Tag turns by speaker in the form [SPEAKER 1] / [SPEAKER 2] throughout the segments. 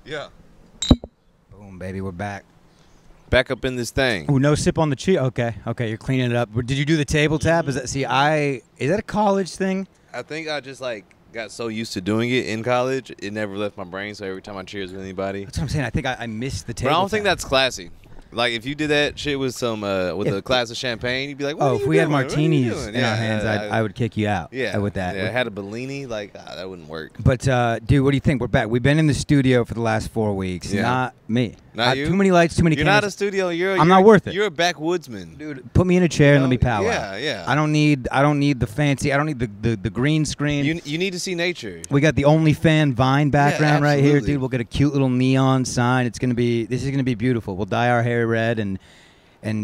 [SPEAKER 1] Yeah.
[SPEAKER 2] Boom, baby, we're back.
[SPEAKER 1] Back up in this thing.
[SPEAKER 2] Ooh, no sip on the cheese. Okay, you're cleaning it up. Did you do the table tap? Is that is that a college thing?
[SPEAKER 1] I think I just got so used to doing it in college, it never left my brain. So every time I cheers with anybody,
[SPEAKER 2] That's what I'm saying. I think I missed the table.
[SPEAKER 1] but I don't think
[SPEAKER 2] tap.
[SPEAKER 1] that's classy. Like if you did that shit with some a glass of champagne, you'd be like, "What are
[SPEAKER 2] if
[SPEAKER 1] you
[SPEAKER 2] we had
[SPEAKER 1] doing? What are you
[SPEAKER 2] martinis
[SPEAKER 1] doing?"
[SPEAKER 2] in our hands, I would kick you out.
[SPEAKER 1] Yeah,
[SPEAKER 2] with that.
[SPEAKER 1] Yeah, I had a Bellini, that wouldn't work.
[SPEAKER 2] But dude, what do you think? We're back. We've been in the studio for the last 4 weeks.
[SPEAKER 1] Yeah.
[SPEAKER 2] Not me.
[SPEAKER 1] Not you?
[SPEAKER 2] Too many lights, too many
[SPEAKER 1] You're
[SPEAKER 2] cameras.
[SPEAKER 1] not a studio.
[SPEAKER 2] I'm not worth it.
[SPEAKER 1] You're a backwoodsman.
[SPEAKER 2] Dude, put me in a chair and let me powwow.
[SPEAKER 1] Yeah.
[SPEAKER 2] I don't need the fancy. I don't need the green screen.
[SPEAKER 1] You need to see nature.
[SPEAKER 2] We got the OnlyFan Vine background right here,
[SPEAKER 1] absolutely.
[SPEAKER 2] dude. We'll get a cute little neon sign. This is gonna be beautiful. We'll dye our hair red and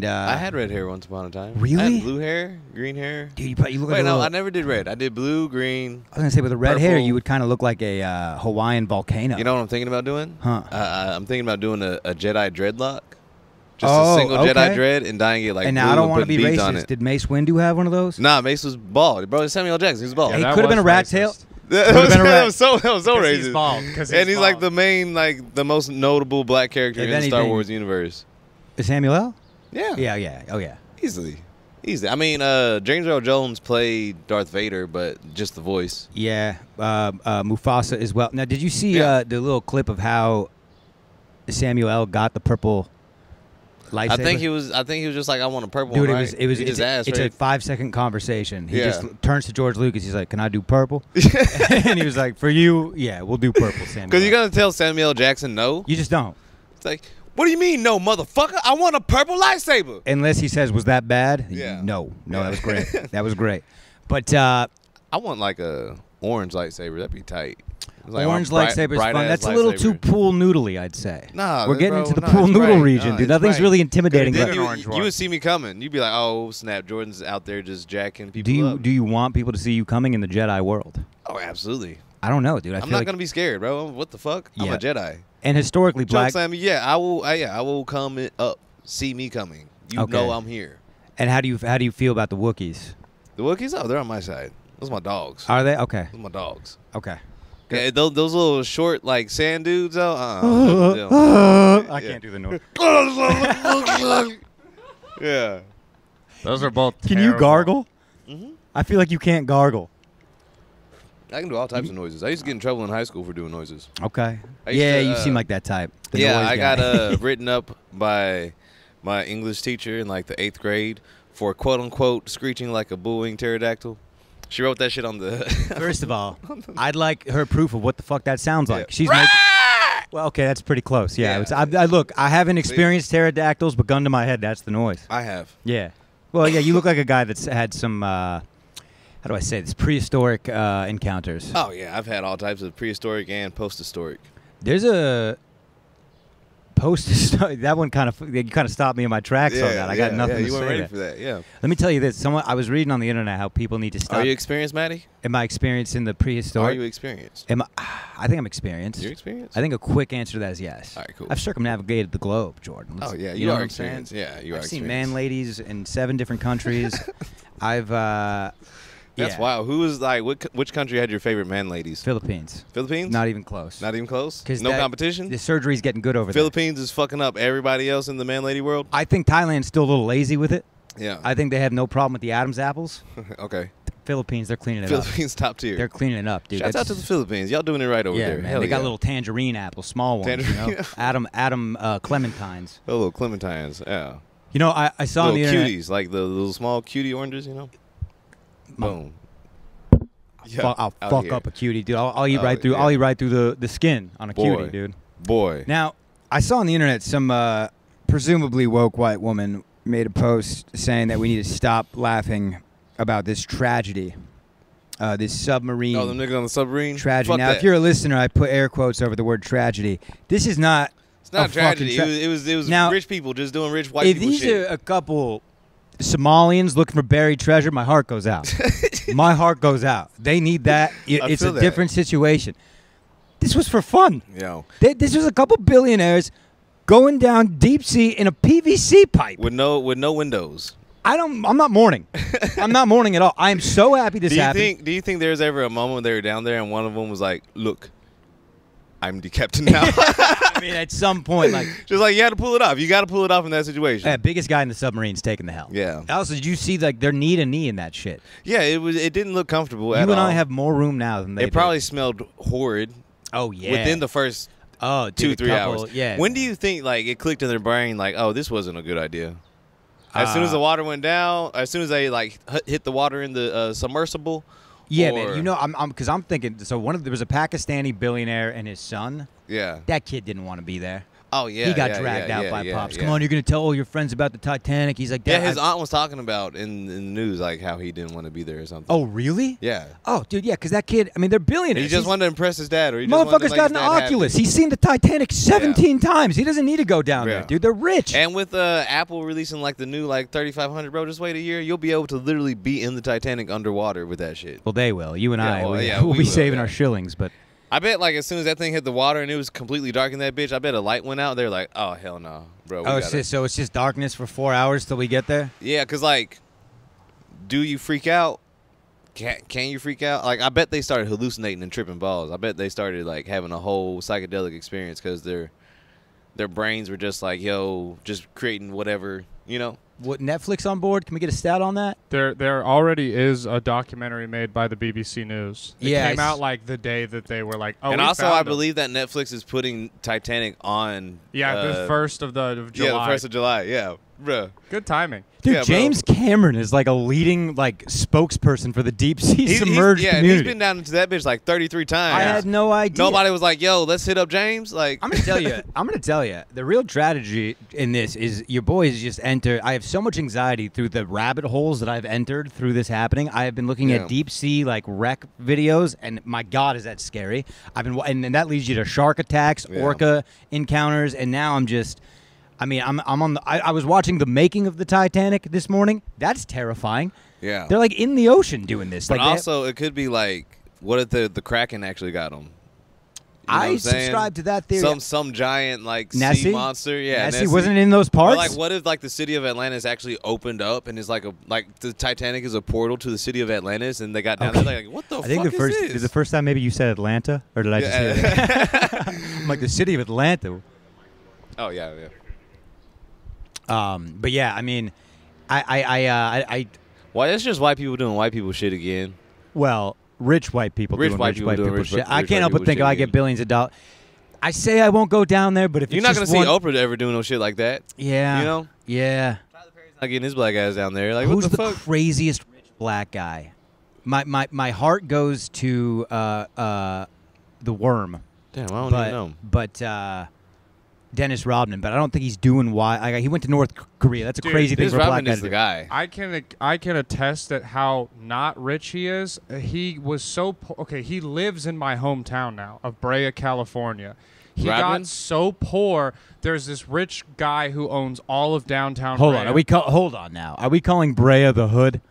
[SPEAKER 1] I had red hair once upon a time.
[SPEAKER 2] Really?
[SPEAKER 1] I had blue hair, green hair.
[SPEAKER 2] dude, you look like
[SPEAKER 1] Wait,
[SPEAKER 2] a
[SPEAKER 1] no,
[SPEAKER 2] little,
[SPEAKER 1] I never did red. I did blue, green.
[SPEAKER 2] I was gonna say with the red hair,
[SPEAKER 1] purple.
[SPEAKER 2] you would kind of look like a Hawaiian volcano.
[SPEAKER 1] You know what I'm thinking about doing?
[SPEAKER 2] Huh.
[SPEAKER 1] I'm thinking about doing a Jedi dreadlock. Just
[SPEAKER 2] Oh,
[SPEAKER 1] a single
[SPEAKER 2] okay.
[SPEAKER 1] Jedi dread and dyeing it like
[SPEAKER 2] and
[SPEAKER 1] blue
[SPEAKER 2] now I don't
[SPEAKER 1] want to
[SPEAKER 2] be
[SPEAKER 1] beads on
[SPEAKER 2] racist.
[SPEAKER 1] it.
[SPEAKER 2] Did Mace Windu have one of those?
[SPEAKER 1] Nah, Mace was bald. Bro, it's Samuel Jackson. He was bald.
[SPEAKER 2] He
[SPEAKER 3] that
[SPEAKER 2] could have been a
[SPEAKER 3] was
[SPEAKER 2] rat
[SPEAKER 3] racist.
[SPEAKER 2] tail.
[SPEAKER 1] That
[SPEAKER 2] Could've been a rat.
[SPEAKER 1] was so
[SPEAKER 3] Because
[SPEAKER 1] racist.
[SPEAKER 3] he's bald. 'Cause
[SPEAKER 1] And he's like
[SPEAKER 3] bald.
[SPEAKER 1] the main, the most notable black character
[SPEAKER 2] If
[SPEAKER 1] in the Star
[SPEAKER 2] anything-
[SPEAKER 1] Wars universe.
[SPEAKER 2] Is Samuel L?
[SPEAKER 1] Yeah.
[SPEAKER 2] Yeah. Oh yeah.
[SPEAKER 1] Easily. I mean, James Earl Jones played Darth Vader, but just the voice.
[SPEAKER 2] Yeah. Mufasa as well. Now, did you see
[SPEAKER 1] Yeah.
[SPEAKER 2] the little clip of how Samuel L got the purple lightsaber?
[SPEAKER 1] I think he was just like, I want a purple
[SPEAKER 2] Dude,
[SPEAKER 1] one, right?
[SPEAKER 2] it was
[SPEAKER 1] He just asked,
[SPEAKER 2] it's a
[SPEAKER 1] right?
[SPEAKER 2] 5-second conversation. He
[SPEAKER 1] Yeah.
[SPEAKER 2] just turns to George Lucas. He's like, "Can I do purple?" And he was like, "For you, yeah, we'll do purple, Samuel."
[SPEAKER 1] Because you got to tell Samuel L. Jackson no.
[SPEAKER 2] You just don't.
[SPEAKER 1] It's like, what do you mean no, motherfucker? I want a purple lightsaber.
[SPEAKER 2] Unless he says, "Was that bad?"
[SPEAKER 1] Yeah.
[SPEAKER 2] No,
[SPEAKER 1] Yeah.
[SPEAKER 2] that was great. That was great. But
[SPEAKER 1] I want like a orange lightsaber. That'd be tight. It's like
[SPEAKER 2] orange
[SPEAKER 1] a bright-
[SPEAKER 2] lightsaber's fun.
[SPEAKER 1] bright-ass
[SPEAKER 2] That's a little too
[SPEAKER 1] lightsaber.
[SPEAKER 2] pool noodly, I'd say.
[SPEAKER 1] Nah,
[SPEAKER 2] we're getting
[SPEAKER 1] bro,
[SPEAKER 2] into the
[SPEAKER 1] no,
[SPEAKER 2] pool
[SPEAKER 1] it's
[SPEAKER 2] noodle
[SPEAKER 1] bright.
[SPEAKER 2] region,
[SPEAKER 1] No,
[SPEAKER 2] dude.
[SPEAKER 1] it's
[SPEAKER 2] Nothing's
[SPEAKER 1] bright.
[SPEAKER 2] really intimidating.
[SPEAKER 1] Then
[SPEAKER 2] But
[SPEAKER 3] an orange
[SPEAKER 1] you
[SPEAKER 3] one.
[SPEAKER 1] would see me coming. You'd be like, oh, snap. Jordan's out there just jacking people up.
[SPEAKER 2] do you want people to see you coming in the Jedi world?
[SPEAKER 1] Oh, absolutely.
[SPEAKER 2] I don't know, dude. I
[SPEAKER 1] I'm
[SPEAKER 2] feel
[SPEAKER 1] not
[SPEAKER 2] like,
[SPEAKER 1] going to be scared, bro. What the fuck? I'm
[SPEAKER 2] Yeah.
[SPEAKER 1] a Jedi.
[SPEAKER 2] and historically, black.
[SPEAKER 1] Jokes on me. Yeah, I will come up. See me coming. You
[SPEAKER 2] Okay.
[SPEAKER 1] know I'm here.
[SPEAKER 2] And how do you feel about the Wookiees?
[SPEAKER 1] The Wookiees, oh, they're on my side. Those are my dogs.
[SPEAKER 2] Are they okay?
[SPEAKER 1] Those are my dogs.
[SPEAKER 2] Okay.
[SPEAKER 1] Yeah, those little short, sand dudes, though.
[SPEAKER 2] I can't do the noise.
[SPEAKER 1] Yeah.
[SPEAKER 3] Those are both
[SPEAKER 2] Can you
[SPEAKER 3] terrible.
[SPEAKER 2] gargle?
[SPEAKER 1] Mm-hmm.
[SPEAKER 2] I feel like you can't gargle.
[SPEAKER 1] I can do all types of noises. I used to get in trouble in high school for doing noises.
[SPEAKER 2] Okay.
[SPEAKER 1] I used
[SPEAKER 2] Yeah,
[SPEAKER 1] to,
[SPEAKER 2] you seem like that type. The
[SPEAKER 1] Yeah,
[SPEAKER 2] noise
[SPEAKER 1] I
[SPEAKER 2] guy.
[SPEAKER 1] got written up by my English teacher in the 8th grade for quote unquote screeching like a booing pterodactyl. She wrote that shit on the.
[SPEAKER 2] First of all, I'd like her proof of what the fuck that sounds like.
[SPEAKER 1] Yeah.
[SPEAKER 2] She's making. Well, okay, that's pretty close. Yeah.
[SPEAKER 1] Yeah.
[SPEAKER 2] Look, I haven't experienced pterodactyls, but gun to my head, that's the noise.
[SPEAKER 1] I have.
[SPEAKER 2] Yeah. Well, yeah, you look like a guy that's had some. How do I say this? Prehistoric encounters.
[SPEAKER 1] Oh yeah, I've had all types of prehistoric and post-historic.
[SPEAKER 2] There's a that one you kind of stopped me in my tracks on that. I got nothing to
[SPEAKER 1] you
[SPEAKER 2] say.
[SPEAKER 1] weren't ready
[SPEAKER 2] there.
[SPEAKER 1] for that. Yeah.
[SPEAKER 2] Let me tell you this. I was reading on the internet how people need to stop.
[SPEAKER 1] Are you experienced, Maddie?
[SPEAKER 2] Am I experienced in the
[SPEAKER 1] Are
[SPEAKER 2] prehistoric?
[SPEAKER 1] you experienced?
[SPEAKER 2] I think I'm experienced.
[SPEAKER 1] You're experienced?
[SPEAKER 2] I think a quick answer to that is yes.
[SPEAKER 1] All right, cool.
[SPEAKER 2] I've circumnavigated the globe, Jordan.
[SPEAKER 1] Oh yeah,
[SPEAKER 2] you
[SPEAKER 1] you
[SPEAKER 2] know
[SPEAKER 1] are
[SPEAKER 2] what I'm saying?
[SPEAKER 1] experienced. Yeah, you are
[SPEAKER 2] I've seen
[SPEAKER 1] experienced.
[SPEAKER 2] man ladies in 7 different countries. I've
[SPEAKER 1] That's
[SPEAKER 2] yeah.
[SPEAKER 1] wild. Who was which country had your favorite man ladies?
[SPEAKER 2] Philippines.
[SPEAKER 1] Philippines?
[SPEAKER 2] Not even close.
[SPEAKER 1] Not even close?
[SPEAKER 2] 'Cause
[SPEAKER 1] No
[SPEAKER 2] that-
[SPEAKER 1] competition?
[SPEAKER 2] The surgery's getting good over there.
[SPEAKER 1] Philippines is fucking up everybody else in the man lady world?
[SPEAKER 2] I think Thailand's still a little lazy with it.
[SPEAKER 1] Yeah.
[SPEAKER 2] I think they have no problem with the Adam's apples.
[SPEAKER 1] Okay.
[SPEAKER 2] Philippines, they're cleaning it up.
[SPEAKER 1] Philippines top tier.
[SPEAKER 2] They're cleaning it up, dude.
[SPEAKER 1] Shouts out to the Philippines. Y'all doing it right over
[SPEAKER 2] yeah,
[SPEAKER 1] there.
[SPEAKER 2] man.
[SPEAKER 1] Hell
[SPEAKER 2] They got
[SPEAKER 1] yeah.
[SPEAKER 2] little tangerine apples, small ones.
[SPEAKER 1] Tangerine.
[SPEAKER 2] You know? Adam clementines.
[SPEAKER 1] Oh, little clementines. Yeah.
[SPEAKER 2] You know, I saw on the
[SPEAKER 1] Little
[SPEAKER 2] internet.
[SPEAKER 1] cuties, like the little small cutie oranges, you know? Boom. Yeah,
[SPEAKER 2] I'll
[SPEAKER 1] out
[SPEAKER 2] fuck
[SPEAKER 1] here.
[SPEAKER 2] up a cutie, dude. I'll eat
[SPEAKER 1] Oh,
[SPEAKER 2] right through.
[SPEAKER 1] yeah.
[SPEAKER 2] I'll eat right through the skin on a
[SPEAKER 1] Boy.
[SPEAKER 2] cutie, dude.
[SPEAKER 1] Boy.
[SPEAKER 2] Now, I saw on the internet some presumably woke white woman made a post saying that we need to stop laughing about this tragedy, this submarine
[SPEAKER 1] Oh, them niggas on the submarine?
[SPEAKER 2] tragedy.
[SPEAKER 1] Fuck
[SPEAKER 2] Now,
[SPEAKER 1] that.
[SPEAKER 2] if you're a listener, I put air quotes over the word tragedy. This is not.
[SPEAKER 1] It's not
[SPEAKER 2] a
[SPEAKER 1] a tragedy.
[SPEAKER 2] fucking
[SPEAKER 1] It was
[SPEAKER 2] Now,
[SPEAKER 1] rich people just doing rich white
[SPEAKER 2] if
[SPEAKER 1] people
[SPEAKER 2] these
[SPEAKER 1] shit.
[SPEAKER 2] are a couple Somalians looking for buried treasure, my heart goes out. My heart goes out. They need that. It's
[SPEAKER 1] feel
[SPEAKER 2] a
[SPEAKER 1] that.
[SPEAKER 2] different situation. This was for fun.
[SPEAKER 1] Yo.
[SPEAKER 2] This was a couple billionaires going down deep sea in a PVC pipe.
[SPEAKER 1] With no windows.
[SPEAKER 2] I'm not mourning. I'm not mourning at all. I am so happy this happened.
[SPEAKER 1] Do you think there's ever a moment they were down there and one of them was like, "Look, I'm the captain now.
[SPEAKER 2] I mean, at some point, like,
[SPEAKER 1] Just like you had to pull it off. You got to pull it off in that situation.
[SPEAKER 2] biggest guy in the submarine's taking the helm.
[SPEAKER 1] Yeah.
[SPEAKER 2] Also, did you see like their knee to knee in that shit?
[SPEAKER 1] Yeah, it didn't look comfortable
[SPEAKER 2] You
[SPEAKER 1] at
[SPEAKER 2] and
[SPEAKER 1] all.
[SPEAKER 2] I have more room now than they
[SPEAKER 1] It
[SPEAKER 2] did.
[SPEAKER 1] probably smelled horrid
[SPEAKER 2] Oh yeah.
[SPEAKER 1] within the first
[SPEAKER 2] oh dude,
[SPEAKER 1] 2-3 hours.
[SPEAKER 2] Yeah.
[SPEAKER 1] When do you think like it clicked in their brain like, oh, this wasn't a good idea? As soon as the water went down, as soon as they like hit the water in the submersible.
[SPEAKER 2] Yeah,
[SPEAKER 1] or-
[SPEAKER 2] man. You know, I'm thinking. So there was a Pakistani billionaire and his son.
[SPEAKER 1] Yeah.
[SPEAKER 2] That kid didn't want to be there.
[SPEAKER 1] Oh yeah.
[SPEAKER 2] he got
[SPEAKER 1] yeah,
[SPEAKER 2] dragged
[SPEAKER 1] yeah,
[SPEAKER 2] out
[SPEAKER 1] yeah,
[SPEAKER 2] by
[SPEAKER 1] yeah,
[SPEAKER 2] pops.
[SPEAKER 1] yeah.
[SPEAKER 2] Come on, you're gonna tell all your friends about the Titanic. He's like,
[SPEAKER 1] Yeah,
[SPEAKER 2] Dad,
[SPEAKER 1] his aunt was talking about in the news like how he didn't want to be there or something.
[SPEAKER 2] Oh, really?
[SPEAKER 1] Yeah.
[SPEAKER 2] Oh, dude, yeah, because that kid. I mean, they're billionaires.
[SPEAKER 1] He just
[SPEAKER 2] He's-
[SPEAKER 1] wanted to impress his dad, or he just wanted to
[SPEAKER 2] Motherfucker's
[SPEAKER 1] make
[SPEAKER 2] got
[SPEAKER 1] his
[SPEAKER 2] an
[SPEAKER 1] dad happy.
[SPEAKER 2] Oculus. He's seen the Titanic 17 times. He doesn't need to go down there,
[SPEAKER 1] Yeah.
[SPEAKER 2] dude. They're rich.
[SPEAKER 1] And with Apple releasing like the new like 3500, bro, just wait a year, you'll be able to literally be in the Titanic underwater with that shit.
[SPEAKER 2] well, they will. You and
[SPEAKER 1] Yeah,
[SPEAKER 2] I,
[SPEAKER 1] well,
[SPEAKER 2] we,
[SPEAKER 1] yeah,
[SPEAKER 2] we'll
[SPEAKER 1] we
[SPEAKER 2] be
[SPEAKER 1] will,
[SPEAKER 2] saving
[SPEAKER 1] yeah.
[SPEAKER 2] our shillings. But
[SPEAKER 1] I bet like as soon as that thing hit the water and it was completely dark in that bitch, I bet a light went out. They're like, oh hell no, bro.
[SPEAKER 2] so it's just darkness for 4 hours till we get there.
[SPEAKER 1] Yeah, cause like, do you freak out? Can you freak out? Like, I bet they started hallucinating and tripping balls. I bet they started like having a whole psychedelic experience because their brains were just like, yo, just creating whatever, you know.
[SPEAKER 2] What, Netflix on board? Can we get a stat on that?
[SPEAKER 3] There already is a documentary made by the BBC News. It
[SPEAKER 2] Yeah,
[SPEAKER 3] came
[SPEAKER 2] I
[SPEAKER 3] out
[SPEAKER 2] s-
[SPEAKER 3] like the day that they were like, oh,
[SPEAKER 1] And
[SPEAKER 3] we
[SPEAKER 1] also,
[SPEAKER 3] found
[SPEAKER 1] I
[SPEAKER 3] him.
[SPEAKER 1] believe that Netflix is putting Titanic on.
[SPEAKER 3] Yeah, the first of July.
[SPEAKER 1] Yeah, the 1st of July. Yeah, bruh.
[SPEAKER 3] Good timing.
[SPEAKER 2] Dude,
[SPEAKER 1] Yeah, bro.
[SPEAKER 2] James Cameron is like a leading like spokesperson for the deep sea
[SPEAKER 1] He's-
[SPEAKER 2] submerged
[SPEAKER 1] yeah,
[SPEAKER 2] community.
[SPEAKER 1] he's been down into that bitch like 33 times.
[SPEAKER 2] I had no idea.
[SPEAKER 1] Nobody was like, yo, let's hit up James. Like,
[SPEAKER 2] I'm gonna tell you. The real tragedy in this is your boys just enter. I have so much anxiety through the rabbit holes that I've entered through this happening. I have been looking
[SPEAKER 1] Yeah.
[SPEAKER 2] at deep sea like wreck videos, and my God, is that scary? I've been, and that leads you to shark attacks,
[SPEAKER 1] Yeah.
[SPEAKER 2] orca encounters, and now I'm just. I mean, I'm on the. I was watching the making of the Titanic this morning. That's terrifying.
[SPEAKER 1] yeah.
[SPEAKER 2] They're like in the ocean doing this.
[SPEAKER 1] But
[SPEAKER 2] like they-
[SPEAKER 1] also, it could be like, what if the Kraken actually got him?
[SPEAKER 2] I subscribe to that theory.
[SPEAKER 1] Some giant like
[SPEAKER 2] Nessie?
[SPEAKER 1] sea monster. Yeah,
[SPEAKER 2] Nessie wasn't in those parts.
[SPEAKER 1] Or like, what if like the city of Atlantis actually opened up and is like the Titanic is a portal to the city of Atlantis, and they got down there like, what the
[SPEAKER 2] I
[SPEAKER 1] fuck
[SPEAKER 2] think
[SPEAKER 1] is this?
[SPEAKER 2] the first time maybe you said Atlanta, or did I just hear that? I'm like the city of Atlanta.
[SPEAKER 1] Oh yeah, yeah.
[SPEAKER 2] But yeah, I mean, I
[SPEAKER 1] Well, it's just white people doing white people shit again.
[SPEAKER 2] well, rich white people
[SPEAKER 1] Rich
[SPEAKER 2] doing
[SPEAKER 1] white
[SPEAKER 2] rich
[SPEAKER 1] people
[SPEAKER 2] white
[SPEAKER 1] doing
[SPEAKER 2] people
[SPEAKER 1] rich
[SPEAKER 2] shit.
[SPEAKER 1] white-
[SPEAKER 2] I
[SPEAKER 1] rich
[SPEAKER 2] can't
[SPEAKER 1] white
[SPEAKER 2] help but
[SPEAKER 1] people
[SPEAKER 2] think if
[SPEAKER 1] shit
[SPEAKER 2] I get
[SPEAKER 1] again.
[SPEAKER 2] billions of dollars. I say I won't go down there, but if
[SPEAKER 1] You're
[SPEAKER 2] it's
[SPEAKER 1] not gonna
[SPEAKER 2] just
[SPEAKER 1] see
[SPEAKER 2] one,
[SPEAKER 1] Oprah ever doing no shit like that.
[SPEAKER 2] yeah,
[SPEAKER 1] You know?
[SPEAKER 2] yeah.
[SPEAKER 1] Not getting his black ass down there. Like,
[SPEAKER 2] Who's
[SPEAKER 1] what the
[SPEAKER 2] the
[SPEAKER 1] fuck?
[SPEAKER 2] craziest rich black guy? My heart goes to the Worm.
[SPEAKER 1] Damn, I don't
[SPEAKER 2] but
[SPEAKER 1] even know.
[SPEAKER 2] but Dennis Rodman, but I don't think he's doing why. He went to North Korea. That's a
[SPEAKER 3] Dude,
[SPEAKER 2] crazy thing
[SPEAKER 1] Dennis
[SPEAKER 2] for a black
[SPEAKER 1] Rodman
[SPEAKER 2] guy
[SPEAKER 1] is
[SPEAKER 2] to
[SPEAKER 1] the
[SPEAKER 2] do.
[SPEAKER 1] guy.
[SPEAKER 3] I can attest at how not rich he is. He was so okay. He lives in my hometown now of Brea, California. He
[SPEAKER 1] Rodman?
[SPEAKER 3] got so poor. There's this rich guy who owns all of downtown.
[SPEAKER 2] Hold
[SPEAKER 3] Brea.
[SPEAKER 2] on, hold on now. Are we calling Brea the hood?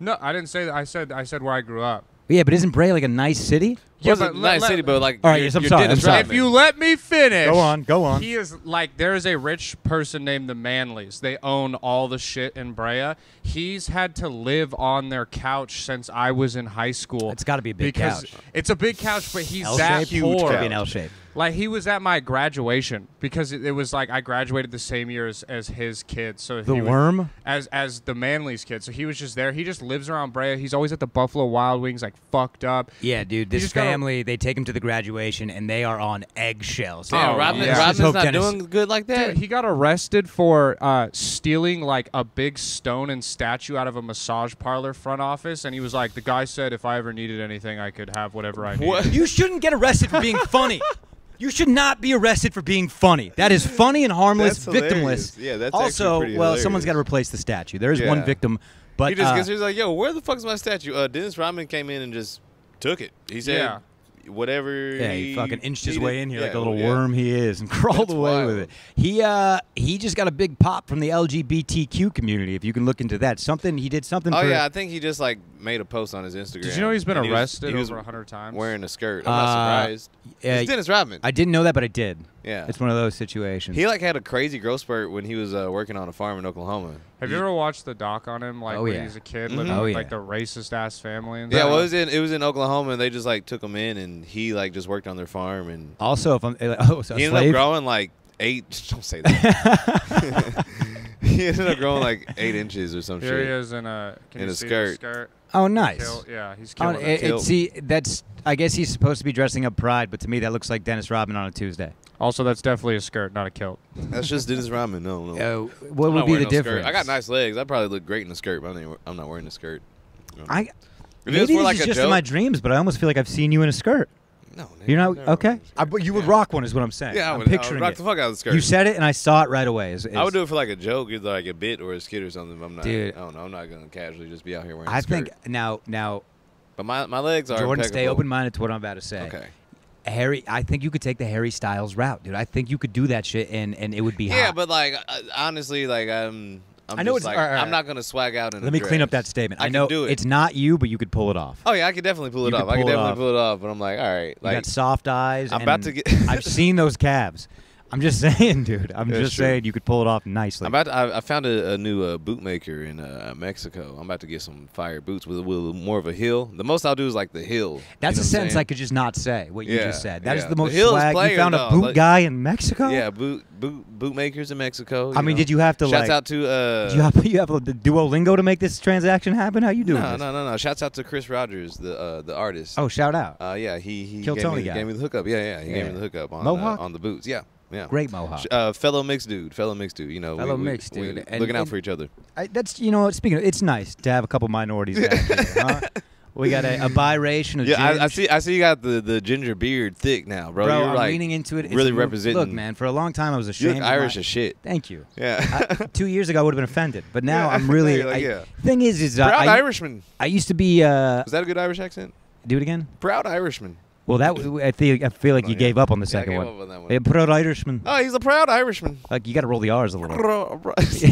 [SPEAKER 3] No, I didn't say that. I said where I grew up.
[SPEAKER 2] Yeah, but isn't Brea like a nice city?
[SPEAKER 3] Yeah,
[SPEAKER 1] Wasn't
[SPEAKER 3] but
[SPEAKER 1] a nice
[SPEAKER 3] let-
[SPEAKER 1] city, but like,
[SPEAKER 2] All right,
[SPEAKER 1] you're-
[SPEAKER 2] yes, I'm
[SPEAKER 1] you're
[SPEAKER 2] sorry,
[SPEAKER 1] Dennis
[SPEAKER 2] I'm sorry.
[SPEAKER 1] Rodman.
[SPEAKER 3] If you let me finish.
[SPEAKER 2] Go on.
[SPEAKER 3] He is like, there is a rich person named the Manleys. They own all the shit in Brea. He's had to live on their couch since I was in high school.
[SPEAKER 2] It's gotta be a big
[SPEAKER 3] because
[SPEAKER 2] couch.
[SPEAKER 3] It's a big couch, but he's
[SPEAKER 2] L
[SPEAKER 3] that
[SPEAKER 2] shape,
[SPEAKER 3] poor.
[SPEAKER 2] Gotta be an L shape.
[SPEAKER 3] Like, he was at my graduation because it was like I graduated the same year as his kids. So
[SPEAKER 2] The
[SPEAKER 3] he was-
[SPEAKER 2] Worm.
[SPEAKER 3] as the Manley's kid. So he was just there. He just lives around Brea. He's always at the Buffalo Wild Wings, like fucked up.
[SPEAKER 2] Yeah, dude. This
[SPEAKER 3] just gotta-
[SPEAKER 2] family, they take him to the graduation, and they are on eggshells.
[SPEAKER 1] Damn,
[SPEAKER 3] Oh,
[SPEAKER 1] Rodman,
[SPEAKER 3] yeah.
[SPEAKER 1] Rodman's
[SPEAKER 2] Hope
[SPEAKER 1] not
[SPEAKER 2] Dennis-
[SPEAKER 1] doing good like that.
[SPEAKER 3] Dude, he got arrested for stealing like a big stone and statue out of a massage parlor front office, and he was like, the guy said if I ever needed anything, I could have whatever I needed.
[SPEAKER 1] What?
[SPEAKER 2] You shouldn't get arrested for being funny. You should not be arrested for being funny. That is funny and harmless,
[SPEAKER 1] That's hilarious.
[SPEAKER 2] victimless.
[SPEAKER 1] Yeah, that's
[SPEAKER 2] also,
[SPEAKER 1] actually pretty
[SPEAKER 2] well,
[SPEAKER 1] hilarious.
[SPEAKER 2] someone's got to replace the statue. There is one
[SPEAKER 1] Yeah.
[SPEAKER 2] victim, but
[SPEAKER 1] He just gets he's like, yo, where the fuck's my statue? Dennis Rodman came in and just took it. He said
[SPEAKER 3] Yeah.
[SPEAKER 1] whatever.
[SPEAKER 2] yeah, he fucking inched his
[SPEAKER 1] needed.
[SPEAKER 2] way in here like
[SPEAKER 1] Yeah,
[SPEAKER 2] a little
[SPEAKER 1] yeah.
[SPEAKER 2] worm he is and crawled
[SPEAKER 1] That's
[SPEAKER 2] away with
[SPEAKER 1] wild.
[SPEAKER 2] it. He just got a big pop from the LGBTQ community. If you can look into that, he did something.
[SPEAKER 1] Oh
[SPEAKER 2] for,
[SPEAKER 1] yeah, I think he just like made a post on his Instagram.
[SPEAKER 3] Did you know he's been
[SPEAKER 1] and
[SPEAKER 3] arrested
[SPEAKER 1] he was
[SPEAKER 3] over 100 times?
[SPEAKER 1] wearing a skirt. I'm not surprised. It's Dennis Rodman.
[SPEAKER 2] I didn't know that, but I did.
[SPEAKER 1] Yeah.
[SPEAKER 2] It's one of those situations.
[SPEAKER 1] He like had a crazy growth spurt when he was working on a farm in Oklahoma.
[SPEAKER 3] Have you ever watched the doc on him, like
[SPEAKER 2] Oh,
[SPEAKER 3] when
[SPEAKER 2] yeah.
[SPEAKER 3] he was a kid,
[SPEAKER 1] Mhm.
[SPEAKER 3] living
[SPEAKER 2] Oh,
[SPEAKER 3] with
[SPEAKER 2] yeah.
[SPEAKER 3] like the racist ass family? And
[SPEAKER 1] Yeah,
[SPEAKER 3] stuff?
[SPEAKER 1] well, it was in Oklahoma, and they just like took him in, and and he like just worked on their farm, and
[SPEAKER 2] Also, if I'm so
[SPEAKER 1] he ended
[SPEAKER 2] slave.
[SPEAKER 1] up growing like 8. Don't say that. He ended up growing like 8 inches or some
[SPEAKER 3] Here he
[SPEAKER 1] shit.
[SPEAKER 3] is in a see
[SPEAKER 1] skirt.
[SPEAKER 3] the skirt.
[SPEAKER 2] Oh, nice.
[SPEAKER 3] Yeah, he's
[SPEAKER 2] Oh,
[SPEAKER 3] killing it.
[SPEAKER 1] Kill.
[SPEAKER 2] see, that's. I guess he's supposed to be dressing up Pride, but to me that looks like Dennis Rodman on a Tuesday.
[SPEAKER 3] Also, that's definitely a skirt, not a kilt.
[SPEAKER 1] That's just Dennis Rodman. No.
[SPEAKER 2] What
[SPEAKER 1] I'm
[SPEAKER 2] would
[SPEAKER 1] not
[SPEAKER 2] be
[SPEAKER 1] wearing
[SPEAKER 2] the
[SPEAKER 1] no
[SPEAKER 2] difference?
[SPEAKER 1] Skirt. I got nice legs. I probably look great in a skirt, but I'm not wearing a skirt. No.
[SPEAKER 2] I
[SPEAKER 1] If it
[SPEAKER 2] maybe
[SPEAKER 1] was
[SPEAKER 2] this
[SPEAKER 1] for like
[SPEAKER 2] is
[SPEAKER 1] a
[SPEAKER 2] just
[SPEAKER 1] joke,
[SPEAKER 2] in my dreams, but I almost feel like I've seen you in a skirt.
[SPEAKER 1] no,
[SPEAKER 2] You're not
[SPEAKER 1] never
[SPEAKER 2] okay.
[SPEAKER 1] wearing a skirt.
[SPEAKER 2] But you would
[SPEAKER 1] Yeah.
[SPEAKER 2] rock one, is what I'm saying.
[SPEAKER 1] Yeah, I
[SPEAKER 2] I'm
[SPEAKER 1] would
[SPEAKER 2] picturing
[SPEAKER 1] rock
[SPEAKER 2] it.
[SPEAKER 1] the fuck out of the skirt.
[SPEAKER 2] You said it, and I saw it right away.
[SPEAKER 1] I would do it for like a joke, either like a bit or a skit or something. But I'm not.
[SPEAKER 2] Dude.
[SPEAKER 1] I don't know. I'm not gonna casually just be out here wearing.
[SPEAKER 2] I
[SPEAKER 1] a skirt.
[SPEAKER 2] think now,
[SPEAKER 1] But my legs are
[SPEAKER 2] Jordan, stay
[SPEAKER 1] impeccable.
[SPEAKER 2] open-minded to what I'm about to say.
[SPEAKER 1] Okay.
[SPEAKER 2] Harry, I think you could take the Harry Styles route, dude. I think you could do that shit, and it would be
[SPEAKER 1] Yeah,
[SPEAKER 2] hot.
[SPEAKER 1] but like honestly, like I'm
[SPEAKER 2] I know
[SPEAKER 1] just
[SPEAKER 2] it's-
[SPEAKER 1] like
[SPEAKER 2] all right,
[SPEAKER 1] I'm not gonna swag out in.
[SPEAKER 2] Let
[SPEAKER 1] a
[SPEAKER 2] me clean up
[SPEAKER 1] dress.
[SPEAKER 2] that statement.
[SPEAKER 1] I
[SPEAKER 2] I know
[SPEAKER 1] can do it.
[SPEAKER 2] it's not you, but you could pull it off.
[SPEAKER 1] Oh yeah, I could definitely pull it
[SPEAKER 2] You
[SPEAKER 1] off.
[SPEAKER 2] could
[SPEAKER 1] I could
[SPEAKER 2] pull it
[SPEAKER 1] definitely
[SPEAKER 2] off.
[SPEAKER 1] pull it off. But I'm like, all right,
[SPEAKER 2] You
[SPEAKER 1] like
[SPEAKER 2] got soft eyes.
[SPEAKER 1] I'm
[SPEAKER 2] and
[SPEAKER 1] about to get.
[SPEAKER 2] I've seen those calves. I'm just saying, dude. I'm
[SPEAKER 1] That's
[SPEAKER 2] just
[SPEAKER 1] true.
[SPEAKER 2] saying you could pull it off nicely.
[SPEAKER 1] I'm about to, I found a new boot maker in Mexico. I'm about to get some fire boots with more of a heel. The most I'll do is like the heel.
[SPEAKER 2] That's
[SPEAKER 1] you know
[SPEAKER 2] a
[SPEAKER 1] what I'm
[SPEAKER 2] sentence
[SPEAKER 1] saying?
[SPEAKER 2] I could just not say. What you
[SPEAKER 1] Yeah,
[SPEAKER 2] just said. That is
[SPEAKER 1] yeah.
[SPEAKER 2] the
[SPEAKER 1] The
[SPEAKER 2] most
[SPEAKER 1] heel is
[SPEAKER 2] swag. You
[SPEAKER 1] player,
[SPEAKER 2] found a
[SPEAKER 1] dog.
[SPEAKER 2] boot
[SPEAKER 1] Like-
[SPEAKER 2] guy in Mexico.
[SPEAKER 1] Yeah, boot makers in Mexico.
[SPEAKER 2] I mean, did you have to
[SPEAKER 1] Shouts
[SPEAKER 2] like?
[SPEAKER 1] out to
[SPEAKER 2] Did you have the Duolingo to make this transaction happen? How you doing?
[SPEAKER 1] no,
[SPEAKER 2] this?
[SPEAKER 1] no. Shouts out to Chris Rogers, the artist.
[SPEAKER 2] Oh, shout out.
[SPEAKER 1] Yeah, he
[SPEAKER 2] Kill
[SPEAKER 1] gave
[SPEAKER 2] Tony
[SPEAKER 1] me,
[SPEAKER 2] guy.
[SPEAKER 1] gave me the hookup. Yeah, he gave
[SPEAKER 2] Yeah.
[SPEAKER 1] me the hookup
[SPEAKER 2] Mohawk?
[SPEAKER 1] on the boots. Yeah.
[SPEAKER 2] Great mohawk.
[SPEAKER 1] Fellow mixed dude. You know,
[SPEAKER 2] Fellow
[SPEAKER 1] we
[SPEAKER 2] mixed dude.
[SPEAKER 1] we
[SPEAKER 2] And-
[SPEAKER 1] looking out
[SPEAKER 2] and-
[SPEAKER 1] for each other.
[SPEAKER 2] That's Speaking of, it's nice to have a couple minorities back here. Huh? We got a biracial.
[SPEAKER 1] Yeah, I see. You got the ginger beard thick now, bro.
[SPEAKER 2] Bro,
[SPEAKER 1] You're
[SPEAKER 2] I'm
[SPEAKER 1] like
[SPEAKER 2] leaning into it. It's
[SPEAKER 1] really
[SPEAKER 2] a move.
[SPEAKER 1] representing.
[SPEAKER 2] Look, man. For a long time, I was
[SPEAKER 1] You
[SPEAKER 2] ashamed.
[SPEAKER 1] look
[SPEAKER 2] of
[SPEAKER 1] Irish
[SPEAKER 2] my-
[SPEAKER 1] as shit.
[SPEAKER 2] Thank you.
[SPEAKER 1] Yeah.
[SPEAKER 2] 2 years ago, I would have been offended, but now
[SPEAKER 1] Yeah.
[SPEAKER 2] I'm really.
[SPEAKER 1] You're like, yeah.
[SPEAKER 2] Thing is
[SPEAKER 1] Proud
[SPEAKER 2] I
[SPEAKER 1] Irishman.
[SPEAKER 2] used to be.
[SPEAKER 1] Was that a good Irish accent?
[SPEAKER 2] Do it again.
[SPEAKER 1] Proud Irishman.
[SPEAKER 2] Well, I feel like
[SPEAKER 1] Oh,
[SPEAKER 2] you
[SPEAKER 1] yeah.
[SPEAKER 2] gave up on the
[SPEAKER 1] Yeah, I
[SPEAKER 2] second
[SPEAKER 1] gave
[SPEAKER 2] one.
[SPEAKER 1] up on that one.
[SPEAKER 2] Yeah, proud Irishman.
[SPEAKER 1] Oh, he's a proud Irishman.
[SPEAKER 2] Like you got to roll the R's a little.
[SPEAKER 1] All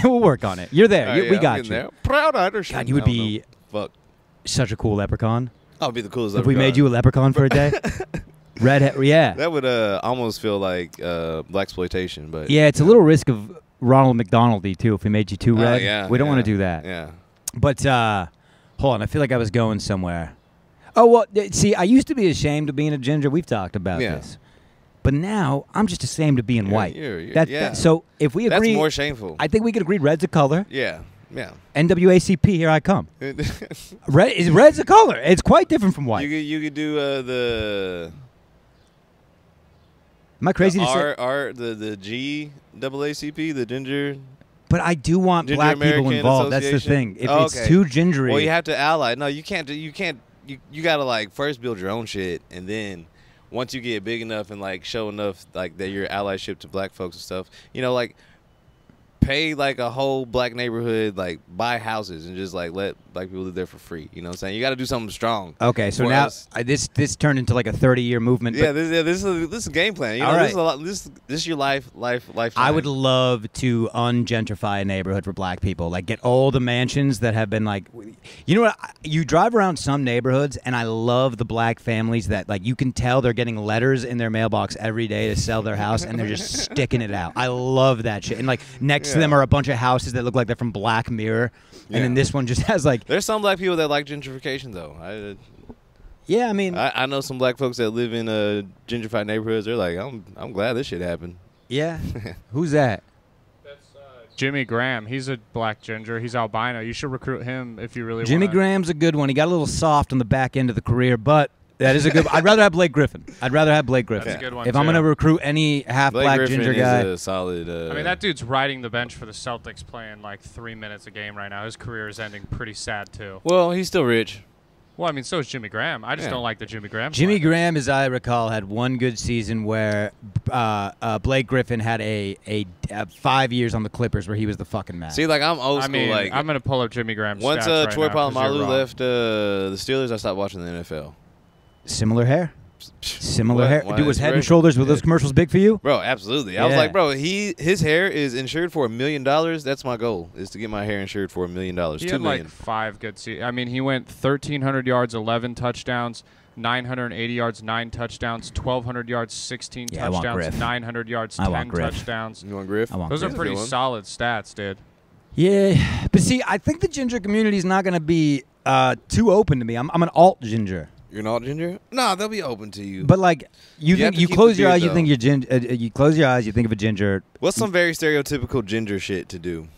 [SPEAKER 2] We'll work on it. You're there.
[SPEAKER 1] right,
[SPEAKER 2] We
[SPEAKER 1] I'm
[SPEAKER 2] got
[SPEAKER 1] getting
[SPEAKER 2] you.
[SPEAKER 1] there. Proud Irishman.
[SPEAKER 2] God, you would
[SPEAKER 1] I don't
[SPEAKER 2] be
[SPEAKER 1] know. Fuck.
[SPEAKER 2] such a cool leprechaun.
[SPEAKER 1] I'll be the coolest.
[SPEAKER 2] If we made you a leprechaun for a day. Redhead. Yeah.
[SPEAKER 1] That would almost feel like blaxploitation, but
[SPEAKER 2] Yeah, it's a little risk of Ronald McDonaldy too. If we made you too
[SPEAKER 1] Oh,
[SPEAKER 2] red,
[SPEAKER 1] yeah,
[SPEAKER 2] we don't want to
[SPEAKER 1] yeah,
[SPEAKER 2] do that.
[SPEAKER 1] Yeah.
[SPEAKER 2] But hold on, I feel like I was going somewhere. Oh well, see, I used to be ashamed of being a ginger. We've talked about
[SPEAKER 1] Yeah.
[SPEAKER 2] this, but now I'm just ashamed of being white.
[SPEAKER 1] Yeah.
[SPEAKER 2] So if we agree,
[SPEAKER 1] That's more shameful.
[SPEAKER 2] I think we could agree red's a color.
[SPEAKER 1] Yeah. Yeah.
[SPEAKER 2] NWACP, here I come.
[SPEAKER 1] you
[SPEAKER 2] Red's a color. It's quite different from white.
[SPEAKER 1] could do the
[SPEAKER 2] Am I crazy to say?
[SPEAKER 1] the GAACP, the ginger.
[SPEAKER 2] But I do want
[SPEAKER 1] Ginger
[SPEAKER 2] black people
[SPEAKER 1] American
[SPEAKER 2] involved. That's the
[SPEAKER 1] Association?
[SPEAKER 2] thing. If
[SPEAKER 1] Oh,
[SPEAKER 2] it's
[SPEAKER 1] okay.
[SPEAKER 2] too gingery,
[SPEAKER 1] Well, you have to ally. No, you can't. You gotta like first build your own shit, and then once you get big enough and like show enough like that you're allyship to black folks and stuff, like pay like a whole black neighborhood, like buy houses and just like let black people live there for free. You know what I'm saying? You got to do something strong.
[SPEAKER 2] Okay, so
[SPEAKER 1] for
[SPEAKER 2] now
[SPEAKER 1] us.
[SPEAKER 2] this turned into like a 30-year movement.
[SPEAKER 1] Yeah,
[SPEAKER 2] but
[SPEAKER 1] this is a game plan. You know,
[SPEAKER 2] All
[SPEAKER 1] this is
[SPEAKER 2] right.
[SPEAKER 1] a lot. This is your life.
[SPEAKER 2] I would love to ungentrify a neighborhood for black people. Like get all the mansions that have been like, you know what? You drive around some neighborhoods, and I love the black families that like you can tell they're getting letters in their mailbox every day to sell their house, and they're just sticking it out. I love that shit. And like next to them
[SPEAKER 1] Yeah.
[SPEAKER 2] are a bunch of houses that look like they're from Black Mirror, and then
[SPEAKER 1] Yeah.
[SPEAKER 2] this one just has like,
[SPEAKER 1] There's some black people that like gentrification though.
[SPEAKER 2] yeah, I mean,
[SPEAKER 1] I know some black folks that live in gentrified neighborhoods. They're like, I'm glad this shit happened.
[SPEAKER 2] yeah. Who's that?
[SPEAKER 3] Jimmy Graham. He's a black ginger. He's albino. You should recruit him if you really
[SPEAKER 2] Jimmy
[SPEAKER 3] want.
[SPEAKER 2] Graham's a good one. He got a little soft on the back end of the career, but that is a good. I'd rather have Blake Griffin.
[SPEAKER 3] That's a good one,
[SPEAKER 2] If I'm
[SPEAKER 3] too.
[SPEAKER 2] going to recruit any half
[SPEAKER 1] Blake
[SPEAKER 2] black
[SPEAKER 1] Griffin
[SPEAKER 2] ginger
[SPEAKER 1] is
[SPEAKER 2] guy,
[SPEAKER 1] a solid.
[SPEAKER 3] I mean, that dude's riding the bench for the Celtics, playing like 3 minutes a game right now. His career is ending pretty sad too.
[SPEAKER 1] Well, he's still rich.
[SPEAKER 3] Well, I mean, so is Jimmy Graham. I just
[SPEAKER 1] Yeah.
[SPEAKER 3] don't like the Jimmy Graham.
[SPEAKER 2] Jimmy
[SPEAKER 3] slander.
[SPEAKER 2] Graham, as I recall, had one good season where Blake Griffin had a 5 years on the Clippers where he was the fucking man.
[SPEAKER 1] See, like I'm old
[SPEAKER 3] I
[SPEAKER 1] school.
[SPEAKER 3] mean,
[SPEAKER 1] like
[SPEAKER 3] I'm gonna pull up Jimmy Graham's
[SPEAKER 1] once
[SPEAKER 3] stats right
[SPEAKER 1] Troy
[SPEAKER 3] now 'cause you're
[SPEAKER 1] Polamalu
[SPEAKER 3] wrong.
[SPEAKER 1] left the Steelers, I stopped watching the NFL.
[SPEAKER 2] Similar hair. Similar
[SPEAKER 1] What?
[SPEAKER 2] hair.
[SPEAKER 1] Why
[SPEAKER 2] Dude, was Head and
[SPEAKER 1] inspiration?
[SPEAKER 2] Shoulders, were those commercials big for you?
[SPEAKER 1] Bro, absolutely. I was
[SPEAKER 2] Yeah.
[SPEAKER 1] like, bro, his hair is insured for $1 million. That's my goal, is to get my hair insured for $1 million.
[SPEAKER 3] He
[SPEAKER 1] $2
[SPEAKER 3] had
[SPEAKER 1] million.
[SPEAKER 3] like 5 good seasons. I mean, he went 1,300 yards, 11 touchdowns, 980 yards, 9 touchdowns, 1,200 yards, 16
[SPEAKER 2] Yeah, I want
[SPEAKER 3] touchdowns,
[SPEAKER 2] Griff.
[SPEAKER 3] 900 yards,
[SPEAKER 2] I
[SPEAKER 3] 10
[SPEAKER 2] want Griff.
[SPEAKER 3] touchdowns.
[SPEAKER 1] You want Griff?
[SPEAKER 2] I want
[SPEAKER 3] Those are
[SPEAKER 2] Griff.
[SPEAKER 3] pretty
[SPEAKER 1] Good one.
[SPEAKER 3] solid stats, dude.
[SPEAKER 2] Yeah, but see, I think the ginger community is not going to be too open to me. I'm an alt ginger.
[SPEAKER 1] You're not ginger? Nah, they'll be open to you.
[SPEAKER 2] But like you
[SPEAKER 1] You have
[SPEAKER 2] think
[SPEAKER 1] to
[SPEAKER 2] you
[SPEAKER 1] keep
[SPEAKER 2] close
[SPEAKER 1] the
[SPEAKER 2] your
[SPEAKER 1] beard,
[SPEAKER 2] eyes, you
[SPEAKER 1] though.
[SPEAKER 2] think you're you close your eyes, you think of a ginger.
[SPEAKER 1] What's some very stereotypical ginger shit to do?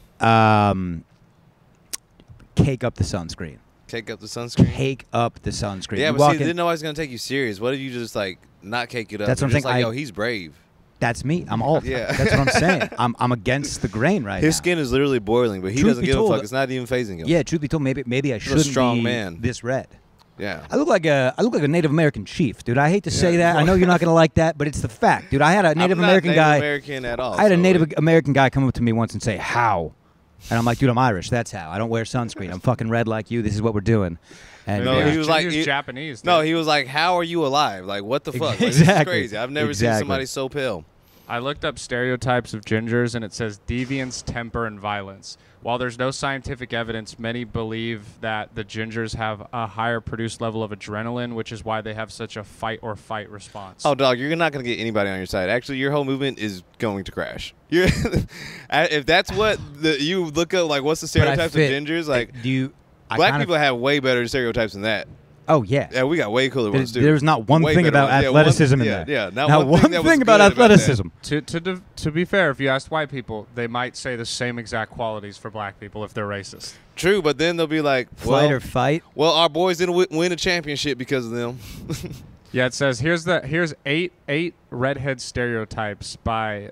[SPEAKER 2] Cake up the sunscreen.
[SPEAKER 1] Cake up the sunscreen?
[SPEAKER 2] Cake up the sunscreen.
[SPEAKER 1] Yeah,
[SPEAKER 2] You
[SPEAKER 1] but
[SPEAKER 2] walk
[SPEAKER 1] see,
[SPEAKER 2] in-
[SPEAKER 1] then nobody's going to take you serious. What if you just, like, not cake it up?
[SPEAKER 2] That's what I'm
[SPEAKER 1] You're just
[SPEAKER 2] saying.
[SPEAKER 1] like, yo, he's brave.
[SPEAKER 2] That's me. I'm alt.
[SPEAKER 1] Yeah.
[SPEAKER 2] That's what I'm saying. I'm against the grain right
[SPEAKER 1] His
[SPEAKER 2] now.
[SPEAKER 1] skin is literally boiling, but he
[SPEAKER 2] Truth
[SPEAKER 1] doesn't
[SPEAKER 2] be
[SPEAKER 1] give a
[SPEAKER 2] told-
[SPEAKER 1] fuck. It's not even phasing him.
[SPEAKER 2] Yeah, truth be told, maybe I shouldn't
[SPEAKER 1] strong
[SPEAKER 2] be
[SPEAKER 1] man.
[SPEAKER 2] this red.
[SPEAKER 1] Yeah.
[SPEAKER 2] I look like a Native American chief, dude. I hate to say that. I know you're not gonna like that, but it's the fact, dude. I had a Native
[SPEAKER 1] I'm not
[SPEAKER 2] American
[SPEAKER 1] Native
[SPEAKER 2] guy.
[SPEAKER 1] American at all.
[SPEAKER 2] I had a
[SPEAKER 1] so,
[SPEAKER 2] Native
[SPEAKER 1] like,
[SPEAKER 2] American guy come up to me once and say, "How?" And I'm like, "Dude, I'm Irish. That's how. I don't wear sunscreen. I'm fucking red like you. This is what we're doing." And
[SPEAKER 1] No,
[SPEAKER 3] Maybe
[SPEAKER 1] he was like-
[SPEAKER 3] he
[SPEAKER 1] he-
[SPEAKER 3] Japanese.
[SPEAKER 1] No,
[SPEAKER 3] dude.
[SPEAKER 1] he was like, "How are you alive? Like, what the fuck? Like, this is
[SPEAKER 2] Exactly.
[SPEAKER 1] crazy. I've never seen
[SPEAKER 2] Exactly.
[SPEAKER 1] somebody so pale."
[SPEAKER 3] I looked up stereotypes of gingers, and it says deviance, temper, and violence. While there's no scientific evidence, many believe that the gingers have a higher produced level of adrenaline, which is why they have such a fight or fight response.
[SPEAKER 1] Oh, dog, you're not going to get anybody on your side. Actually, your whole movement is going to crash. You're if that's what you look up, like, what's the
[SPEAKER 2] but I
[SPEAKER 1] stereotypes of
[SPEAKER 2] fit.
[SPEAKER 1] gingers? Like,
[SPEAKER 2] do you? I
[SPEAKER 1] black
[SPEAKER 2] kind
[SPEAKER 1] people have way better stereotypes than that.
[SPEAKER 2] Oh yeah.
[SPEAKER 1] Yeah, we got way cooler ones, too.
[SPEAKER 2] There's not one
[SPEAKER 1] Way
[SPEAKER 2] thing
[SPEAKER 1] better
[SPEAKER 2] about
[SPEAKER 1] ones. Yeah, one-
[SPEAKER 2] athleticism in
[SPEAKER 1] yeah,
[SPEAKER 2] there.
[SPEAKER 1] yeah, not
[SPEAKER 2] Not
[SPEAKER 1] one thing that was
[SPEAKER 2] thing about
[SPEAKER 1] good about that.
[SPEAKER 2] athleticism.
[SPEAKER 3] To be fair, if you asked white people, they might say the same exact qualities for black people if they're racist.
[SPEAKER 1] True, but then they'll be like,
[SPEAKER 2] Flight or fight.
[SPEAKER 1] well, our boys didn't win a championship because of them.
[SPEAKER 3] Yeah, it says here's eight redhead stereotypes by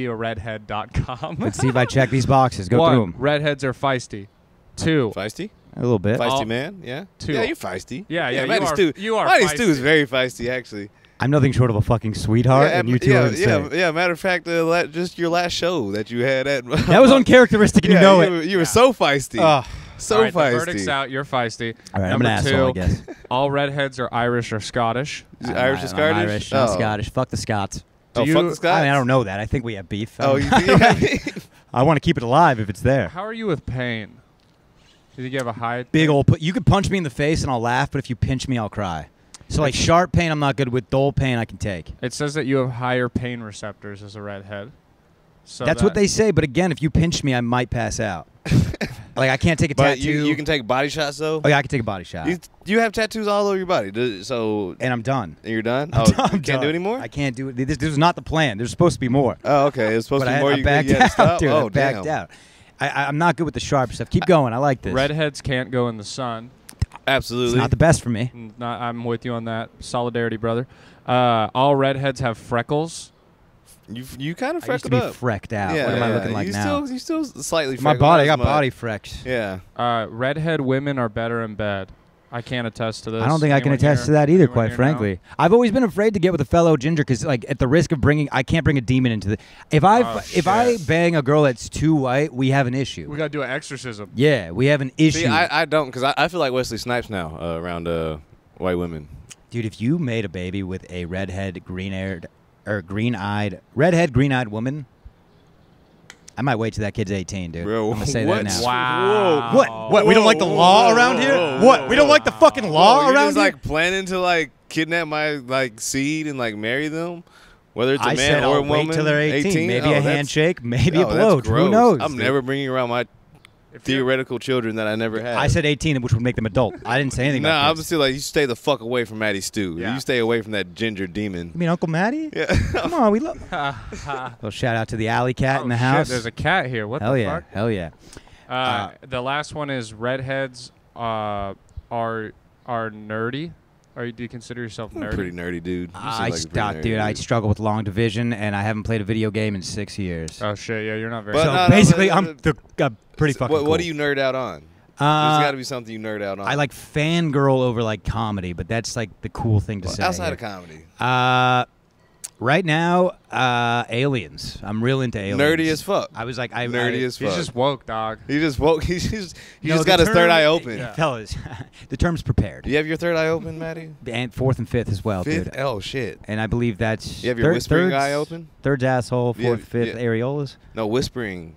[SPEAKER 3] howtobearedhead.com.
[SPEAKER 2] Let's see if I check these boxes. Go through
[SPEAKER 3] One,
[SPEAKER 2] them.
[SPEAKER 3] redheads are feisty. Two,
[SPEAKER 1] Feisty?
[SPEAKER 2] A little bit.
[SPEAKER 1] Feisty
[SPEAKER 3] All-
[SPEAKER 1] man? Yeah.
[SPEAKER 3] two.
[SPEAKER 1] Yeah, you're feisty.
[SPEAKER 3] Yeah,
[SPEAKER 1] Matty
[SPEAKER 3] you are-
[SPEAKER 1] Stew.
[SPEAKER 3] you are
[SPEAKER 1] Matty Stew is
[SPEAKER 3] feisty.
[SPEAKER 1] very feisty, actually.
[SPEAKER 2] I'm nothing short of a fucking sweetheart, and you two are insane.
[SPEAKER 1] yeah. Matter of fact, just your last show that you had at
[SPEAKER 2] That was uncharacteristic, and
[SPEAKER 1] yeah,
[SPEAKER 2] you know
[SPEAKER 1] you were so feisty. So
[SPEAKER 3] All right,
[SPEAKER 1] feisty.
[SPEAKER 3] the verdict's out. You're feisty.
[SPEAKER 2] All right, I'm
[SPEAKER 3] Number
[SPEAKER 2] an asshole, I
[SPEAKER 3] two,
[SPEAKER 2] guess.
[SPEAKER 3] all redheads are Irish or Scottish.
[SPEAKER 1] Is it Irish
[SPEAKER 2] I'm
[SPEAKER 1] or Scottish?
[SPEAKER 2] Irish, not
[SPEAKER 1] Oh.
[SPEAKER 2] Scottish. Fuck the Scots.
[SPEAKER 1] Oh,
[SPEAKER 3] Do
[SPEAKER 1] fuck
[SPEAKER 3] you-
[SPEAKER 1] the Scots?
[SPEAKER 2] I mean, I don't know that. I think we have beef.
[SPEAKER 1] Oh, you
[SPEAKER 2] I want to keep it alive if it's there.
[SPEAKER 3] How are you with pain? Do you think you have a high?
[SPEAKER 2] Big old. You could punch me in the face and I'll laugh, but if you pinch me, I'll cry. So like sharp pain, I'm not good with. Dull pain, I can take.
[SPEAKER 3] It says that you have higher pain receptors as a redhead. So
[SPEAKER 2] That's what they say. But again, if you pinch me, I might pass out. Like I can't take a
[SPEAKER 1] But
[SPEAKER 2] tattoo.
[SPEAKER 1] you can take body shots, though?
[SPEAKER 2] Oh yeah, I can take a body shot.
[SPEAKER 1] You have tattoos all over your body. So
[SPEAKER 2] And I'm done.
[SPEAKER 1] you're done?
[SPEAKER 2] I'm
[SPEAKER 1] Oh,
[SPEAKER 2] done.
[SPEAKER 1] you can't do any more?
[SPEAKER 2] I can't do it. This was not the plan. There's supposed to be more.
[SPEAKER 1] Oh, okay. It's supposed
[SPEAKER 2] But
[SPEAKER 1] to be more.
[SPEAKER 2] I
[SPEAKER 1] You
[SPEAKER 2] backed
[SPEAKER 1] had to
[SPEAKER 2] out,
[SPEAKER 1] stop?
[SPEAKER 2] dude.
[SPEAKER 1] Oh,
[SPEAKER 2] I backed
[SPEAKER 1] damn.
[SPEAKER 2] out. I'm not good with the sharp stuff. Keep going. I like this.
[SPEAKER 3] Redheads can't go in the sun.
[SPEAKER 1] Absolutely.
[SPEAKER 2] It's not the best for me.
[SPEAKER 3] I'm with you on that. Solidarity, brother. All redheads have freckles.
[SPEAKER 1] You kind of
[SPEAKER 2] I used to
[SPEAKER 1] freckled
[SPEAKER 2] be
[SPEAKER 1] up.
[SPEAKER 2] frecked out.
[SPEAKER 1] Yeah,
[SPEAKER 2] what am I
[SPEAKER 1] yeah.
[SPEAKER 2] looking like
[SPEAKER 1] you
[SPEAKER 2] now?
[SPEAKER 1] You still slightly
[SPEAKER 2] My
[SPEAKER 1] freckled,
[SPEAKER 2] body, I
[SPEAKER 1] not
[SPEAKER 2] got
[SPEAKER 1] as much.
[SPEAKER 2] body frecks.
[SPEAKER 1] Yeah.
[SPEAKER 3] Redhead women are better in bed. I can't attest to this.
[SPEAKER 2] I don't think I can
[SPEAKER 3] Anyone
[SPEAKER 2] attest
[SPEAKER 3] here?
[SPEAKER 2] to that either,
[SPEAKER 3] Anyone
[SPEAKER 2] quite
[SPEAKER 3] here know?
[SPEAKER 2] frankly. I've always been afraid to get with a fellow ginger because, like, at the risk of I can't bring a demon into the. If I
[SPEAKER 3] shit.
[SPEAKER 2] bang a girl that's too white, we have an issue.
[SPEAKER 3] We gotta do an exorcism.
[SPEAKER 2] Yeah, we have an issue.
[SPEAKER 1] See, I don't, because I feel like Wesley Snipes now around white women.
[SPEAKER 2] Dude, if you made a baby with a redhead, green-eyed woman, I might wait till that kid's 18, dude.
[SPEAKER 1] Bro,
[SPEAKER 2] I'm gonna say
[SPEAKER 1] what?
[SPEAKER 2] that now.
[SPEAKER 3] Wow.
[SPEAKER 2] What? What? We don't like the law around here? What? We don't like the fucking law
[SPEAKER 1] Bro, you're
[SPEAKER 2] around
[SPEAKER 1] just
[SPEAKER 2] here?
[SPEAKER 1] like planning to like kidnap my like seed and like marry them, whether it's a
[SPEAKER 2] I
[SPEAKER 1] man
[SPEAKER 2] said
[SPEAKER 1] or a
[SPEAKER 2] I'll
[SPEAKER 1] woman.
[SPEAKER 2] wait till they're 18. Maybe
[SPEAKER 1] Oh,
[SPEAKER 2] a
[SPEAKER 1] that's-
[SPEAKER 2] handshake, maybe a
[SPEAKER 1] oh, that's
[SPEAKER 2] blow. Who
[SPEAKER 1] gross.
[SPEAKER 2] knows?
[SPEAKER 1] I'm
[SPEAKER 2] dude?
[SPEAKER 1] never bringing around my
[SPEAKER 3] If you're-
[SPEAKER 1] theoretical children that I never had.
[SPEAKER 2] I said 18, which would make them adult. I didn't say anything
[SPEAKER 1] no,
[SPEAKER 2] about
[SPEAKER 1] I'm
[SPEAKER 2] kids.
[SPEAKER 1] still like you stay the fuck away from Maddie Stew.
[SPEAKER 3] Yeah.
[SPEAKER 1] You stay away from that ginger demon.
[SPEAKER 2] You mean Uncle Matty?
[SPEAKER 1] Yeah.
[SPEAKER 2] Come on, we love. Well, shout out to the alley cat in the
[SPEAKER 3] Oh,
[SPEAKER 2] house.
[SPEAKER 3] Shit, there's a cat here. What
[SPEAKER 2] Hell
[SPEAKER 3] the
[SPEAKER 2] yeah,
[SPEAKER 3] fuck?
[SPEAKER 2] hell yeah.
[SPEAKER 3] The last one is redheads are nerdy. Do you consider yourself
[SPEAKER 1] I'm a
[SPEAKER 3] nerdy?
[SPEAKER 1] pretty nerdy dude. You seem
[SPEAKER 2] I
[SPEAKER 1] like a pretty nerdy
[SPEAKER 2] dude, I struggle with long division, and I haven't played a video game in 6 years.
[SPEAKER 3] Oh shit, yeah, you're not very.
[SPEAKER 1] But
[SPEAKER 2] so
[SPEAKER 1] no,
[SPEAKER 2] basically,
[SPEAKER 1] no,
[SPEAKER 2] I'm pretty fucking.
[SPEAKER 1] What
[SPEAKER 2] cool.
[SPEAKER 1] do you nerd out on? There's got to be something you nerd out on.
[SPEAKER 2] I like fangirl over like comedy, but that's like the cool thing to say.
[SPEAKER 1] outside
[SPEAKER 2] here.
[SPEAKER 1] of comedy.
[SPEAKER 2] Right now, aliens. I'm real into aliens.
[SPEAKER 1] Nerdy as fuck.
[SPEAKER 2] I was like,
[SPEAKER 1] Nerdy as fuck.
[SPEAKER 3] He's just woke, dog.
[SPEAKER 1] He just woke. He just
[SPEAKER 2] No, the
[SPEAKER 1] got his third
[SPEAKER 2] term-
[SPEAKER 1] eye open.
[SPEAKER 3] Yeah.
[SPEAKER 2] Fellas, the term's prepared.
[SPEAKER 1] Do you have your third eye open, Maddie?
[SPEAKER 2] And fourth and fifth as well,
[SPEAKER 1] Fifth?
[SPEAKER 2] dude.
[SPEAKER 1] Oh shit.
[SPEAKER 2] And I believe that's.
[SPEAKER 1] You have your whispering
[SPEAKER 2] third's-
[SPEAKER 1] eye open?
[SPEAKER 2] Third's asshole,
[SPEAKER 1] Yeah,
[SPEAKER 2] fourth, fifth,
[SPEAKER 1] yeah.
[SPEAKER 2] areolas.
[SPEAKER 1] No, whispering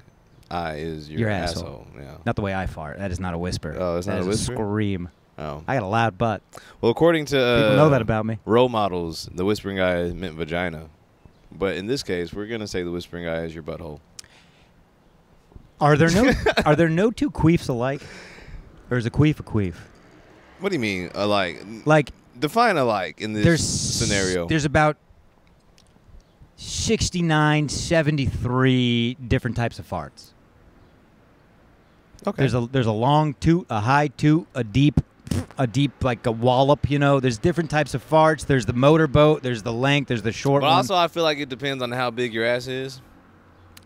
[SPEAKER 1] eye is your asshole. Yeah.
[SPEAKER 2] Not the way I fart. That is not a whisper.
[SPEAKER 1] Oh, it's not
[SPEAKER 2] That
[SPEAKER 1] a
[SPEAKER 2] is
[SPEAKER 1] whisper?
[SPEAKER 2] scream.
[SPEAKER 1] Oh.
[SPEAKER 2] I got a loud butt.
[SPEAKER 1] Well, according to
[SPEAKER 2] People know that about me.
[SPEAKER 1] role models, the whispering eye meant vagina. But in this case, we're gonna say the whispering eye is your butthole.
[SPEAKER 2] Are there no two queefs alike, or is a queef a queef?
[SPEAKER 1] What do you mean?
[SPEAKER 2] Like
[SPEAKER 1] Define alike in this scenario.
[SPEAKER 2] There's about 69, 73 different types of farts.
[SPEAKER 1] Okay.
[SPEAKER 2] There's a long toot, a high toot, a deep like a wallop. You know, there's different types of farts. There's the motorboat. There's the length. There's the short
[SPEAKER 1] But
[SPEAKER 2] one.
[SPEAKER 1] also, I feel like it depends on how big your ass is.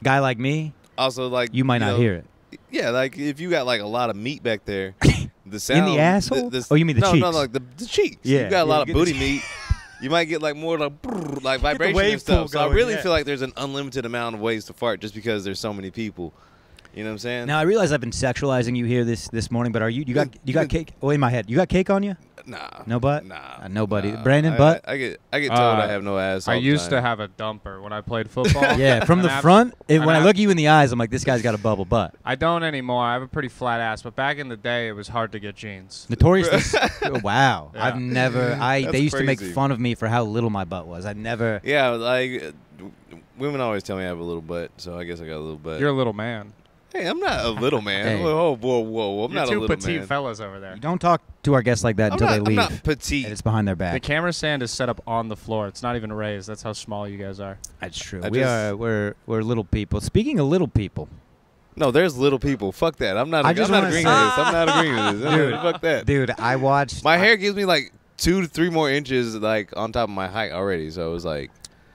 [SPEAKER 2] Guy like me,
[SPEAKER 1] Also, like
[SPEAKER 2] you might not hear it.
[SPEAKER 1] Yeah, like if you got like a lot of meat back there, the sound
[SPEAKER 2] In the asshole? Oh, you mean the
[SPEAKER 1] no,
[SPEAKER 2] cheeks?
[SPEAKER 1] No, like the cheeks.
[SPEAKER 2] Yeah,
[SPEAKER 1] you got a
[SPEAKER 2] yeah,
[SPEAKER 1] lot of
[SPEAKER 2] get the
[SPEAKER 1] booty meat. You might get like more like vibration
[SPEAKER 2] wave
[SPEAKER 1] and stuff.
[SPEAKER 2] pool
[SPEAKER 1] So I
[SPEAKER 2] going,
[SPEAKER 1] really
[SPEAKER 2] yeah.
[SPEAKER 1] feel like there's an unlimited amount of ways to fart just because there's so many people. You know what I'm saying?
[SPEAKER 2] Now I realize I've been sexualizing you here this morning, but you got cake? Oh, in my head, you got cake on you?
[SPEAKER 1] Nah.
[SPEAKER 2] No butt?
[SPEAKER 1] Nah.
[SPEAKER 2] Nobody.
[SPEAKER 1] Nah.
[SPEAKER 2] Brandon, butt?
[SPEAKER 1] I get told I have no ass.
[SPEAKER 3] I
[SPEAKER 1] all the
[SPEAKER 3] used to
[SPEAKER 1] time.
[SPEAKER 3] have a dumper when I played football.
[SPEAKER 2] Yeah, from
[SPEAKER 3] And
[SPEAKER 2] the front. When I
[SPEAKER 3] and
[SPEAKER 2] look at you in the eyes, I'm like, this guy's got a bubble butt.
[SPEAKER 3] I don't anymore. I have a pretty flat ass, but back in the day, it was hard to get jeans.
[SPEAKER 2] Notoriously. Wow.
[SPEAKER 3] Yeah.
[SPEAKER 2] I've never.
[SPEAKER 1] That's
[SPEAKER 2] They used to make
[SPEAKER 1] crazy.
[SPEAKER 2] fun of me for how little my butt was. I never.
[SPEAKER 1] Yeah, like women always tell me I have a little butt, so I guess I got a little butt.
[SPEAKER 3] You're a little man.
[SPEAKER 1] Hey, I'm not a little man.
[SPEAKER 2] Hey.
[SPEAKER 1] Whoa, whoa. I'm
[SPEAKER 3] You're
[SPEAKER 1] not a
[SPEAKER 3] two
[SPEAKER 1] little
[SPEAKER 3] petite
[SPEAKER 1] man.
[SPEAKER 3] fellas over there.
[SPEAKER 2] You don't talk to our guests like that until they leave.
[SPEAKER 1] I'm not petite.
[SPEAKER 2] And it's behind their
[SPEAKER 3] The
[SPEAKER 2] back.
[SPEAKER 3] camera stand is set up on the floor. It's not even raised. That's how small you guys are.
[SPEAKER 2] That's true.
[SPEAKER 1] I
[SPEAKER 2] We
[SPEAKER 1] just-
[SPEAKER 2] are. We're little people. Speaking of little people,
[SPEAKER 1] No, there's little people. Fuck that. I'm not
[SPEAKER 2] I just
[SPEAKER 1] agreeing
[SPEAKER 2] wanna
[SPEAKER 1] with
[SPEAKER 2] say-
[SPEAKER 1] this. I'm not agreeing with this.
[SPEAKER 2] Dude.
[SPEAKER 1] Fuck that.
[SPEAKER 2] dude, I watched.
[SPEAKER 1] My hair gives me like 2 to 3 more inches like on top of my height already. So it was like,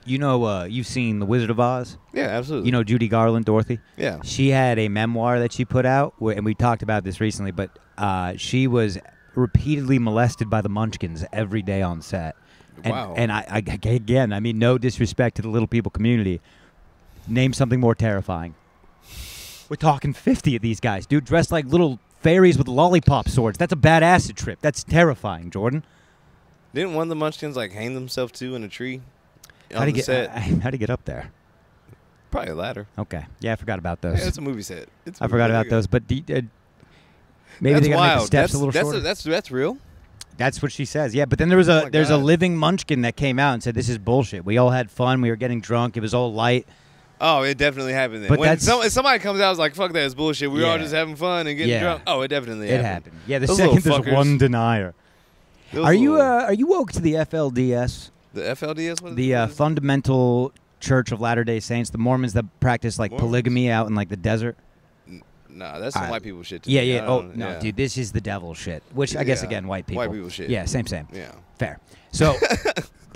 [SPEAKER 2] You know, you've seen The Wizard of Oz.
[SPEAKER 1] yeah, absolutely.
[SPEAKER 2] You know Judy Garland, Dorothy.
[SPEAKER 1] yeah.
[SPEAKER 2] She had a memoir that she put out, and we talked about this recently. But she was repeatedly molested by the Munchkins every day on set. And,
[SPEAKER 1] Wow.
[SPEAKER 2] And I again, I mean, no disrespect to the little people community. Name something more terrifying. We're talking 50 of these guys, dude, dressed like little fairies with lollipop swords. That's a bad acid trip. That's terrifying, Jordan.
[SPEAKER 1] Didn't one of the Munchkins like hang themselves too in a tree
[SPEAKER 2] How'd
[SPEAKER 1] on
[SPEAKER 2] he
[SPEAKER 1] the
[SPEAKER 2] get?
[SPEAKER 1] set?
[SPEAKER 2] How'd he get up there?
[SPEAKER 1] Probably a ladder.
[SPEAKER 2] Okay, yeah, I forgot about those.
[SPEAKER 1] Yeah, it's a movie set. It's a
[SPEAKER 2] I
[SPEAKER 1] movie
[SPEAKER 2] forgot
[SPEAKER 1] set.
[SPEAKER 2] about those, but maybe
[SPEAKER 1] That's
[SPEAKER 2] they gotta
[SPEAKER 1] wild.
[SPEAKER 2] make the steps
[SPEAKER 1] that's,
[SPEAKER 2] a little
[SPEAKER 1] that's,
[SPEAKER 2] shorter.
[SPEAKER 1] that's real.
[SPEAKER 2] That's what she says. Yeah, but then there was
[SPEAKER 1] Oh my
[SPEAKER 2] a
[SPEAKER 1] God.
[SPEAKER 2] living Munchkin that came out and said this is bullshit. We all had fun. We were getting drunk. It was all light.
[SPEAKER 1] Oh, it definitely happened then.
[SPEAKER 2] But
[SPEAKER 1] When
[SPEAKER 2] that's-
[SPEAKER 1] if somebody comes out, I was like, "Fuck that, it's bullshit." We were all
[SPEAKER 2] Yeah.
[SPEAKER 1] just having fun and getting
[SPEAKER 2] Yeah.
[SPEAKER 1] drunk. Oh, it definitely
[SPEAKER 2] It
[SPEAKER 1] happened.
[SPEAKER 2] happened. Yeah, the
[SPEAKER 1] Those
[SPEAKER 2] second
[SPEAKER 1] little
[SPEAKER 2] there's
[SPEAKER 1] fuckers.
[SPEAKER 2] one denier.
[SPEAKER 1] Those
[SPEAKER 2] Are
[SPEAKER 1] little-
[SPEAKER 2] you woke to the FLDS,
[SPEAKER 1] the FLDS? What is
[SPEAKER 2] the
[SPEAKER 1] it?
[SPEAKER 2] Fundamental Church of Latter-day Saints, the Mormons that practice like
[SPEAKER 1] Mormons?
[SPEAKER 2] polygamy out in like the desert?
[SPEAKER 1] Nah, that's some
[SPEAKER 2] I-
[SPEAKER 1] white people shit. To
[SPEAKER 2] Yeah,
[SPEAKER 1] me.
[SPEAKER 2] yeah.
[SPEAKER 1] I
[SPEAKER 2] Oh
[SPEAKER 1] don't-
[SPEAKER 2] no,
[SPEAKER 1] yeah.
[SPEAKER 2] dude, this is the devil shit. Which I guess
[SPEAKER 1] Yeah.
[SPEAKER 2] again, white people.
[SPEAKER 1] White people shit.
[SPEAKER 2] Yeah, same.
[SPEAKER 1] Yeah.
[SPEAKER 2] Fair. So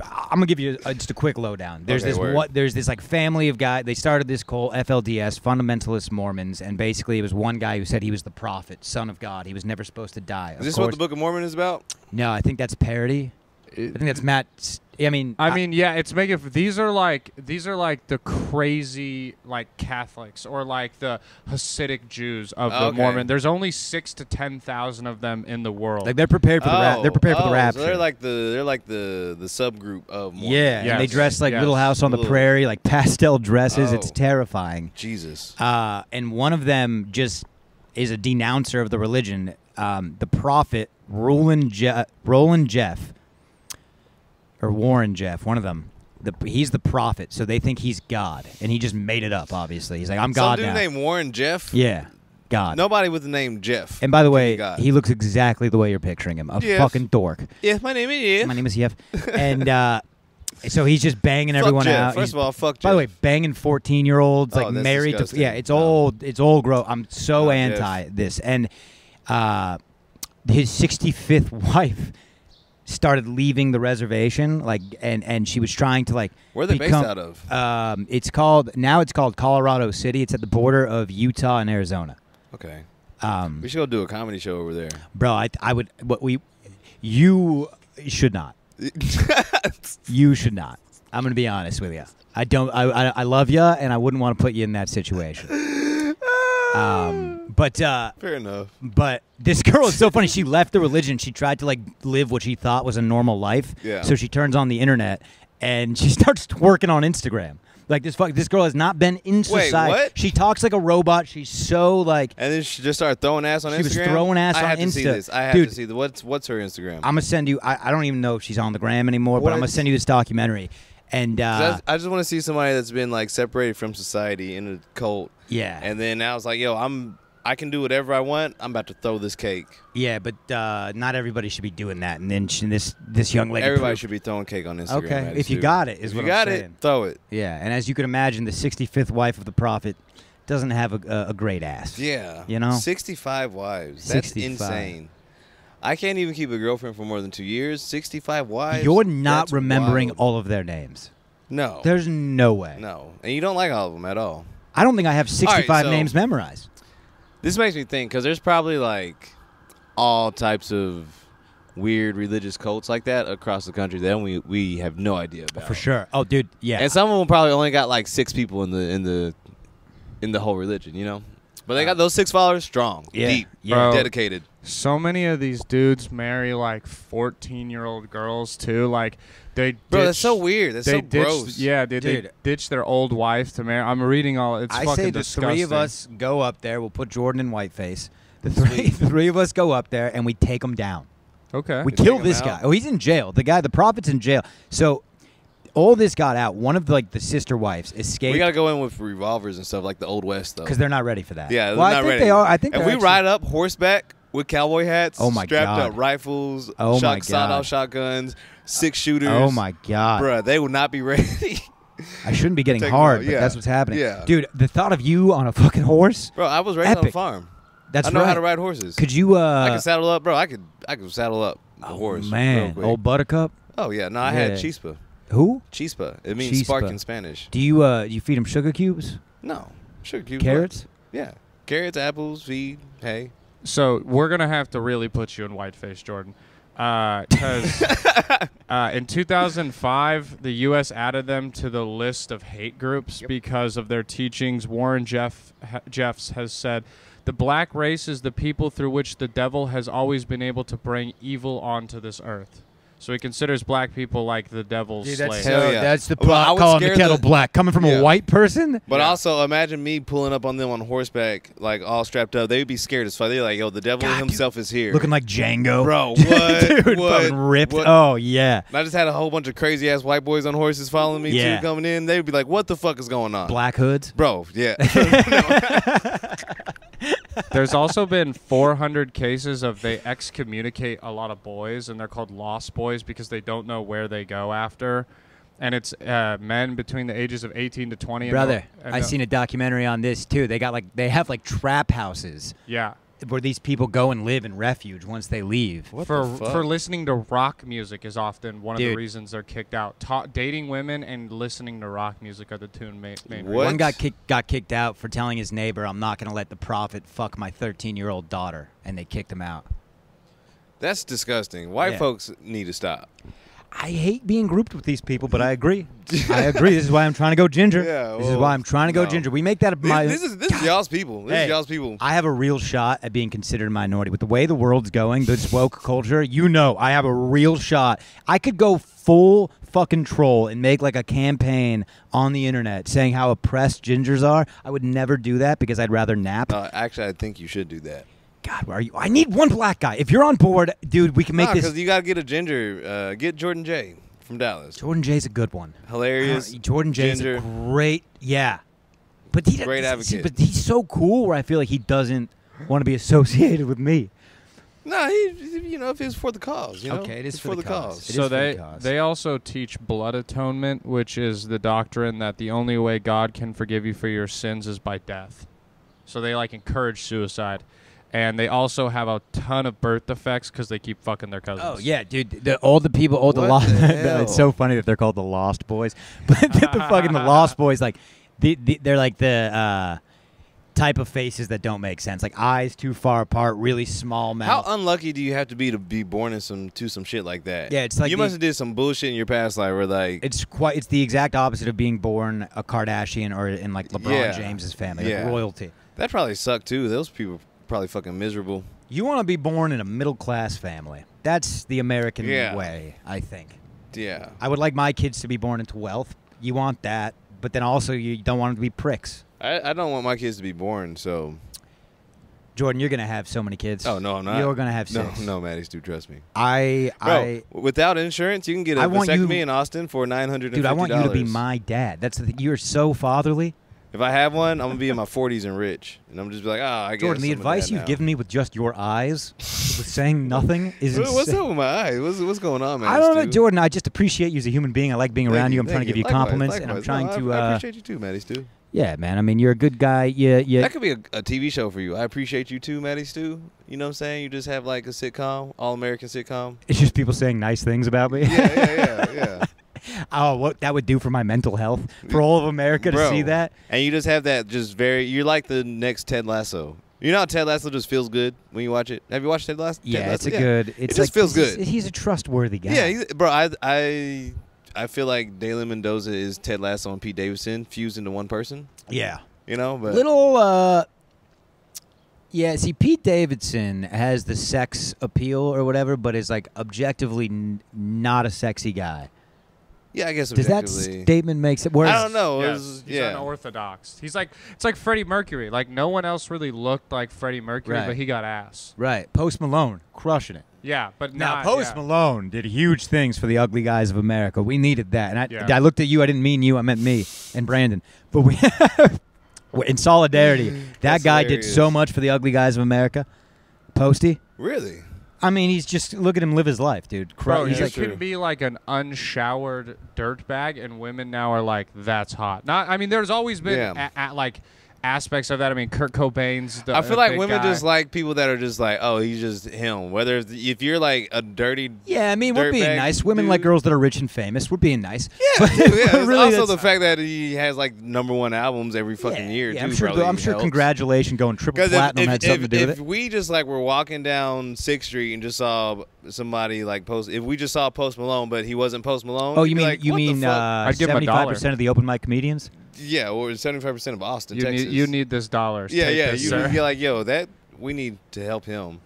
[SPEAKER 2] I'm gonna give you just a quick lowdown. There's
[SPEAKER 1] Okay, word.
[SPEAKER 2] there's this like family of guys. They started this cult, FLDS, fundamentalist Mormons, and basically it was one guy who said he was the prophet, son of God. He was never supposed to die.
[SPEAKER 1] Is this what the Book of Mormon is about?
[SPEAKER 2] No, I think that's parody. I think that's Matt. I mean,
[SPEAKER 3] I mean, yeah, it's making. These are like the crazy like Catholics or like the Hasidic Jews of the
[SPEAKER 1] Okay.
[SPEAKER 3] Mormon. There's only 6,000 to 10,000 of them in the world.
[SPEAKER 2] like they're prepared for the they're prepared for the rapture.
[SPEAKER 1] So they're like the subgroup of Mormon.
[SPEAKER 2] yeah, and they
[SPEAKER 3] Yes,
[SPEAKER 2] dress like
[SPEAKER 3] yes.
[SPEAKER 2] Little House on the
[SPEAKER 1] Little-
[SPEAKER 2] Prairie, like pastel dresses. It's
[SPEAKER 1] Oh.
[SPEAKER 2] terrifying.
[SPEAKER 1] Jesus.
[SPEAKER 2] And one of them just is a denouncer of the religion. The prophet Roland Jeff or Warren Jeff, one of them. He's the prophet, so they think he's God, and he just made it up. Obviously, he's like, "I'm God
[SPEAKER 1] Some dude
[SPEAKER 2] now."
[SPEAKER 1] named Warren Jeff.
[SPEAKER 2] Yeah, God.
[SPEAKER 1] Nobody with the name Jeff.
[SPEAKER 2] And by the
[SPEAKER 1] can be
[SPEAKER 2] way,
[SPEAKER 1] God.
[SPEAKER 2] he looks exactly the way you're picturing him. A
[SPEAKER 1] Jeff.
[SPEAKER 2] fucking dork.
[SPEAKER 1] Yeah, my name is Jeff.
[SPEAKER 2] My name is Jeff. And so he's just banging
[SPEAKER 1] Fuck
[SPEAKER 2] everyone
[SPEAKER 1] Jeff.
[SPEAKER 2] out.
[SPEAKER 1] First
[SPEAKER 2] He's-
[SPEAKER 1] of all, fuck Jeff.
[SPEAKER 2] By the way, banging 14-year-olds,
[SPEAKER 1] Oh,
[SPEAKER 2] like
[SPEAKER 1] that's
[SPEAKER 2] married to
[SPEAKER 1] disgusting.
[SPEAKER 2] yeah, it's
[SPEAKER 1] No.
[SPEAKER 2] all gross. I'm so
[SPEAKER 1] No,
[SPEAKER 2] anti this. And his 65th wife started leaving the reservation, like, and she was trying to like.
[SPEAKER 1] Where are they based out of?
[SPEAKER 2] It's called Colorado City. It's at the border of Utah and Arizona.
[SPEAKER 1] Okay.
[SPEAKER 2] Um,
[SPEAKER 1] We should go do a comedy show over there.
[SPEAKER 2] bro, I would. You should not. You should not. I'm gonna be honest with you. I don't. I love you, and I wouldn't want to put you in that situation.
[SPEAKER 1] Fair enough.
[SPEAKER 2] But this girl is so funny. She left the religion. She tried to like live what she thought was a normal life.
[SPEAKER 1] Yeah.
[SPEAKER 2] So she turns on the internet and she starts twerking on Instagram. Like this girl has not been in
[SPEAKER 1] Wait,
[SPEAKER 2] society.
[SPEAKER 1] what?
[SPEAKER 2] She talks like a robot. She's so like.
[SPEAKER 1] And then she just started throwing ass on
[SPEAKER 2] She
[SPEAKER 1] Instagram.
[SPEAKER 2] was throwing ass
[SPEAKER 1] I
[SPEAKER 2] on
[SPEAKER 1] have to see
[SPEAKER 2] Insta.
[SPEAKER 1] this. I have
[SPEAKER 2] Dude.
[SPEAKER 1] to see the what's her Instagram?
[SPEAKER 2] I'm gonna send you. I don't even know if she's on the gram anymore, but I'm gonna
[SPEAKER 1] What?
[SPEAKER 2] send you this documentary. And
[SPEAKER 1] 'Cause I just want to see somebody that's been like separated from society in a cult.
[SPEAKER 2] yeah,
[SPEAKER 1] And then now it's like, yo, I'm I can do whatever I want. I'm about to throw this cake.
[SPEAKER 2] Yeah, but not everybody should be doing that. And then this young lady.
[SPEAKER 1] Everybody
[SPEAKER 2] proved-
[SPEAKER 1] should be throwing cake on Instagram.
[SPEAKER 2] Okay,
[SPEAKER 1] Maddie,
[SPEAKER 2] if you
[SPEAKER 1] too.
[SPEAKER 2] got it, is
[SPEAKER 1] if
[SPEAKER 2] what
[SPEAKER 1] you got
[SPEAKER 2] I'm
[SPEAKER 1] it,
[SPEAKER 2] saying.
[SPEAKER 1] throw it.
[SPEAKER 2] Yeah, and as you can imagine, the 65th wife of the prophet doesn't have a great ass.
[SPEAKER 1] Yeah.
[SPEAKER 2] You know?
[SPEAKER 1] 65 wives. That's
[SPEAKER 2] 65.
[SPEAKER 1] insane. I can't even keep a girlfriend for more than 2 years. 65 wives.
[SPEAKER 2] You're not
[SPEAKER 1] That's
[SPEAKER 2] remembering
[SPEAKER 1] wild.
[SPEAKER 2] all of their names.
[SPEAKER 1] No.
[SPEAKER 2] There's no way.
[SPEAKER 1] No. And you don't like all of them at all.
[SPEAKER 2] I don't think I have 65
[SPEAKER 1] so-
[SPEAKER 2] names memorized.
[SPEAKER 1] This makes me think, because there's probably like all types of weird religious cults like that across the country that we have no idea about.
[SPEAKER 2] For sure. Oh, dude, yeah.
[SPEAKER 1] And some of them probably only got like 6 people in the whole religion, you know? But they got those 6 followers strong,
[SPEAKER 2] Yeah,
[SPEAKER 1] deep,
[SPEAKER 2] yeah.
[SPEAKER 3] Bro.
[SPEAKER 1] dedicated.
[SPEAKER 3] So many of these dudes marry like 14-year-old girls too. Like they
[SPEAKER 1] Bro,
[SPEAKER 3] ditch,
[SPEAKER 1] that's so weird. That's
[SPEAKER 3] they
[SPEAKER 1] so
[SPEAKER 3] ditch,
[SPEAKER 1] gross.
[SPEAKER 3] Yeah, they
[SPEAKER 2] Dude.
[SPEAKER 3] ditch their old wife to marry. I'm reading all. It's
[SPEAKER 2] I
[SPEAKER 3] fucking
[SPEAKER 2] say the
[SPEAKER 3] disgusting.
[SPEAKER 2] 3 of us go up there. We'll put Jordan in whiteface. The three of us go up there and we take him down.
[SPEAKER 3] Okay.
[SPEAKER 2] We
[SPEAKER 1] take
[SPEAKER 2] kill
[SPEAKER 1] him
[SPEAKER 2] this
[SPEAKER 1] out?
[SPEAKER 2] guy. Oh, he's in jail. The prophet's in jail. So all this got out. One of the sister wives escaped
[SPEAKER 1] We got to go in with revolvers and stuff like the Old West, though.
[SPEAKER 2] because they're not ready for that.
[SPEAKER 1] Yeah, they're
[SPEAKER 2] well, I
[SPEAKER 1] not
[SPEAKER 2] think
[SPEAKER 1] ready.
[SPEAKER 2] they are. I think
[SPEAKER 1] if
[SPEAKER 2] they're
[SPEAKER 1] we
[SPEAKER 2] actually-
[SPEAKER 1] ride up horseback with cowboy hats,
[SPEAKER 2] Oh, my
[SPEAKER 1] strapped
[SPEAKER 2] God.
[SPEAKER 1] up rifles,
[SPEAKER 2] Oh, my God.
[SPEAKER 1] sawed-off shotguns, 6 shooters.
[SPEAKER 2] Oh my god,
[SPEAKER 1] Bruh, they would not be ready.
[SPEAKER 2] I shouldn't be getting
[SPEAKER 1] Take 'em
[SPEAKER 2] hard,
[SPEAKER 1] out,
[SPEAKER 2] but
[SPEAKER 1] yeah.
[SPEAKER 2] that's what's happening.
[SPEAKER 1] Yeah.
[SPEAKER 2] Dude, the thought of you on a fucking horse.
[SPEAKER 1] Bro, I was raised on a
[SPEAKER 2] Epic.
[SPEAKER 1] farm.
[SPEAKER 2] That's
[SPEAKER 1] I know
[SPEAKER 2] right.
[SPEAKER 1] how to ride horses.
[SPEAKER 2] Could you?
[SPEAKER 1] I can saddle up, bro. I could saddle up a horse. real
[SPEAKER 2] man,
[SPEAKER 1] quick.
[SPEAKER 2] old Buttercup.
[SPEAKER 1] Oh yeah, no, I had
[SPEAKER 2] Yeah.
[SPEAKER 1] chispa.
[SPEAKER 2] Who?
[SPEAKER 1] Chispa. It means spark
[SPEAKER 2] Chispa.
[SPEAKER 1] in Spanish.
[SPEAKER 2] Do you feed him sugar cubes,
[SPEAKER 1] No, sugar cubes.
[SPEAKER 2] carrots?
[SPEAKER 1] Yeah, carrots, apples, feed, hay.
[SPEAKER 3] So we're gonna have to really put you in whiteface, Jordan, because in 2005 the U.S. added them to the list of hate groups because of their teachings. Warren Jeffs has said, "The black race is the people through which the devil has always been able to bring evil onto this earth." So he considers black people like the devil's slaves.
[SPEAKER 1] Hell yeah.
[SPEAKER 2] That's the
[SPEAKER 1] Well, I
[SPEAKER 2] pot
[SPEAKER 1] would
[SPEAKER 2] calling the
[SPEAKER 1] scare
[SPEAKER 2] kettle
[SPEAKER 1] the-
[SPEAKER 2] black coming from
[SPEAKER 1] Yeah.
[SPEAKER 2] a white person.
[SPEAKER 1] But
[SPEAKER 3] Yeah.
[SPEAKER 1] also, imagine me pulling up on them on horseback, like all strapped up. They would be scared as fuck. They're like, "Yo, the devil
[SPEAKER 2] God, dude.
[SPEAKER 1] himself is here."
[SPEAKER 2] Looking like Django,
[SPEAKER 1] Bro, what?
[SPEAKER 2] dude,
[SPEAKER 1] What?
[SPEAKER 2] fucking ripped.
[SPEAKER 1] What?
[SPEAKER 2] Oh yeah,
[SPEAKER 1] And I just had a whole bunch of crazy ass white boys on horses following me
[SPEAKER 2] Yeah.
[SPEAKER 1] too, coming in. They'd be like, "What the fuck is going on?"
[SPEAKER 2] black hoods.
[SPEAKER 1] Bro, yeah.
[SPEAKER 3] There's also been 400 cases of they excommunicate a lot of boys, and they're called lost boys because they don't know where they go after. And it's men between the ages of 18 to 20. and
[SPEAKER 2] Brother,
[SPEAKER 3] and
[SPEAKER 2] I seen a documentary on this too. They have like trap houses
[SPEAKER 3] Yeah.
[SPEAKER 2] where these people go and live in refuge once they leave.
[SPEAKER 1] What
[SPEAKER 3] for
[SPEAKER 1] the fuck?
[SPEAKER 3] for listening to rock music is often one of the
[SPEAKER 2] Dude.
[SPEAKER 3] reasons they're kicked out. Dating women and listening to rock music are the two main
[SPEAKER 1] What?
[SPEAKER 2] One got kicked out for telling his neighbor, "I'm not going to let the prophet fuck my 13-year-old daughter," and they kicked him out.
[SPEAKER 1] That's disgusting. White
[SPEAKER 2] Yeah.
[SPEAKER 1] folks need to stop.
[SPEAKER 2] I hate being grouped with these people, but I agree. I agree. This is why I'm trying to go ginger.
[SPEAKER 1] Yeah,
[SPEAKER 2] this is
[SPEAKER 1] well,
[SPEAKER 2] why I'm trying to go
[SPEAKER 1] no.
[SPEAKER 2] ginger. We make that my.
[SPEAKER 1] This is y'all's people. This
[SPEAKER 2] Hey,
[SPEAKER 1] is y'all's people.
[SPEAKER 2] I have a real shot at being considered a minority. With the way the world's going, this woke culture, I have a real shot. I could go full fucking troll and make like a campaign on the internet saying how oppressed gingers are. I would never do that because I'd rather nap.
[SPEAKER 1] Actually, I think you should do that.
[SPEAKER 2] God, where are you? I need one black guy. If you're on board, dude, we can make this.
[SPEAKER 1] because you got to get a ginger. Get Jordan J from Dallas.
[SPEAKER 2] Jordan Jay's a good one.
[SPEAKER 1] Hilarious.
[SPEAKER 2] Jordan Jay's
[SPEAKER 1] ginger.
[SPEAKER 2] a great, yeah. But
[SPEAKER 1] Great advocate.
[SPEAKER 2] But he's so cool where I feel like he doesn't want to be associated with me.
[SPEAKER 1] No, if it's for the cause,
[SPEAKER 2] Okay, it is
[SPEAKER 1] it's
[SPEAKER 2] for the cause. It
[SPEAKER 3] So
[SPEAKER 2] is for the
[SPEAKER 3] they
[SPEAKER 2] cause.
[SPEAKER 3] they also teach blood atonement, which is the doctrine that the only way God can forgive you for your sins is by death. So they like encourage suicide, and they also have a ton of birth defects because they keep fucking their cousins.
[SPEAKER 2] Oh yeah, dude! All the people, all the
[SPEAKER 1] What
[SPEAKER 2] lost.
[SPEAKER 1] the hell?
[SPEAKER 2] It's so funny that they're called the Lost Boys, but the Lost Boys, like they're like the type of faces that don't make sense, like eyes too far apart, really small mouth.
[SPEAKER 1] How unlucky do you have to be born in some shit like that?
[SPEAKER 2] Yeah, it's like
[SPEAKER 1] you must have did some bullshit in your past life where like
[SPEAKER 2] It's the exact opposite of being born a Kardashian or in like LeBron
[SPEAKER 1] Yeah.
[SPEAKER 2] James's family, like
[SPEAKER 1] Yeah.
[SPEAKER 2] royalty.
[SPEAKER 1] that probably sucked too. Those people are probably fucking miserable.
[SPEAKER 2] You want to be born in a middle class family. That's the American
[SPEAKER 1] Yeah.
[SPEAKER 2] way, I think.
[SPEAKER 1] Yeah.
[SPEAKER 2] I would like my kids to be born into wealth. You want that, but then also you don't want them to be pricks.
[SPEAKER 1] I don't want my kids to be born, so
[SPEAKER 2] Jordan, you're gonna have so many kids.
[SPEAKER 1] oh no, I'm not.
[SPEAKER 2] You're gonna have
[SPEAKER 1] no,
[SPEAKER 2] 6.
[SPEAKER 1] no, Maddie, Stu, trust me.
[SPEAKER 2] I
[SPEAKER 1] Without insurance, you can get a
[SPEAKER 2] I want you-
[SPEAKER 1] vasectomy in Austin for $950.
[SPEAKER 2] dude, I want you to be my dad. That's the thing. You're so fatherly.
[SPEAKER 1] If I have one, I'm gonna be in my 40s and rich, and I'm just be like, I guess.
[SPEAKER 2] Jordan, the advice you've given me with just your eyes, with saying nothing, is
[SPEAKER 1] What's
[SPEAKER 2] insane.
[SPEAKER 1] up with my eyes? What's going on, man?
[SPEAKER 2] I don't know,
[SPEAKER 1] Stu?
[SPEAKER 2] Jordan. I just appreciate you as a human being. I like being around you. I'm trying to give you
[SPEAKER 1] Likewise,
[SPEAKER 2] compliments, and I'm
[SPEAKER 1] likewise.
[SPEAKER 2] trying
[SPEAKER 1] No,
[SPEAKER 2] to.
[SPEAKER 1] I appreciate you too, Matty Stu.
[SPEAKER 2] Yeah, man. I mean, you're a good guy. Yeah.
[SPEAKER 1] That could be a TV show for you. I appreciate you too, Matty Stu. You know what I'm saying? You just have like a sitcom, all-American sitcom.
[SPEAKER 2] It's just people saying nice things about me.
[SPEAKER 1] Yeah.
[SPEAKER 2] Oh, what that would do for my mental health, for all of America to
[SPEAKER 1] Bro.
[SPEAKER 2] see that.
[SPEAKER 1] And you just have that you're like the next Ted Lasso. You know how Ted Lasso just feels good when you watch it? Have you watched Ted Lasso?
[SPEAKER 2] Yeah, it's a good. It's
[SPEAKER 1] just
[SPEAKER 2] like,
[SPEAKER 1] feels good.
[SPEAKER 2] He's a trustworthy guy.
[SPEAKER 1] Yeah, bro, I feel like Dalen Mendoza is Ted Lasso and Pete Davidson fused into one person.
[SPEAKER 2] Yeah.
[SPEAKER 1] You know, but
[SPEAKER 2] Little. Yeah. See, Pete Davidson has the sex appeal or whatever, but is like objectively not a sexy guy.
[SPEAKER 1] yeah, I guess
[SPEAKER 2] Does that
[SPEAKER 1] objectively.
[SPEAKER 2] statement make sense? Whereas,
[SPEAKER 1] I don't know.
[SPEAKER 3] Yes, he's
[SPEAKER 1] yeah.
[SPEAKER 3] unorthodox. It's like Freddie Mercury. Like no one else really looked like Freddie Mercury,
[SPEAKER 2] Right.
[SPEAKER 3] but he got ass.
[SPEAKER 2] Right. Post Malone, crushing it.
[SPEAKER 3] Yeah, but
[SPEAKER 2] Now,
[SPEAKER 3] not,
[SPEAKER 2] Post
[SPEAKER 3] yeah.
[SPEAKER 2] Malone did huge things for the ugly guys of America. We needed that. And
[SPEAKER 3] Yeah.
[SPEAKER 2] I looked at you. I didn't mean you. I meant me and Brandon. But we, in solidarity, that
[SPEAKER 1] That's
[SPEAKER 2] guy did
[SPEAKER 1] hilarious.
[SPEAKER 2] so much for the ugly guys of America. Posty.
[SPEAKER 1] Really?
[SPEAKER 2] I mean, he's just, look at him live his life, dude.
[SPEAKER 3] Bro,
[SPEAKER 2] He's
[SPEAKER 3] you
[SPEAKER 2] like,
[SPEAKER 1] true.
[SPEAKER 3] can be like an unshowered dirtbag, and women now are like, "That's hot." Not, I mean, there's always been
[SPEAKER 1] Yeah.
[SPEAKER 3] like aspects of that. I mean, Kurt Cobain's.
[SPEAKER 1] I feel like
[SPEAKER 3] big
[SPEAKER 1] women
[SPEAKER 3] guy.
[SPEAKER 1] just like people that are just like, oh, he's just him. Whether if you're like a dirty,
[SPEAKER 2] yeah, I mean, we're being
[SPEAKER 1] dirtbag
[SPEAKER 2] nice. Women like
[SPEAKER 1] dude.
[SPEAKER 2] girls that are rich and famous. We're being nice.
[SPEAKER 1] yeah,
[SPEAKER 2] But-
[SPEAKER 1] yeah.
[SPEAKER 2] but
[SPEAKER 1] It's
[SPEAKER 2] really,
[SPEAKER 1] also
[SPEAKER 2] that's-
[SPEAKER 1] the fact that he has like #1 albums every fucking year.
[SPEAKER 2] Yeah,
[SPEAKER 1] too,
[SPEAKER 2] I'm sure.
[SPEAKER 1] probably
[SPEAKER 2] I'm sure.
[SPEAKER 1] helps.
[SPEAKER 2] Congratulations, going triple
[SPEAKER 1] Because
[SPEAKER 2] platinum had something to do with
[SPEAKER 1] if
[SPEAKER 2] it.
[SPEAKER 1] we just like were walking down 6th Street and just saw somebody like if we just saw Post Malone, but he wasn't Post Malone.
[SPEAKER 2] Oh,
[SPEAKER 1] you'd
[SPEAKER 2] you
[SPEAKER 1] be
[SPEAKER 2] mean
[SPEAKER 1] like, what the fuck?
[SPEAKER 3] I'd give him a dollar.
[SPEAKER 2] 75% of the open mic comedians?
[SPEAKER 1] Yeah, or 75% of Austin,
[SPEAKER 3] You
[SPEAKER 1] Texas.
[SPEAKER 3] need this dollars.
[SPEAKER 1] Yeah,
[SPEAKER 3] Take
[SPEAKER 1] yeah.
[SPEAKER 3] this,
[SPEAKER 1] You'd
[SPEAKER 3] sir.
[SPEAKER 1] be like, yo, we need to help him.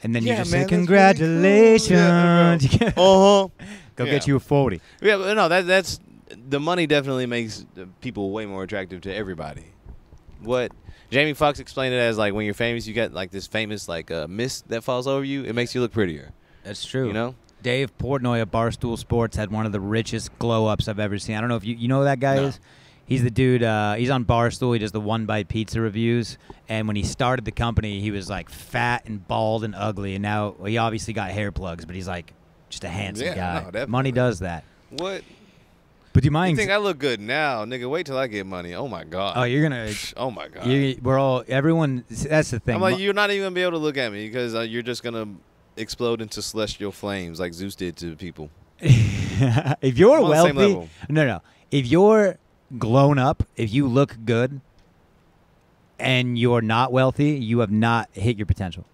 [SPEAKER 2] And then
[SPEAKER 1] Yeah,
[SPEAKER 2] you just
[SPEAKER 1] man,
[SPEAKER 2] say,
[SPEAKER 1] that's really
[SPEAKER 2] congratulations.
[SPEAKER 1] cool.
[SPEAKER 2] Go
[SPEAKER 1] Yeah.
[SPEAKER 2] get you a 40.
[SPEAKER 1] Yeah, but no, that's the money definitely makes people way more attractive to everybody. What Jamie Foxx explained it as like when you're famous, you get like this famous like mist that falls over you. It makes you look prettier.
[SPEAKER 2] That's true.
[SPEAKER 1] You know?
[SPEAKER 2] Dave Portnoy of Barstool Sports had one of the richest glow-ups I've ever seen. I don't know if you know who that guy
[SPEAKER 1] No.
[SPEAKER 2] is? He's the dude, he's on Barstool. He does the One Bite Pizza reviews. And when he started the company, he was like fat and bald and ugly. And now he obviously got hair plugs, but he's like just a handsome
[SPEAKER 1] Yeah,
[SPEAKER 2] guy.
[SPEAKER 1] no, definitely.
[SPEAKER 2] Money does that.
[SPEAKER 1] What?
[SPEAKER 2] But do you
[SPEAKER 1] You
[SPEAKER 2] mind?
[SPEAKER 1] think I look good now, nigga? Wait till I get money. Oh my god.
[SPEAKER 2] Oh, you're going to...
[SPEAKER 1] Oh my god.
[SPEAKER 2] We're all... Everyone... That's the thing.
[SPEAKER 1] I'm like, you're not even gonna be able to look at me because you're just gonna explode into celestial flames like Zeus did to people.
[SPEAKER 2] If you're
[SPEAKER 1] I'm on the same
[SPEAKER 2] wealthy...
[SPEAKER 1] level.
[SPEAKER 2] No. If you're grown up, if you look good and you're not wealthy, you have not hit your potential.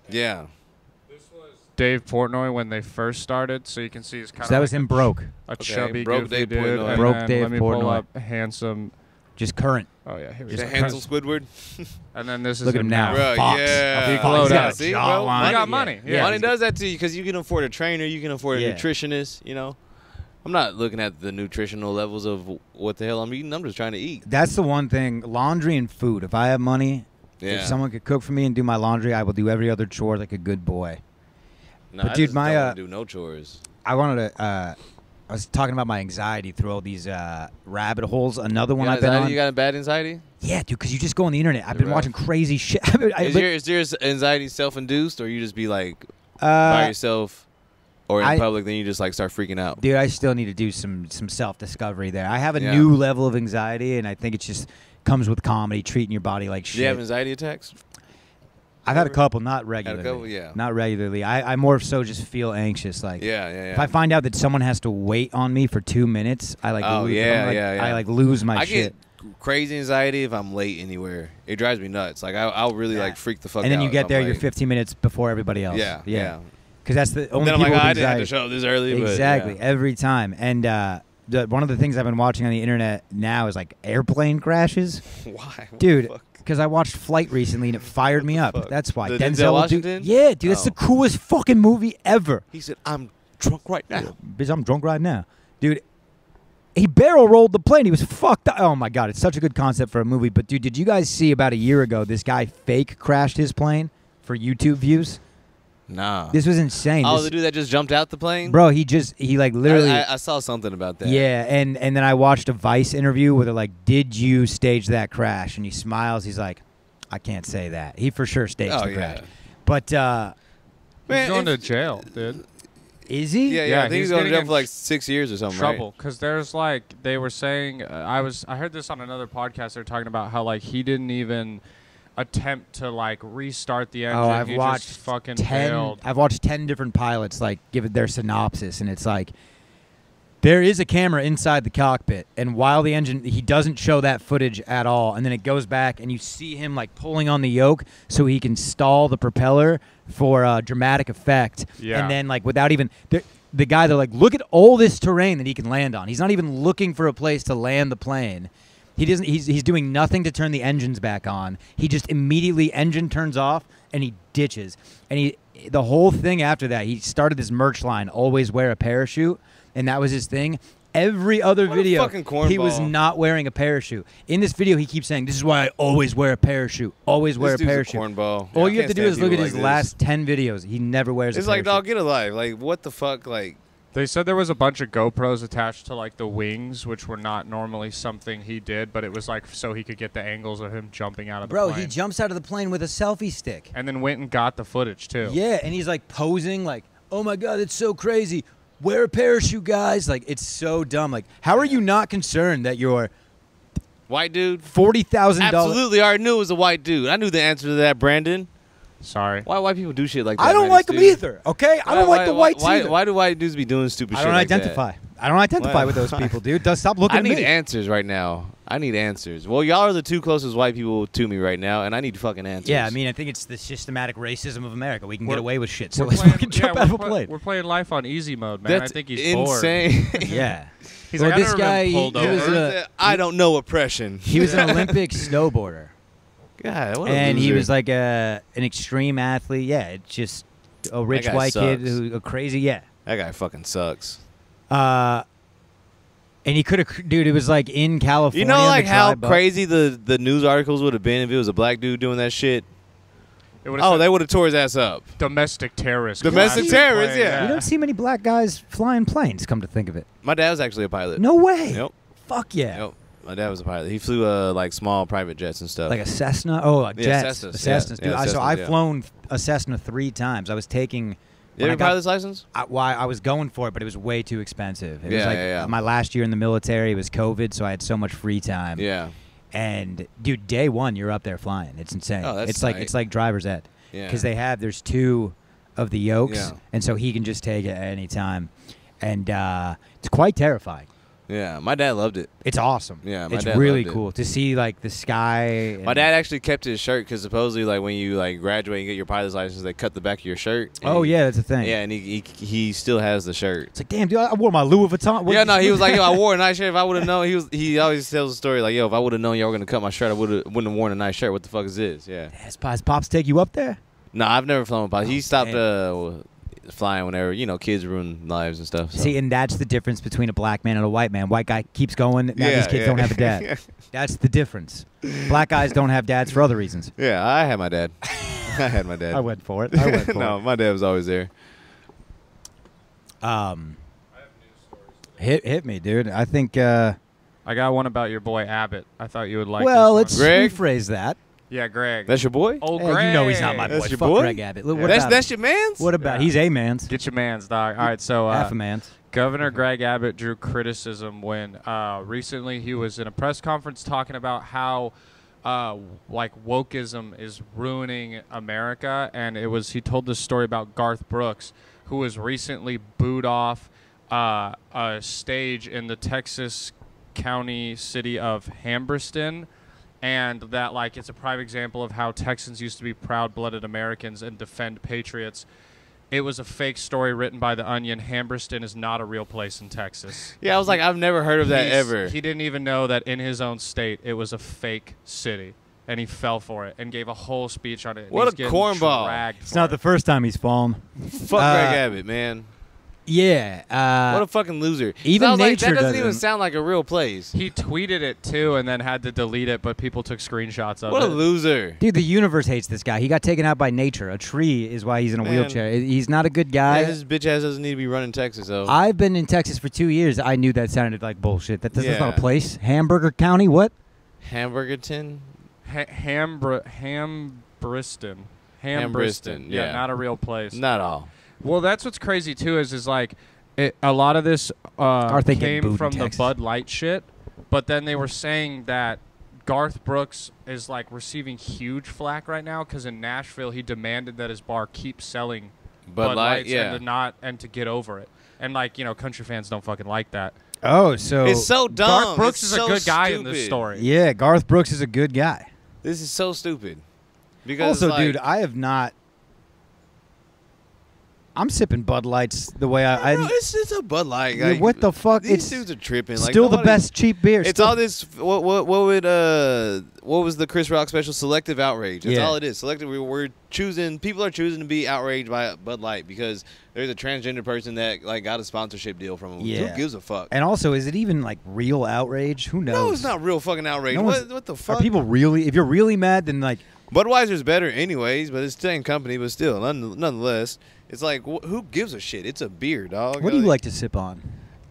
[SPEAKER 1] Yeah.
[SPEAKER 3] Dave Portnoy when they first started, so you can see he's kind
[SPEAKER 2] So that
[SPEAKER 3] of
[SPEAKER 2] was him broke.
[SPEAKER 3] a chubby,
[SPEAKER 1] broke
[SPEAKER 3] goofy
[SPEAKER 1] Dave
[SPEAKER 3] dude.
[SPEAKER 1] Portnoy.
[SPEAKER 3] And
[SPEAKER 2] Broke
[SPEAKER 3] then
[SPEAKER 2] Dave
[SPEAKER 3] let me pull
[SPEAKER 2] Portnoy.
[SPEAKER 3] up handsome.
[SPEAKER 2] Just current.
[SPEAKER 3] Oh yeah, here we
[SPEAKER 1] He's
[SPEAKER 3] go.
[SPEAKER 1] a handsome Squidward.
[SPEAKER 3] And then this is
[SPEAKER 2] Look at him now.
[SPEAKER 1] Bro,
[SPEAKER 2] Fox.
[SPEAKER 1] yeah.
[SPEAKER 3] He glowed
[SPEAKER 2] He's got
[SPEAKER 3] up.
[SPEAKER 2] a
[SPEAKER 1] See, bro?
[SPEAKER 2] jawline.
[SPEAKER 3] He got money. Yeah.
[SPEAKER 1] Money does that to you because you can afford a trainer, you can afford a
[SPEAKER 2] Yeah.
[SPEAKER 1] nutritionist. You know, I'm not looking at the nutritional levels of what the hell I'm eating. I'm just trying to eat.
[SPEAKER 2] That's the one thing. Laundry and food. If I have money,
[SPEAKER 1] Yeah.
[SPEAKER 2] if someone could cook for me and do my laundry, I will do every other chore like a good boy.
[SPEAKER 1] Nah,
[SPEAKER 2] But
[SPEAKER 1] I
[SPEAKER 2] dude,
[SPEAKER 1] just
[SPEAKER 2] my,
[SPEAKER 1] don't wanna do no chores.
[SPEAKER 2] I wanted to. I was talking about my anxiety through all these rabbit holes. Another one I've been on.
[SPEAKER 1] You got a bad anxiety?
[SPEAKER 2] Yeah, dude, because you just go on the internet. I've been
[SPEAKER 1] Right.
[SPEAKER 2] watching crazy shit.
[SPEAKER 1] Is your anxiety self-induced, or you just be like by yourself, or in
[SPEAKER 2] I-
[SPEAKER 1] public, then you just like start freaking out?
[SPEAKER 2] Dude, I still need to do some self-discovery there. I have a
[SPEAKER 1] Yeah.
[SPEAKER 2] new level of anxiety, and I think it just comes with comedy, treating your body like
[SPEAKER 1] Do
[SPEAKER 2] shit.
[SPEAKER 1] you have anxiety attacks?
[SPEAKER 2] I've had a couple, not regularly.
[SPEAKER 1] couple, yeah.
[SPEAKER 2] Not regularly. I more so just feel anxious. Like,
[SPEAKER 1] Yeah.
[SPEAKER 2] if I find out that someone has to wait on me for 2 minutes, I like.
[SPEAKER 1] Oh,
[SPEAKER 2] lose,
[SPEAKER 1] yeah,
[SPEAKER 2] I'm like,
[SPEAKER 1] yeah.
[SPEAKER 2] I like lose my
[SPEAKER 1] I
[SPEAKER 2] shit.
[SPEAKER 1] get crazy anxiety if I'm late anywhere. It drives me nuts. Like I'll really like freak the fuck out.
[SPEAKER 2] And then you
[SPEAKER 1] if
[SPEAKER 2] get
[SPEAKER 1] I'm
[SPEAKER 2] there, you're
[SPEAKER 1] late.
[SPEAKER 2] 15 minutes before everybody else.
[SPEAKER 1] Yeah.
[SPEAKER 2] Because that's the only
[SPEAKER 1] Then I'm
[SPEAKER 2] people
[SPEAKER 1] like,
[SPEAKER 2] with
[SPEAKER 1] I didn't have to
[SPEAKER 2] anxiety.
[SPEAKER 1] show up this early.
[SPEAKER 2] Exactly,
[SPEAKER 1] But, yeah.
[SPEAKER 2] every time. And one of the things I've been watching on the internet now is like airplane crashes.
[SPEAKER 1] Why? What
[SPEAKER 2] Dude,
[SPEAKER 1] the fuck?
[SPEAKER 2] because I watched Flight recently and it fired me up.
[SPEAKER 1] fuck?
[SPEAKER 2] That's why.
[SPEAKER 1] The
[SPEAKER 2] Denzel
[SPEAKER 1] Denzel
[SPEAKER 2] will
[SPEAKER 1] Washington?
[SPEAKER 2] Yeah, dude, that's the
[SPEAKER 1] Oh.
[SPEAKER 2] coolest fucking movie ever.
[SPEAKER 1] He said, "I'm drunk right now."
[SPEAKER 2] Bitch, I'm drunk right now. Dude, he barrel rolled the plane. He was fucked up. Oh my God, it's such a good concept for a movie. But dude, did you guys see about a year ago this guy fake crashed his plane for YouTube views?
[SPEAKER 1] Nah.
[SPEAKER 2] This was insane.
[SPEAKER 1] Oh,
[SPEAKER 2] This-
[SPEAKER 1] the dude that just jumped out the plane?
[SPEAKER 2] bro, he like literally.
[SPEAKER 1] I saw something about that.
[SPEAKER 2] Yeah, and then I watched a Vice interview where they're like, "Did you stage that crash?" And he smiles. He's like, "I can't say that. He for sure staged
[SPEAKER 1] Oh,
[SPEAKER 2] the
[SPEAKER 1] yeah.
[SPEAKER 2] crash." But
[SPEAKER 3] He's
[SPEAKER 1] Man,
[SPEAKER 3] going
[SPEAKER 1] if-
[SPEAKER 3] to jail, dude.
[SPEAKER 2] is he?
[SPEAKER 1] Yeah,
[SPEAKER 3] Yeah,
[SPEAKER 1] I think he's
[SPEAKER 3] he's
[SPEAKER 1] going to
[SPEAKER 3] getting
[SPEAKER 1] jail
[SPEAKER 3] in
[SPEAKER 1] for like 6 years or something,
[SPEAKER 3] Trouble, because there's like they were saying. I heard this on another podcast. They're talking about how like he didn't even attempt to like restart the engine.
[SPEAKER 2] Oh, I've
[SPEAKER 3] he
[SPEAKER 2] watched
[SPEAKER 3] just fucking
[SPEAKER 2] 10.
[SPEAKER 3] failed.
[SPEAKER 2] I've watched 10 different pilots like give it their synopsis, and it's like there is a camera inside the cockpit, and while the engine, he doesn't show that footage at all, and then it goes back, and you see him like pulling on the yoke so he can stall the propeller for dramatic effect,
[SPEAKER 3] Yeah.
[SPEAKER 2] and then like without even the guy, they're like, look at all this terrain that he can land on. He's not even looking for a place to land the plane. He doesn't. He's doing nothing to turn the engines back on. He just immediately engine turns off and he ditches. And the whole thing after that, he started this merch line, always wear a parachute, and that was his thing. Every other
[SPEAKER 1] What a
[SPEAKER 2] video,
[SPEAKER 1] fucking cornball.
[SPEAKER 2] he was not wearing a parachute. In this video, he keeps saying, "This is why I always wear a parachute. Always wear
[SPEAKER 1] This
[SPEAKER 2] a
[SPEAKER 1] dude's
[SPEAKER 2] parachute."
[SPEAKER 1] cornball.
[SPEAKER 2] All
[SPEAKER 1] I
[SPEAKER 2] you have
[SPEAKER 1] can't
[SPEAKER 2] to do
[SPEAKER 1] stand
[SPEAKER 2] is look at
[SPEAKER 1] people
[SPEAKER 2] his
[SPEAKER 1] like this.
[SPEAKER 2] last 10 videos. He never wears
[SPEAKER 1] It's
[SPEAKER 2] a
[SPEAKER 1] like,
[SPEAKER 2] parachute.
[SPEAKER 1] dog, get alive. Like, what the fuck? Like,
[SPEAKER 3] They said there was a bunch of GoPros attached to like the wings, which were not normally something he did, but it was like so he could get the angles of him jumping out of the
[SPEAKER 2] Bro,
[SPEAKER 3] plane.
[SPEAKER 2] he jumps out of the plane with a selfie stick.
[SPEAKER 3] And then went and got the footage too.
[SPEAKER 2] Yeah, and he's like posing like, "Oh my god, it's so crazy. Wear a parachute, guys." Like, it's so dumb. Like, how are you not concerned that your
[SPEAKER 1] white dude?
[SPEAKER 2] $40,000
[SPEAKER 1] Absolutely, I already knew it was a white dude. I knew the answer to that, Brandon.
[SPEAKER 3] Sorry.
[SPEAKER 1] Why white people do shit like that?
[SPEAKER 2] I don't
[SPEAKER 1] man?
[SPEAKER 2] like
[SPEAKER 1] It's
[SPEAKER 2] them
[SPEAKER 1] stupid.
[SPEAKER 2] either, okay? I don't like the whites either.
[SPEAKER 1] Why do white dudes be doing stupid
[SPEAKER 2] I
[SPEAKER 1] shit
[SPEAKER 2] don't
[SPEAKER 1] like that?
[SPEAKER 2] identify. I don't identify
[SPEAKER 1] Why-
[SPEAKER 2] with those people, dude. Stop looking
[SPEAKER 1] I
[SPEAKER 2] at
[SPEAKER 1] need
[SPEAKER 2] me.
[SPEAKER 1] answers right now. I need answers. Well, y'all are the two closest white people to me right now, and I need fucking answers.
[SPEAKER 2] Yeah, I mean, I think it's the systematic racism of America. We can get
[SPEAKER 3] We're-
[SPEAKER 2] away with shit, so
[SPEAKER 3] We're
[SPEAKER 2] let's
[SPEAKER 3] playing-
[SPEAKER 2] fucking jump
[SPEAKER 3] yeah,
[SPEAKER 2] out of
[SPEAKER 3] we're
[SPEAKER 2] a
[SPEAKER 3] pla-
[SPEAKER 2] plane.
[SPEAKER 3] We're playing life on easy mode, man.
[SPEAKER 1] that's
[SPEAKER 3] I think he's bored.
[SPEAKER 1] insane.
[SPEAKER 2] Yeah.
[SPEAKER 3] He's
[SPEAKER 2] Well,
[SPEAKER 3] like,
[SPEAKER 2] this
[SPEAKER 3] I never
[SPEAKER 2] guy,
[SPEAKER 3] been pulled
[SPEAKER 2] he was
[SPEAKER 3] over.
[SPEAKER 1] I don't know oppression.
[SPEAKER 2] He was an Olympic snowboarder.
[SPEAKER 1] God, what a
[SPEAKER 2] And he
[SPEAKER 1] loser.
[SPEAKER 2] was like an extreme athlete. Yeah, it's just a rich
[SPEAKER 1] guy
[SPEAKER 2] white kid
[SPEAKER 1] sucks.
[SPEAKER 2] who a crazy. Yeah.
[SPEAKER 1] That guy fucking sucks.
[SPEAKER 2] And he could have, dude. It was like in California.
[SPEAKER 1] You know, like
[SPEAKER 2] the
[SPEAKER 1] how
[SPEAKER 2] tribe-
[SPEAKER 1] crazy the news articles would have been if it was a black dude doing that shit.
[SPEAKER 3] It would've
[SPEAKER 1] Oh,
[SPEAKER 3] said
[SPEAKER 1] they would have tore his ass up.
[SPEAKER 3] domestic terrorist.
[SPEAKER 1] Domestic
[SPEAKER 3] crashed
[SPEAKER 1] terrorist,
[SPEAKER 3] plane,
[SPEAKER 1] yeah.
[SPEAKER 2] You don't see many black guys flying planes. Come to think of it,
[SPEAKER 1] My dad was actually a pilot.
[SPEAKER 2] no way.
[SPEAKER 1] Yep.
[SPEAKER 2] Fuck yeah.
[SPEAKER 1] Yep. My dad was a pilot. He flew like small private jets and stuff.
[SPEAKER 2] Like a Cessna. Oh, like
[SPEAKER 1] Yeah,
[SPEAKER 2] jets.
[SPEAKER 1] Cessnas,
[SPEAKER 2] A Cessnas,
[SPEAKER 1] yeah.
[SPEAKER 2] dude.
[SPEAKER 1] Yeah,
[SPEAKER 2] So
[SPEAKER 1] Cessnas,
[SPEAKER 2] I've
[SPEAKER 1] yeah.
[SPEAKER 2] flown a Cessna 3 times. I was taking.
[SPEAKER 1] you
[SPEAKER 2] when
[SPEAKER 1] have
[SPEAKER 2] I
[SPEAKER 1] a
[SPEAKER 2] got-
[SPEAKER 1] pilot's license?
[SPEAKER 2] I was going for it, but it was way too expensive. It was
[SPEAKER 1] Yeah,
[SPEAKER 2] like
[SPEAKER 1] yeah.
[SPEAKER 2] my last year in the military. It was COVID, so I had so much free time.
[SPEAKER 1] Yeah.
[SPEAKER 2] And dude, day one, you're up there flying. It's insane.
[SPEAKER 1] Oh, that's
[SPEAKER 2] it's
[SPEAKER 1] tight.
[SPEAKER 2] like driver's ed.
[SPEAKER 1] Yeah.
[SPEAKER 2] Because there's 2 of the yokes,
[SPEAKER 1] Yeah.
[SPEAKER 2] and so he can just take it at any time, and it's quite terrifying.
[SPEAKER 1] Yeah. My dad loved it.
[SPEAKER 2] It's awesome.
[SPEAKER 1] Yeah, my
[SPEAKER 2] it's
[SPEAKER 1] dad
[SPEAKER 2] really
[SPEAKER 1] loved it.
[SPEAKER 2] cool to see like the sky.
[SPEAKER 1] My dad actually kept his shirt because supposedly, like, when you like graduate and get your pilot's license, they cut the back of your shirt. and
[SPEAKER 2] Oh
[SPEAKER 1] he-
[SPEAKER 2] yeah, that's a thing.
[SPEAKER 1] Yeah, and he still has the shirt.
[SPEAKER 2] It's like, damn, dude, I wore my Louis Vuitton. What-
[SPEAKER 1] Yeah, no, he was like, yo, I wore a nice shirt. If I would have known, he always tells the story like, yo, if I would have known y'all were gonna cut my shirt, I wouldn't have worn a nice shirt. What the fuck is this? Yeah.
[SPEAKER 2] His pops take you up there?
[SPEAKER 1] No, I've never flown with pilot. He
[SPEAKER 2] Oh,
[SPEAKER 1] stopped
[SPEAKER 2] damn.
[SPEAKER 1] flying whenever kids ruin lives and stuff. So.
[SPEAKER 2] See, and that's the difference between a black man and a white man. White guy keeps going. Now these kids don't have a dad. That's the difference. Black guys don't have dads for other reasons.
[SPEAKER 1] Yeah, I had my dad. I had my dad.
[SPEAKER 2] I went for it. I went for
[SPEAKER 1] no, my dad was always there.
[SPEAKER 2] it. Hit me, dude. I think.
[SPEAKER 3] I got one about your boy Abbott. I thought you would like.
[SPEAKER 2] Well,
[SPEAKER 3] this
[SPEAKER 2] let's
[SPEAKER 3] one.
[SPEAKER 1] Greg?
[SPEAKER 2] rephrase that.
[SPEAKER 3] Yeah, Greg.
[SPEAKER 1] That's your boy.
[SPEAKER 3] Old
[SPEAKER 2] Hey,
[SPEAKER 3] Greg.
[SPEAKER 2] you know he's not my boy.
[SPEAKER 1] That's your
[SPEAKER 2] Fuck
[SPEAKER 1] boy?
[SPEAKER 2] Greg Abbott. What
[SPEAKER 1] that's
[SPEAKER 2] about him?
[SPEAKER 1] your man's.
[SPEAKER 2] What about?
[SPEAKER 3] Yeah.
[SPEAKER 2] He's a man's.
[SPEAKER 3] Get your man's, dog. All right, so
[SPEAKER 2] Half a man's.
[SPEAKER 3] Governor Greg Abbott drew criticism when recently he was in a press conference talking about how like wokeism is ruining America, and he told this story about Garth Brooks, who was recently booed off a stage in the Texas county city of Hambreston, and that like it's a prime example of how Texans used to be proud-blooded Americans and defend patriots. It was a fake story written by The Onion. Hambreston is not a real place in Texas.
[SPEAKER 1] Yeah, I was like, I've never heard of that ever.
[SPEAKER 3] He didn't even know that in his own state it was a fake city, and he fell for it and gave a whole speech on it. and
[SPEAKER 1] What
[SPEAKER 3] he's
[SPEAKER 1] a
[SPEAKER 3] getting
[SPEAKER 1] cornball.
[SPEAKER 3] dragged
[SPEAKER 2] It's
[SPEAKER 3] for
[SPEAKER 2] not
[SPEAKER 3] it.
[SPEAKER 2] the first time he's fallen.
[SPEAKER 1] Fuck
[SPEAKER 2] Uh,
[SPEAKER 1] Greg Abbott, man.
[SPEAKER 2] Yeah.
[SPEAKER 1] What a fucking loser.
[SPEAKER 2] even
[SPEAKER 1] So I was like,
[SPEAKER 2] nature
[SPEAKER 1] that doesn't even
[SPEAKER 2] doesn't-
[SPEAKER 1] sound like a real place.
[SPEAKER 3] He tweeted it too, and then had to delete it, but people took screenshots of
[SPEAKER 1] What a
[SPEAKER 3] it.
[SPEAKER 1] loser.
[SPEAKER 2] Dude, the universe hates this guy. He got taken out by nature. A tree is why he's in a
[SPEAKER 1] Man.
[SPEAKER 2] wheelchair. He's not a good guy.
[SPEAKER 1] Yeah, his bitch ass doesn't need to be running Texas, though.
[SPEAKER 2] I've been in Texas for 2 years. I knew that sounded like bullshit. That's not
[SPEAKER 1] Yeah.
[SPEAKER 2] a place. Hamburger County, what?
[SPEAKER 1] Hamburgerton?
[SPEAKER 3] Hambriston.
[SPEAKER 1] Hambriston, yeah.
[SPEAKER 3] Not a real place.
[SPEAKER 1] Not all.
[SPEAKER 3] Well, that's what's crazy too is like a lot of this
[SPEAKER 2] they getting
[SPEAKER 3] came
[SPEAKER 2] booed in
[SPEAKER 3] from the
[SPEAKER 2] Texas?
[SPEAKER 3] Bud Light shit, but then they were saying that Garth Brooks is like receiving huge flack right now because in Nashville he demanded that his bar keep selling Bud
[SPEAKER 1] Light,
[SPEAKER 3] Lights
[SPEAKER 1] yeah.
[SPEAKER 3] and to get over it. And like, country fans don't fucking like that.
[SPEAKER 2] Oh, so
[SPEAKER 1] It's so dumb.
[SPEAKER 3] Garth Brooks
[SPEAKER 1] It's
[SPEAKER 3] is
[SPEAKER 1] so
[SPEAKER 3] a good guy in
[SPEAKER 1] stupid.
[SPEAKER 3] this story.
[SPEAKER 2] yeah, Garth Brooks is a good guy.
[SPEAKER 1] This is so stupid. Because
[SPEAKER 2] Also,
[SPEAKER 1] like,
[SPEAKER 2] dude, I have not. I'm sipping Bud Lights the way I.
[SPEAKER 1] bro, it's a Bud Light.
[SPEAKER 2] Yeah,
[SPEAKER 1] Like,
[SPEAKER 2] what the fuck?
[SPEAKER 1] These
[SPEAKER 2] It's
[SPEAKER 1] dudes are tripping. Like,
[SPEAKER 2] still the
[SPEAKER 1] nobody-
[SPEAKER 2] best cheap beer.
[SPEAKER 1] It's
[SPEAKER 2] Still-
[SPEAKER 1] all this. What was the Chris Rock special? Selective outrage. That's
[SPEAKER 2] Yeah.
[SPEAKER 1] all it is. Selective. We're choosing. People are choosing to be outraged by Bud Light because there's a transgender person that like got a sponsorship deal from him.
[SPEAKER 2] Yeah.
[SPEAKER 1] Who gives a fuck?
[SPEAKER 2] And also, is it even like real outrage? Who knows?
[SPEAKER 1] No, it's not real fucking outrage.
[SPEAKER 2] No one's-
[SPEAKER 1] What the fuck?
[SPEAKER 2] Are people really? If you're really mad, then like.
[SPEAKER 1] Budweiser's better anyways, but it's the same company. But still, nonetheless, it's like who gives a shit? It's a beer, dog.
[SPEAKER 2] What do you like to sip on?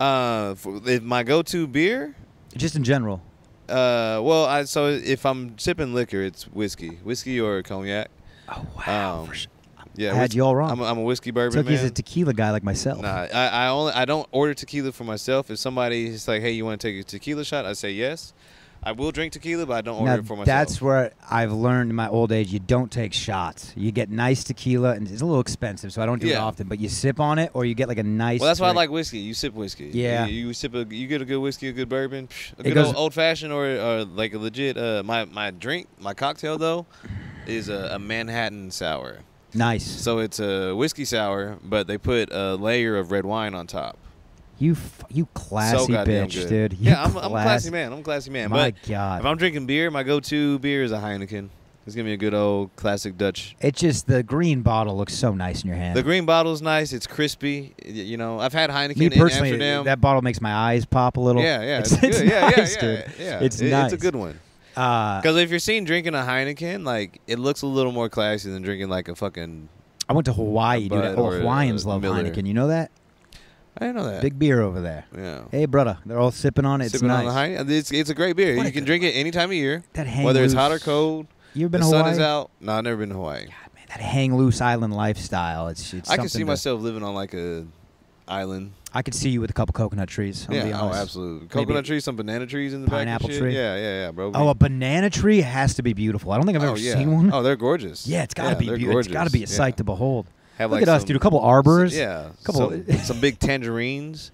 [SPEAKER 1] If my go-to beer.
[SPEAKER 2] Just in general.
[SPEAKER 1] Well, so if I'm sipping liquor, it's whiskey or cognac.
[SPEAKER 2] Oh wow!
[SPEAKER 1] Um,
[SPEAKER 2] for sure.
[SPEAKER 1] Yeah,
[SPEAKER 2] I had you all wrong.
[SPEAKER 1] I'm a whiskey bourbon
[SPEAKER 2] Tookie's
[SPEAKER 1] man.
[SPEAKER 2] a tequila guy like myself.
[SPEAKER 1] Nah, I don't order tequila for myself. If somebody's like, hey, you want to take a tequila shot? I say yes. I will drink tequila, but I don't order
[SPEAKER 2] Now,
[SPEAKER 1] it for myself.
[SPEAKER 2] that's where I've learned in my old age, you don't take shots. You get nice tequila, and it's a little expensive, so I don't do it
[SPEAKER 1] Yeah.
[SPEAKER 2] often. But you sip on it, or you get like a nice.
[SPEAKER 1] Well, that's why I
[SPEAKER 2] drink.
[SPEAKER 1] like whiskey. You sip whiskey.
[SPEAKER 2] Yeah.
[SPEAKER 1] You get a good whiskey, a good bourbon, a
[SPEAKER 2] It
[SPEAKER 1] good
[SPEAKER 2] goes-
[SPEAKER 1] old fashioned, or like a legit. My drink, my cocktail though, is a Manhattan sour.
[SPEAKER 2] Nice.
[SPEAKER 1] So it's a whiskey sour, but they put a layer of red wine on top.
[SPEAKER 2] You classy
[SPEAKER 1] So goddamn
[SPEAKER 2] bitch,
[SPEAKER 1] good.
[SPEAKER 2] dude. You
[SPEAKER 1] Yeah, I'm a classy man. I'm a classy man.
[SPEAKER 2] My
[SPEAKER 1] but
[SPEAKER 2] God.
[SPEAKER 1] if I'm drinking beer, my go-to beer is a Heineken. It's gonna be a good old classic Dutch.
[SPEAKER 2] It's just the green bottle looks so nice in your hand.
[SPEAKER 1] The green bottle's nice. It's crispy. I've had Heineken
[SPEAKER 2] Me
[SPEAKER 1] in
[SPEAKER 2] personally,
[SPEAKER 1] Amsterdam.
[SPEAKER 2] that bottle makes my eyes pop a little.
[SPEAKER 1] yeah,
[SPEAKER 2] it's,
[SPEAKER 1] it's good.
[SPEAKER 2] it's
[SPEAKER 1] Yeah,
[SPEAKER 2] nice,
[SPEAKER 1] yeah,
[SPEAKER 2] dude.
[SPEAKER 1] yeah.
[SPEAKER 2] It's
[SPEAKER 1] It's
[SPEAKER 2] nice.
[SPEAKER 1] a good one.
[SPEAKER 2] I
[SPEAKER 1] Because if you're seen drinking a Heineken, like it looks a little more classy than drinking like a fucking.
[SPEAKER 2] went to Hawaii, dude.
[SPEAKER 1] Bud
[SPEAKER 2] Oh,
[SPEAKER 1] or a
[SPEAKER 2] Hawaiians love
[SPEAKER 1] Miller.
[SPEAKER 2] Heineken. You know that?
[SPEAKER 1] I didn't know that.
[SPEAKER 2] Big beer over there.
[SPEAKER 1] Yeah.
[SPEAKER 2] Hey, brother, they're all sipping on it. It's
[SPEAKER 1] Sipping
[SPEAKER 2] nice.
[SPEAKER 1] on the Heineken. It's a great beer.
[SPEAKER 2] What a
[SPEAKER 1] You can
[SPEAKER 2] good
[SPEAKER 1] drink it any time of year,
[SPEAKER 2] That hang
[SPEAKER 1] whether it's
[SPEAKER 2] loose.
[SPEAKER 1] hot or cold.
[SPEAKER 2] You ever been
[SPEAKER 1] The
[SPEAKER 2] to
[SPEAKER 1] sun
[SPEAKER 2] Hawaii?
[SPEAKER 1] is out. No, I've never been to Hawaii.
[SPEAKER 2] God, man, that hang loose island lifestyle. It's
[SPEAKER 1] I can
[SPEAKER 2] something
[SPEAKER 1] see
[SPEAKER 2] to-
[SPEAKER 1] myself living on like a island.
[SPEAKER 2] I could see you with a couple coconut trees. I'm gonna be
[SPEAKER 1] Yeah, oh,
[SPEAKER 2] honest.
[SPEAKER 1] absolutely. Coconut trees, some banana trees in the
[SPEAKER 2] Pineapple
[SPEAKER 1] back. And
[SPEAKER 2] tree.
[SPEAKER 1] shit. Yeah, bro.
[SPEAKER 2] Oh, a banana tree has to be beautiful. I don't think I've ever
[SPEAKER 1] yeah.
[SPEAKER 2] seen one.
[SPEAKER 1] Oh, they're gorgeous.
[SPEAKER 2] Yeah, it's got to be
[SPEAKER 1] they're
[SPEAKER 2] beautiful. It's got to be a
[SPEAKER 1] gorgeous.
[SPEAKER 2] sight
[SPEAKER 1] Yeah.
[SPEAKER 2] to behold.
[SPEAKER 1] Have
[SPEAKER 2] Look
[SPEAKER 1] like
[SPEAKER 2] at us,
[SPEAKER 1] some-
[SPEAKER 2] dude. A couple arbors.
[SPEAKER 1] Yeah,
[SPEAKER 2] Couple-
[SPEAKER 1] some big tangerines.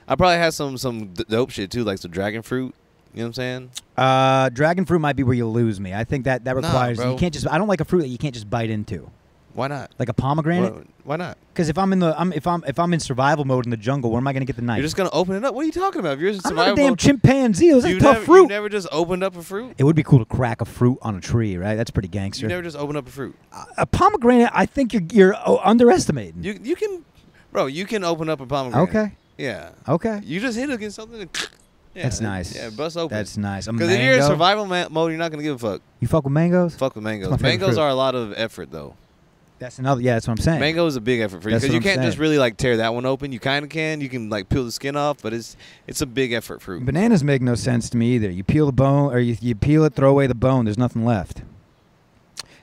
[SPEAKER 1] I probably had some dope shit too, like some dragon fruit. You know what I'm saying?
[SPEAKER 2] Dragon fruit might be where you lose me. I think that requires
[SPEAKER 1] bro.
[SPEAKER 2] you can't just. I don't like a fruit that you can't just bite into,
[SPEAKER 1] Why not?
[SPEAKER 2] like a pomegranate.
[SPEAKER 1] Why not?
[SPEAKER 2] Because if I'm in survival mode in the jungle, where am I going to get the knife?
[SPEAKER 1] You're just gonna open it up. What are you talking about? If you're in
[SPEAKER 2] I'm not a
[SPEAKER 1] survival
[SPEAKER 2] damn
[SPEAKER 1] mode,
[SPEAKER 2] chimpanzee. That's
[SPEAKER 1] you
[SPEAKER 2] tough
[SPEAKER 1] never,
[SPEAKER 2] fruit.
[SPEAKER 1] You never just opened up a fruit.
[SPEAKER 2] It would be cool to crack a fruit on a tree, right? That's pretty gangster.
[SPEAKER 1] You never just opened up a fruit.
[SPEAKER 2] A pomegranate, I think you're underestimating.
[SPEAKER 1] You can, bro. You can open up a pomegranate.
[SPEAKER 2] Okay.
[SPEAKER 1] Yeah.
[SPEAKER 2] Okay.
[SPEAKER 1] You just hit it against something. And yeah,
[SPEAKER 2] That's nice.
[SPEAKER 1] Yeah, bust open.
[SPEAKER 2] That's nice. A
[SPEAKER 1] Because if you're in
[SPEAKER 2] mango?
[SPEAKER 1] survival mode, you're not gonna give a fuck.
[SPEAKER 2] You fuck with mangoes?
[SPEAKER 1] Fuck with mangoes.
[SPEAKER 2] That's my favorite
[SPEAKER 1] Mangoes
[SPEAKER 2] fruit.
[SPEAKER 1] are a lot of effort though.
[SPEAKER 2] That's another. Yeah, that's what I'm saying.
[SPEAKER 1] Mango is a big effort for you
[SPEAKER 2] That's
[SPEAKER 1] because you
[SPEAKER 2] what I'm
[SPEAKER 1] can't just
[SPEAKER 2] saying.
[SPEAKER 1] really like tear that one open. You kind of can. You can like peel the skin off, but it's a big effort fruit.
[SPEAKER 2] Bananas make no sense to me either. You peel the bone, or you peel it, throw away the bone. There's nothing left.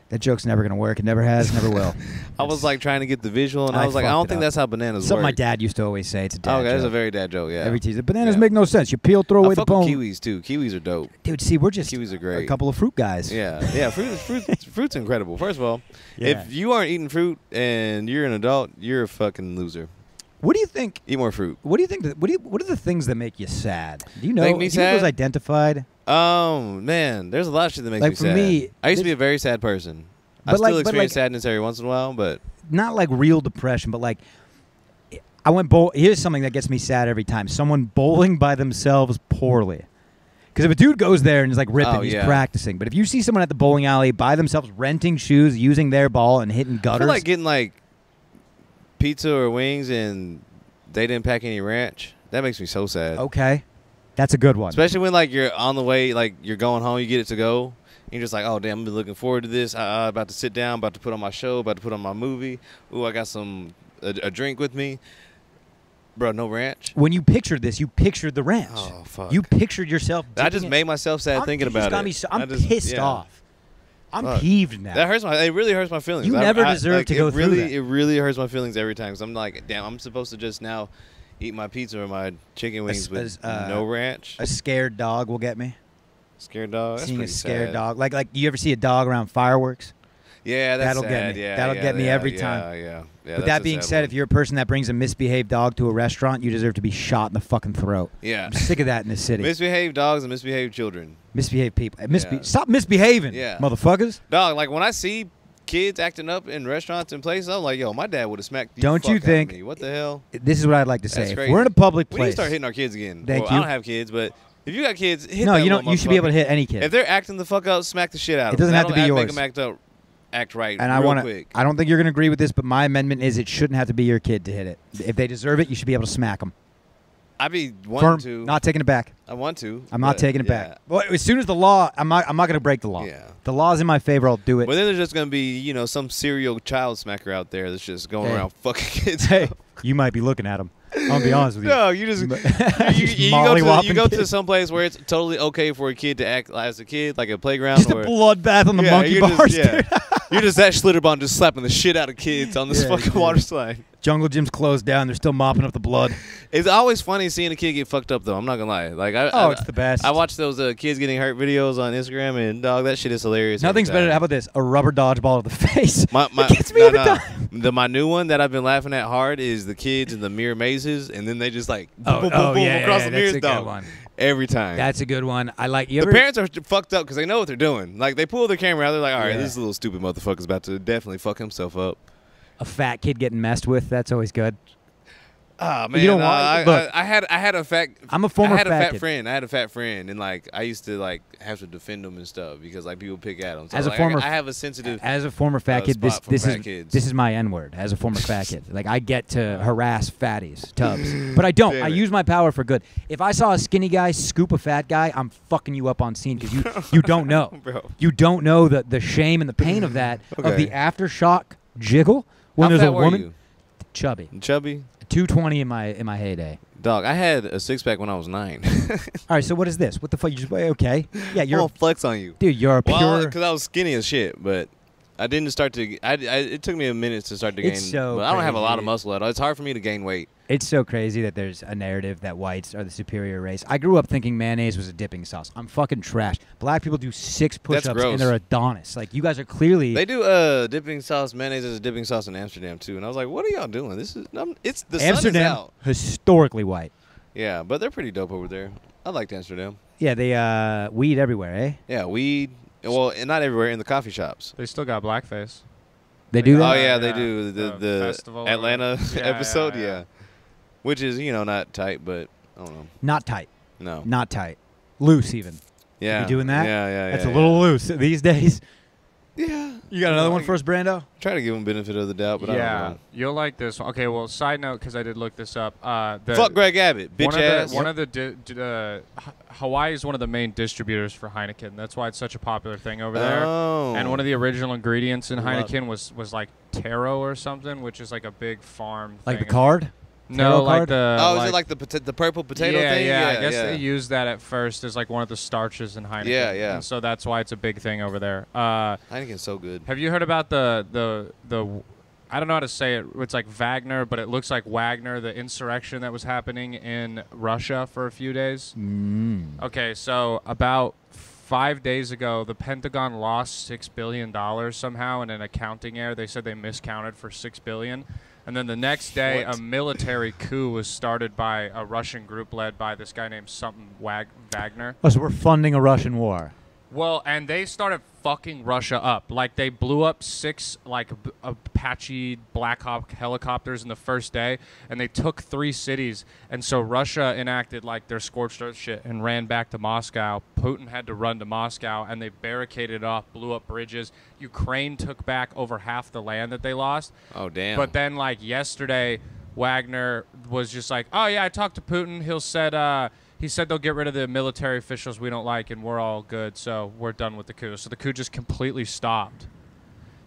[SPEAKER 2] That joke's never gonna work. It never has. Never will.
[SPEAKER 1] I was like trying to get the visual, and
[SPEAKER 2] I
[SPEAKER 1] I was like, I
[SPEAKER 2] fucked
[SPEAKER 1] don't
[SPEAKER 2] it
[SPEAKER 1] think
[SPEAKER 2] up.
[SPEAKER 1] that's how bananas
[SPEAKER 2] Something my
[SPEAKER 1] work.
[SPEAKER 2] dad used to always say. It's a dad
[SPEAKER 1] Okay, that's a
[SPEAKER 2] joke.
[SPEAKER 1] very dad joke. Yeah.
[SPEAKER 2] Every teaser. Bananas
[SPEAKER 1] Yeah.
[SPEAKER 2] make no sense. You peel, throw away
[SPEAKER 1] I
[SPEAKER 2] the
[SPEAKER 1] fuck
[SPEAKER 2] bone.
[SPEAKER 1] with kiwis too. Kiwis are dope.
[SPEAKER 2] Dude, see, we're just
[SPEAKER 1] Kiwis are
[SPEAKER 2] a
[SPEAKER 1] great.
[SPEAKER 2] couple of fruit guys.
[SPEAKER 1] Yeah. Fruit's incredible. First of all,
[SPEAKER 2] Yeah.
[SPEAKER 1] if you aren't eating fruit and you're an adult, you're a fucking loser.
[SPEAKER 2] What do you think?
[SPEAKER 1] Eat more fruit.
[SPEAKER 2] What do you think? What are the things that make you sad? Do you know?
[SPEAKER 1] Make me
[SPEAKER 2] do you know those
[SPEAKER 1] sad?
[SPEAKER 2] identified?
[SPEAKER 1] Man, there's a lot of shit that makes
[SPEAKER 2] Like,
[SPEAKER 1] me
[SPEAKER 2] for
[SPEAKER 1] sad.
[SPEAKER 2] me,
[SPEAKER 1] I used to
[SPEAKER 2] this-
[SPEAKER 1] be a very sad person. I
[SPEAKER 2] But
[SPEAKER 1] still
[SPEAKER 2] like- but
[SPEAKER 1] experience
[SPEAKER 2] like-
[SPEAKER 1] sadness every once in a while, but
[SPEAKER 2] Not like real depression, but like I went bowl. Here's something that gets me sad every time: someone bowling by themselves poorly. Because if a dude goes there and is like ripping,
[SPEAKER 1] Oh,
[SPEAKER 2] he's
[SPEAKER 1] yeah.
[SPEAKER 2] practicing. But if you see someone at the bowling alley by themselves, renting shoes, using their ball, and hitting
[SPEAKER 1] I
[SPEAKER 2] gutters,
[SPEAKER 1] feel like getting like pizza or wings and they didn't pack any ranch. That makes me so sad.
[SPEAKER 2] Okay, that's a good one.
[SPEAKER 1] Especially when like you're on the way, like you're going home, you get it to go, and you're just like, oh damn, I've been looking forward to this. About to sit down, about to put on my show, about to put on my movie. Ooh, I got a drink with me, bro. No ranch.
[SPEAKER 2] When you pictured this, you pictured the ranch.
[SPEAKER 1] Oh fuck.
[SPEAKER 2] You pictured yourself.
[SPEAKER 1] I just
[SPEAKER 2] dipping
[SPEAKER 1] made myself sad thinking
[SPEAKER 2] you just
[SPEAKER 1] about
[SPEAKER 2] got
[SPEAKER 1] it.
[SPEAKER 2] Me I'm
[SPEAKER 1] just,
[SPEAKER 2] pissed
[SPEAKER 1] yeah.
[SPEAKER 2] off. I'm
[SPEAKER 1] Fuck.
[SPEAKER 2] peeved now.
[SPEAKER 1] That hurts my. It really hurts my feelings.
[SPEAKER 2] You never deserve to go through that.
[SPEAKER 1] It really hurts my feelings every time. Cause I'm like, damn, I'm supposed to just now eat my pizza or my chicken wings with no ranch.
[SPEAKER 2] A scared dog will get me.
[SPEAKER 1] Scared dog. That's
[SPEAKER 2] Seeing a
[SPEAKER 1] pretty
[SPEAKER 2] scared
[SPEAKER 1] sad.
[SPEAKER 2] dog, like you ever see a dog around fireworks?
[SPEAKER 1] Yeah, that's
[SPEAKER 2] That'll
[SPEAKER 1] sad.
[SPEAKER 2] get me.
[SPEAKER 1] Yeah,
[SPEAKER 2] That'll
[SPEAKER 1] yeah,
[SPEAKER 2] get me
[SPEAKER 1] yeah,
[SPEAKER 2] every
[SPEAKER 1] yeah,
[SPEAKER 2] time.
[SPEAKER 1] Yeah.
[SPEAKER 2] But that being said, if you're a person that brings a misbehaved dog to a restaurant, you deserve to be shot in the fucking throat.
[SPEAKER 1] yeah,
[SPEAKER 2] I'm sick of that in this city.
[SPEAKER 1] misbehaved dogs and misbehaved children.
[SPEAKER 2] Misbehaved people.
[SPEAKER 1] Yeah.
[SPEAKER 2] Stop misbehaving,
[SPEAKER 1] Yeah.
[SPEAKER 2] motherfuckers.
[SPEAKER 1] Dog, like when I see kids acting up in restaurants and places, I'm like, yo, my dad would have smacked the
[SPEAKER 2] Don't
[SPEAKER 1] fuck
[SPEAKER 2] you
[SPEAKER 1] out of
[SPEAKER 2] think-
[SPEAKER 1] me. What the hell?
[SPEAKER 2] This is what I'd like to
[SPEAKER 1] That's
[SPEAKER 2] say. If
[SPEAKER 1] crazy.
[SPEAKER 2] we're in a public
[SPEAKER 1] We need to
[SPEAKER 2] place,
[SPEAKER 1] start hitting our kids again.
[SPEAKER 2] Thank
[SPEAKER 1] Well,
[SPEAKER 2] you.
[SPEAKER 1] I don't have kids, but if you got kids, hit
[SPEAKER 2] no,
[SPEAKER 1] that
[SPEAKER 2] you
[SPEAKER 1] little
[SPEAKER 2] don't. You should be able to
[SPEAKER 1] motherfucker.
[SPEAKER 2] hit any kid.
[SPEAKER 1] If they're acting the fuck up, smack the shit out of
[SPEAKER 2] It
[SPEAKER 1] them.
[SPEAKER 2] doesn't have to be
[SPEAKER 1] Make
[SPEAKER 2] yours.
[SPEAKER 1] them act right.
[SPEAKER 2] And
[SPEAKER 1] real
[SPEAKER 2] I want
[SPEAKER 1] quick.
[SPEAKER 2] I don't think you're going to agree with this, but my amendment is it shouldn't have to be your kid to hit it. If they deserve it, you should be able to smack them.
[SPEAKER 1] I'd be wanting
[SPEAKER 2] Firm,
[SPEAKER 1] to.
[SPEAKER 2] not taking it back.
[SPEAKER 1] I want to.
[SPEAKER 2] I'm not
[SPEAKER 1] but,
[SPEAKER 2] taking it
[SPEAKER 1] yeah.
[SPEAKER 2] back. Well, as soon as the law, I'm not going to break the law.
[SPEAKER 1] Yeah.
[SPEAKER 2] The law's in my favor. I'll do it.
[SPEAKER 1] But then there's just gonna be, some serial child smacker out there that's just going
[SPEAKER 2] Hey.
[SPEAKER 1] around fucking kids.
[SPEAKER 2] Hey,
[SPEAKER 1] up.
[SPEAKER 2] you might be looking at him. I'm gonna be honest with you.
[SPEAKER 1] No, you just
[SPEAKER 2] Just
[SPEAKER 1] you
[SPEAKER 2] mollywopping
[SPEAKER 1] go to
[SPEAKER 2] kids.
[SPEAKER 1] some place where it's totally okay for a kid to act as a kid, like a playground.
[SPEAKER 2] Just a
[SPEAKER 1] or,
[SPEAKER 2] bloodbath on the
[SPEAKER 1] yeah,
[SPEAKER 2] monkey
[SPEAKER 1] you're
[SPEAKER 2] bars.
[SPEAKER 1] just,
[SPEAKER 2] dude.
[SPEAKER 1] You're just that Schlitterbahn just slapping the shit out of kids on this
[SPEAKER 2] Yeah,
[SPEAKER 1] fucking
[SPEAKER 2] dude.
[SPEAKER 1] water slide.
[SPEAKER 2] Jungle Gym's closed down. They're still mopping up the blood.
[SPEAKER 1] It's always funny seeing a kid get fucked up, though. I'm not gonna lie. Like,
[SPEAKER 2] It's the best.
[SPEAKER 1] I watch those kids getting hurt videos on Instagram, and dog, that shit is hilarious.
[SPEAKER 2] Nothing's
[SPEAKER 1] every
[SPEAKER 2] better.
[SPEAKER 1] time.
[SPEAKER 2] How about this? A rubber dodgeball to the face.
[SPEAKER 1] My,
[SPEAKER 2] It gets me every time.
[SPEAKER 1] My new one that I've been laughing at hard is the kids in the mirror mazes, and then they just like
[SPEAKER 2] Oh,
[SPEAKER 1] boom, boom, boom,
[SPEAKER 2] yeah,
[SPEAKER 1] across
[SPEAKER 2] yeah,
[SPEAKER 1] the
[SPEAKER 2] that's
[SPEAKER 1] mirrors.
[SPEAKER 2] a good
[SPEAKER 1] Dog.
[SPEAKER 2] one.
[SPEAKER 1] Every time.
[SPEAKER 2] That's a good one. I like you.
[SPEAKER 1] The
[SPEAKER 2] Ever,
[SPEAKER 1] parents are fucked up because they know what they're doing. Like they pull their camera out, they're like, "All right,
[SPEAKER 2] Yeah.
[SPEAKER 1] this little stupid motherfucker's about to definitely fuck himself up."
[SPEAKER 2] a fat kid getting messed with. That's always good.
[SPEAKER 1] Ah man,
[SPEAKER 2] You don't want- look.
[SPEAKER 1] I had a fat.
[SPEAKER 2] I'm a former
[SPEAKER 1] I had a
[SPEAKER 2] fat
[SPEAKER 1] fat
[SPEAKER 2] kid.
[SPEAKER 1] friend. I had a fat friend, and like I used to like have to defend him and stuff because like people pick at him. So
[SPEAKER 2] As a
[SPEAKER 1] like,
[SPEAKER 2] former-
[SPEAKER 1] I have a sensitive.
[SPEAKER 2] As a former fat kid,
[SPEAKER 1] spot for fat kids.
[SPEAKER 2] this is my N word. As a former fat kid, like I get to harass fatties, tubs, but I don't.
[SPEAKER 1] Damn
[SPEAKER 2] I
[SPEAKER 1] it.
[SPEAKER 2] use my power for good. If I saw a skinny guy scoop a fat guy, I'm fucking you up on scene because you don't know.
[SPEAKER 1] Bro.
[SPEAKER 2] You don't know the shame and the pain of that of
[SPEAKER 1] Okay.
[SPEAKER 2] the aftershock jiggle when
[SPEAKER 1] How
[SPEAKER 2] there's
[SPEAKER 1] fat
[SPEAKER 2] a
[SPEAKER 1] were
[SPEAKER 2] woman
[SPEAKER 1] you?
[SPEAKER 2] chubby.
[SPEAKER 1] Chubby.
[SPEAKER 2] 220 in my heyday.
[SPEAKER 1] Dog, I had a six pack when I was 9.
[SPEAKER 2] All right, so what is this? What the fuck? You just okay? Yeah,
[SPEAKER 1] I'm
[SPEAKER 2] you're
[SPEAKER 1] gonna flex on you.
[SPEAKER 2] dude. You're a pure.
[SPEAKER 1] Well, because I was skinny as shit, but I didn't start to. It took me a minute to start to gain.
[SPEAKER 2] It's so
[SPEAKER 1] but I don't have a lot of
[SPEAKER 2] crazy.
[SPEAKER 1] muscle at all. It's hard for me to gain weight.
[SPEAKER 2] It's so crazy that there's a narrative that whites are the superior race. I grew up thinking mayonnaise was a dipping sauce. I'm fucking trash. Black people do 6 push-ups
[SPEAKER 1] gross.
[SPEAKER 2] and they're Adonis. Like you guys are clearly.
[SPEAKER 1] They do dipping sauce mayonnaise as a dipping sauce in Amsterdam too, and I was like, "What are y'all doing? This is it's the sun is
[SPEAKER 2] Amsterdam
[SPEAKER 1] out."
[SPEAKER 2] historically white.
[SPEAKER 1] Yeah, but they're pretty dope over there. I liked Amsterdam.
[SPEAKER 2] Yeah, they weed everywhere, eh?
[SPEAKER 1] Yeah, weed. Well, and not everywhere in the coffee shops.
[SPEAKER 3] They still got blackface.
[SPEAKER 2] They do
[SPEAKER 3] got-
[SPEAKER 2] that.
[SPEAKER 1] Oh yeah, they
[SPEAKER 3] yeah,
[SPEAKER 1] do
[SPEAKER 3] the
[SPEAKER 1] the
[SPEAKER 3] festival or
[SPEAKER 1] Atlanta
[SPEAKER 3] whatever. Yeah,
[SPEAKER 1] episode.
[SPEAKER 3] yeah,
[SPEAKER 1] Yeah,
[SPEAKER 3] yeah.
[SPEAKER 1] which is not tight, but I don't know.
[SPEAKER 2] Not tight.
[SPEAKER 1] No.
[SPEAKER 2] Not tight. Loose even.
[SPEAKER 1] Yeah.
[SPEAKER 2] You doing that?
[SPEAKER 1] Yeah.
[SPEAKER 2] That's a little loose these days.
[SPEAKER 1] Yeah.
[SPEAKER 2] You got another one for us, Brando?
[SPEAKER 1] Try to give them benefit of the doubt, but I
[SPEAKER 3] Yeah,
[SPEAKER 1] don't know.
[SPEAKER 3] you'll like this one. Okay, well, side note, because I did look this up.
[SPEAKER 1] Fuck Greg Abbott, bitch ass.
[SPEAKER 3] One of the Hawaii is one of the main distributors for Heineken. That's why it's such a popular thing over there.
[SPEAKER 1] Oh.
[SPEAKER 3] And one of the original ingredients in
[SPEAKER 1] Love
[SPEAKER 3] Heineken was like taro or something, which is like a big farm.
[SPEAKER 2] Like the
[SPEAKER 3] thing.
[SPEAKER 2] card?
[SPEAKER 3] No,
[SPEAKER 2] Taro
[SPEAKER 3] like
[SPEAKER 2] card?
[SPEAKER 3] the.
[SPEAKER 1] Is it like the purple potato
[SPEAKER 3] yeah,
[SPEAKER 1] thing?
[SPEAKER 3] Yeah, I guess they used that at first as like one of the starches in Heineken.
[SPEAKER 1] Yeah, yeah.
[SPEAKER 3] And so that's why it's a big thing over there.
[SPEAKER 1] Heineken's so good.
[SPEAKER 3] Have you heard about the I don't know how to say it. It's like Wagner, but it looks like Wagner, the insurrection that was happening in Russia for a few days. Okay, so about 5 days ago, the Pentagon lost $6 billion somehow in an accounting error. They said they miscounted for $6 billion. And then the next day,
[SPEAKER 1] What?
[SPEAKER 3] a military coup was started by a Russian group led by this guy named something Wagner.
[SPEAKER 2] Oh, so we're funding a Russian war.
[SPEAKER 3] Well, and they started fucking Russia up. Like, they blew up 6, like, Apache Black Hawk helicopters in the first day, and they took 3 cities. And so Russia enacted, like, their scorched earth shit and ran back to Moscow. Putin had to run to Moscow, and they barricaded off, blew up bridges. Ukraine took back over half the land that they lost.
[SPEAKER 1] Oh damn.
[SPEAKER 3] But then, like, yesterday, Wagner was just like, oh yeah, I talked to Putin. He said they'll get rid of the military officials we don't like, and we're all good. So we're done with the coup. So the coup just completely stopped.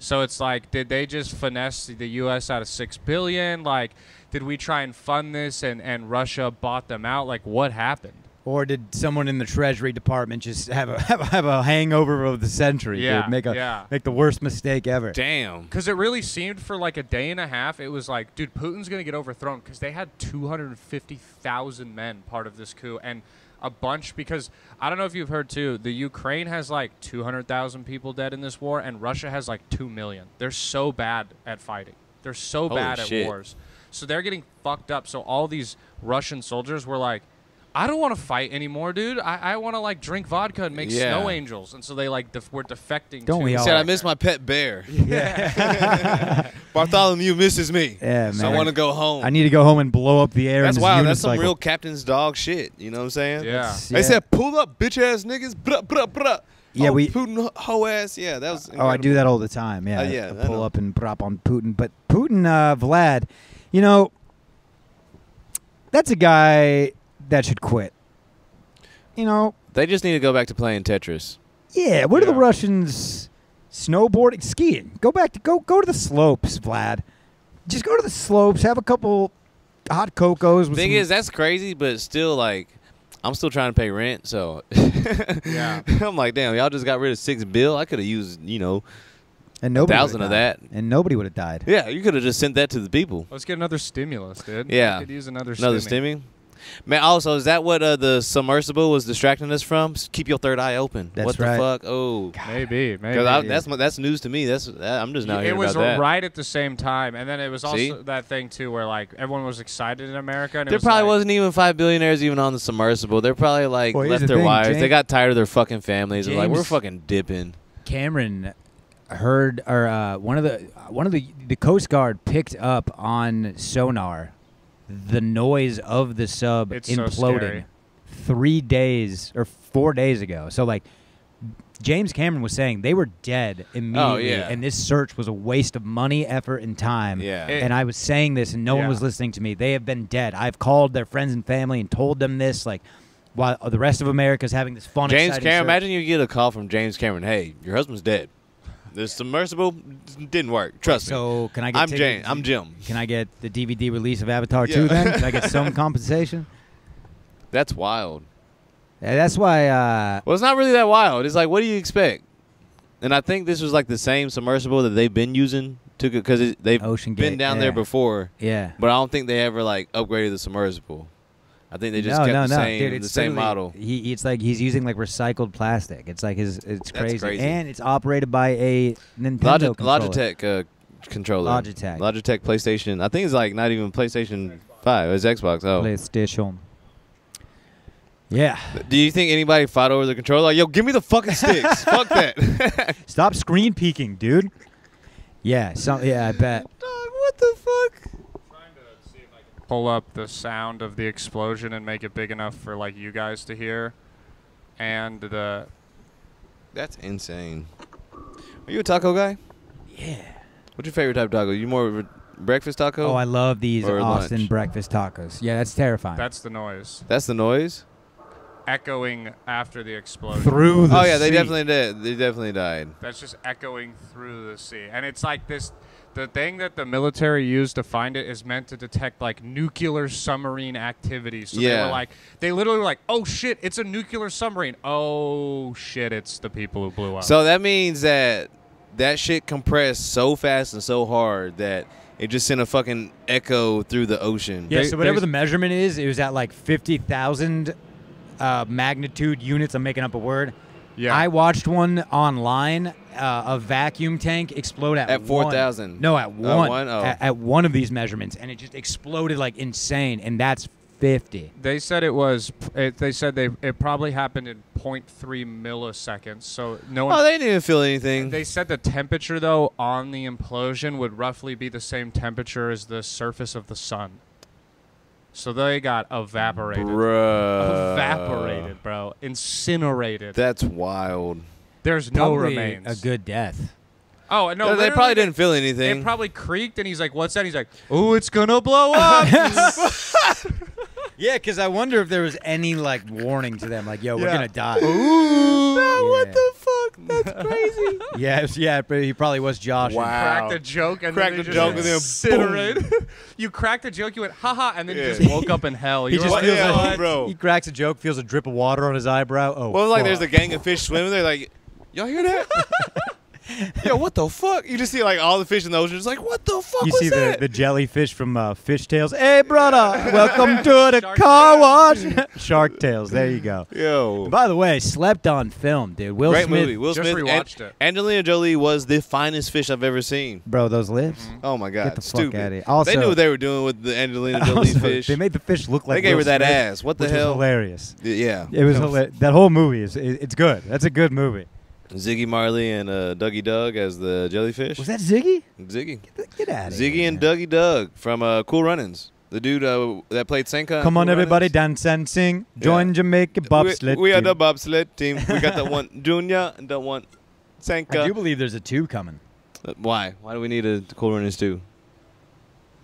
[SPEAKER 3] So it's like, did they just finesse the U.S. out of $6 billion? Like, did we try and fund this and Russia bought them out? Like, what happened?
[SPEAKER 2] Or did someone in the Treasury Department just have a hangover of the century?
[SPEAKER 3] Yeah,
[SPEAKER 2] dude?
[SPEAKER 3] yeah.
[SPEAKER 2] Make the worst mistake ever.
[SPEAKER 1] Damn.
[SPEAKER 3] Because it really seemed for like a day and a half, it was like, dude, Putin's going to get overthrown because they had 250,000 men part of this coup and a bunch because I don't know if you've heard too, the Ukraine has like 200,000 people dead in this war and Russia has like 2 million. They're so bad at fighting. They're so
[SPEAKER 1] Holy
[SPEAKER 3] bad
[SPEAKER 1] shit.
[SPEAKER 3] at wars. So they're getting fucked up. So all these Russian soldiers were like, I don't want to fight anymore, dude. I want to like drink vodka and make
[SPEAKER 1] Yeah.
[SPEAKER 3] snow angels. And so they like were defecting.
[SPEAKER 2] Don't
[SPEAKER 3] to
[SPEAKER 2] we
[SPEAKER 1] He
[SPEAKER 2] all?
[SPEAKER 1] said, I miss my pet bear.
[SPEAKER 2] Yeah.
[SPEAKER 1] Bartholomew misses me.
[SPEAKER 2] Yeah,
[SPEAKER 1] So I
[SPEAKER 2] man.
[SPEAKER 1] want to go home.
[SPEAKER 2] I need to go home and blow up the air.
[SPEAKER 1] That's
[SPEAKER 2] in this
[SPEAKER 1] wild. That's some
[SPEAKER 2] unicycle.
[SPEAKER 1] real captain's dog shit. You know what I'm saying?
[SPEAKER 3] Yeah.
[SPEAKER 1] They said, pull up, bitch ass niggas. Bruh, bruh, bruh.
[SPEAKER 2] Yeah,
[SPEAKER 1] oh,
[SPEAKER 2] we-
[SPEAKER 1] Putin hoe ass. Yeah, that was.
[SPEAKER 2] Oh, I do that all the time. Yeah,
[SPEAKER 1] yeah,
[SPEAKER 2] I
[SPEAKER 1] I
[SPEAKER 2] pull
[SPEAKER 1] know.
[SPEAKER 2] up and prop on Putin. But Putin, Vlad, you know, that's a guy that should quit. You know,
[SPEAKER 1] They just need to go back to playing Tetris.
[SPEAKER 2] yeah. Where do the
[SPEAKER 3] Yeah.
[SPEAKER 2] Russians snowboarding, skiing? Go back to go to the slopes, Vlad. Just go to the slopes. Have a couple hot cocos. With
[SPEAKER 1] Thing
[SPEAKER 2] some,
[SPEAKER 1] is, that's crazy, but still, like, I'm still trying to pay rent, so
[SPEAKER 3] Yeah.
[SPEAKER 1] I'm like, damn, y'all just got rid of $6 billion. I could have used,
[SPEAKER 2] and nobody
[SPEAKER 1] 1,000
[SPEAKER 2] would've
[SPEAKER 1] of
[SPEAKER 2] died.
[SPEAKER 1] that.
[SPEAKER 2] And nobody would have died.
[SPEAKER 1] Yeah, you could have just sent that to the people.
[SPEAKER 3] Let's get another stimulus, dude.
[SPEAKER 1] Yeah.
[SPEAKER 3] We could use another
[SPEAKER 1] Stimming. Man, also, is that what the submersible was distracting us from? Keep your third eye open.
[SPEAKER 2] That's
[SPEAKER 1] what
[SPEAKER 2] right.
[SPEAKER 1] the fuck? Oh,
[SPEAKER 3] Maybe.
[SPEAKER 1] because that's news to me. I'm just now
[SPEAKER 3] It
[SPEAKER 1] hearing
[SPEAKER 3] was
[SPEAKER 1] about that.
[SPEAKER 3] right at the same time, and then it was also
[SPEAKER 1] See?
[SPEAKER 3] that thing too, where like everyone was excited in America. And it
[SPEAKER 1] There
[SPEAKER 3] was
[SPEAKER 1] probably
[SPEAKER 3] like,
[SPEAKER 1] wasn't even 5 billionaires even on the submersible. They're probably like
[SPEAKER 2] Well, here's
[SPEAKER 1] left
[SPEAKER 2] the
[SPEAKER 1] their
[SPEAKER 2] thing,
[SPEAKER 1] wives. They
[SPEAKER 2] James-
[SPEAKER 1] got tired of their fucking families. They're like, we're
[SPEAKER 2] James-
[SPEAKER 1] fucking dipping.
[SPEAKER 2] Cameron heard, or one of the Coast Guard picked up on sonar the noise of the sub
[SPEAKER 3] It's so
[SPEAKER 2] imploding
[SPEAKER 3] scary.
[SPEAKER 2] 3 days or 4 days ago. So like James Cameron was saying, they were dead immediately,
[SPEAKER 1] yeah.
[SPEAKER 2] and this search was a waste of money, effort, and time.
[SPEAKER 1] Yeah.
[SPEAKER 3] It-
[SPEAKER 2] And I was saying this, and no one
[SPEAKER 3] Yeah.
[SPEAKER 2] was listening to me. They have been dead. I've called their friends and family and told them this, like, while the rest of America's having this fun,
[SPEAKER 1] James
[SPEAKER 2] exciting
[SPEAKER 1] Cameron,
[SPEAKER 2] search.
[SPEAKER 1] imagine you get a call from James Cameron. Hey, your husband's dead. The submersible didn't work. Trust me.
[SPEAKER 2] So can I get
[SPEAKER 1] I'm
[SPEAKER 2] tickets?
[SPEAKER 1] James. I'm Jim.
[SPEAKER 2] Can I get the DVD release of Avatar
[SPEAKER 1] Yeah.
[SPEAKER 2] 2 then? Can I get some compensation?
[SPEAKER 1] That's wild.
[SPEAKER 2] Yeah, that's why.
[SPEAKER 1] Well, it's not really that wild. It's like, what do you expect? And I think this was like the same submersible that they've been using because they've
[SPEAKER 2] Ocean
[SPEAKER 1] been
[SPEAKER 2] Gate,
[SPEAKER 1] down there
[SPEAKER 2] yeah.
[SPEAKER 1] before.
[SPEAKER 2] Yeah.
[SPEAKER 1] But I don't think they ever like upgraded the submersible. I think they just
[SPEAKER 2] no,
[SPEAKER 1] kept
[SPEAKER 2] no,
[SPEAKER 1] the
[SPEAKER 2] no,
[SPEAKER 1] same
[SPEAKER 2] dude, it's
[SPEAKER 1] the same
[SPEAKER 2] literally-
[SPEAKER 1] model.
[SPEAKER 2] It's like he's using like recycled plastic. It's like it's crazy.
[SPEAKER 1] crazy.
[SPEAKER 2] And it's operated by a Nintendo controller.
[SPEAKER 1] Logitech controller.
[SPEAKER 2] Logitech.
[SPEAKER 1] Logitech PlayStation. I think it's like not even PlayStation 5. It's Xbox. Oh.
[SPEAKER 2] PlayStation. Yeah.
[SPEAKER 1] Do you think anybody fought over the controller? Like, yo, give me the fucking sticks. Fuck that.
[SPEAKER 2] Stop screen peeking, dude. Yeah. Yeah, I bet.
[SPEAKER 1] Dog, what the fuck?
[SPEAKER 3] pull up the sound of the explosion and make it big enough for like you guys to hear, and the
[SPEAKER 1] That's insane. Are you a taco guy?
[SPEAKER 2] Yeah.
[SPEAKER 1] What's your favorite type of taco? You more of a breakfast taco?
[SPEAKER 2] Oh, I love these
[SPEAKER 1] Or
[SPEAKER 2] Austin
[SPEAKER 1] lunch.
[SPEAKER 2] breakfast tacos. Yeah, that's terrifying.
[SPEAKER 3] that's the noise
[SPEAKER 1] That's the noise?
[SPEAKER 3] echoing after the explosion.
[SPEAKER 2] Through the
[SPEAKER 1] Oh, yeah, they
[SPEAKER 2] sea.
[SPEAKER 1] definitely did. They definitely died.
[SPEAKER 3] That's just echoing through the sea. And it's like this, the thing that the military used to find it is meant to detect like nuclear submarine activity. So they
[SPEAKER 1] Yeah.
[SPEAKER 3] were like, they literally were like, oh shit, it's a nuclear submarine. Oh shit, it's the people who blew up.
[SPEAKER 1] So that means that that shit compressed so fast and so hard that it just sent a fucking echo through the ocean.
[SPEAKER 2] Yeah,
[SPEAKER 3] They-
[SPEAKER 2] so whatever
[SPEAKER 3] they-
[SPEAKER 2] the measurement is, it was at like 50,000 magnitude units. I'm making up a word.
[SPEAKER 3] yeah.
[SPEAKER 2] I watched one online, a vacuum tank explode at
[SPEAKER 1] At
[SPEAKER 2] one.
[SPEAKER 1] 4,000?
[SPEAKER 2] No, at one.
[SPEAKER 1] one? Oh.
[SPEAKER 2] At one of these measurements, and it just exploded like insane, and that's 50.
[SPEAKER 3] They said it was. They said it probably happened in 0.3 milliseconds. So no one.
[SPEAKER 1] Oh, they didn't even feel anything.
[SPEAKER 3] They said the temperature though on the implosion would roughly be the same temperature as the surface of the sun. So they got evaporated.
[SPEAKER 1] Bruh.
[SPEAKER 3] Evaporated, bro. Incinerated.
[SPEAKER 1] That's wild.
[SPEAKER 3] There's no
[SPEAKER 2] Probably
[SPEAKER 3] remains.
[SPEAKER 2] a good death.
[SPEAKER 3] Oh no,
[SPEAKER 1] They
[SPEAKER 3] literally,
[SPEAKER 1] probably didn't feel anything.
[SPEAKER 3] It probably creaked, and he's like, "What's that?" He's like, "Oh, it's gonna blow up."
[SPEAKER 2] Yeah, because I wonder if there was any like warning to them, like, "Yo, we're
[SPEAKER 3] Yeah.
[SPEAKER 2] gonna die."
[SPEAKER 1] Ooh, no, what
[SPEAKER 2] Yeah.
[SPEAKER 1] the fuck? That's crazy.
[SPEAKER 2] Yeah, but he probably was Josh.
[SPEAKER 1] Wow.
[SPEAKER 3] Cracked a joke and
[SPEAKER 1] Cracked
[SPEAKER 3] then
[SPEAKER 1] a
[SPEAKER 3] they
[SPEAKER 1] joke
[SPEAKER 3] just
[SPEAKER 1] and then
[SPEAKER 3] incinerate. You cracked a joke, you went haha, and then you
[SPEAKER 1] Yeah.
[SPEAKER 3] just woke up in hell.
[SPEAKER 2] He
[SPEAKER 3] You were
[SPEAKER 2] just
[SPEAKER 3] like,
[SPEAKER 2] feels
[SPEAKER 1] yeah,
[SPEAKER 2] like
[SPEAKER 1] bro.
[SPEAKER 2] he cracks a joke, feels a drip of water on his eyebrow. Oh,
[SPEAKER 1] Well, like there's a
[SPEAKER 2] fuck.
[SPEAKER 1] gang of fish swimming there, like, y'all hear that? Yo, what the fuck? You just see like all the fish in the ocean, just like, what the fuck
[SPEAKER 2] You
[SPEAKER 1] was
[SPEAKER 2] see
[SPEAKER 1] that?
[SPEAKER 2] the jellyfish from Fish Tales. Hey, brother, welcome to the
[SPEAKER 3] Shark
[SPEAKER 2] car wash. Shark Tales. There you go.
[SPEAKER 1] Yo,
[SPEAKER 2] By the way, slept on film, dude. Will
[SPEAKER 1] great
[SPEAKER 2] Smith,
[SPEAKER 1] movie. Will
[SPEAKER 3] Just
[SPEAKER 1] Smith.
[SPEAKER 3] rewatched it.
[SPEAKER 1] Angelina Jolie was the finest fish I've ever seen.
[SPEAKER 2] bro. Those lips.
[SPEAKER 1] Oh my god,
[SPEAKER 2] Get the fuck
[SPEAKER 1] stupid.
[SPEAKER 2] outta here. Also-
[SPEAKER 1] they knew what they were doing with the Angelina Jolie
[SPEAKER 2] Also,
[SPEAKER 1] fish.
[SPEAKER 2] they made the fish look like
[SPEAKER 1] They gave
[SPEAKER 2] Will
[SPEAKER 1] her that
[SPEAKER 2] Smith,
[SPEAKER 1] ass. What the
[SPEAKER 2] which was
[SPEAKER 1] hell?
[SPEAKER 2] hilarious.
[SPEAKER 1] Yeah,
[SPEAKER 2] It was that whole movie it's good. That's a good movie.
[SPEAKER 1] Ziggy Marley and Dougie Doug as the jellyfish.
[SPEAKER 2] Was that Ziggy?
[SPEAKER 1] Ziggy?
[SPEAKER 2] Get out of here.
[SPEAKER 1] Ziggy and Dougie Doug from Cool Runnings. The dude that played Senka.
[SPEAKER 2] Come
[SPEAKER 1] in
[SPEAKER 2] on,
[SPEAKER 1] Cool
[SPEAKER 2] everybody,
[SPEAKER 1] Runnings.
[SPEAKER 2] dance and sing. Join
[SPEAKER 1] Yeah.
[SPEAKER 2] Jamaica bobsled.
[SPEAKER 1] We are
[SPEAKER 2] team.
[SPEAKER 1] the bobsled team. We got the one Junior and the one Senka.
[SPEAKER 2] I do believe there's a 2 coming.
[SPEAKER 1] Why? Why do we need a Cool Runnings 2?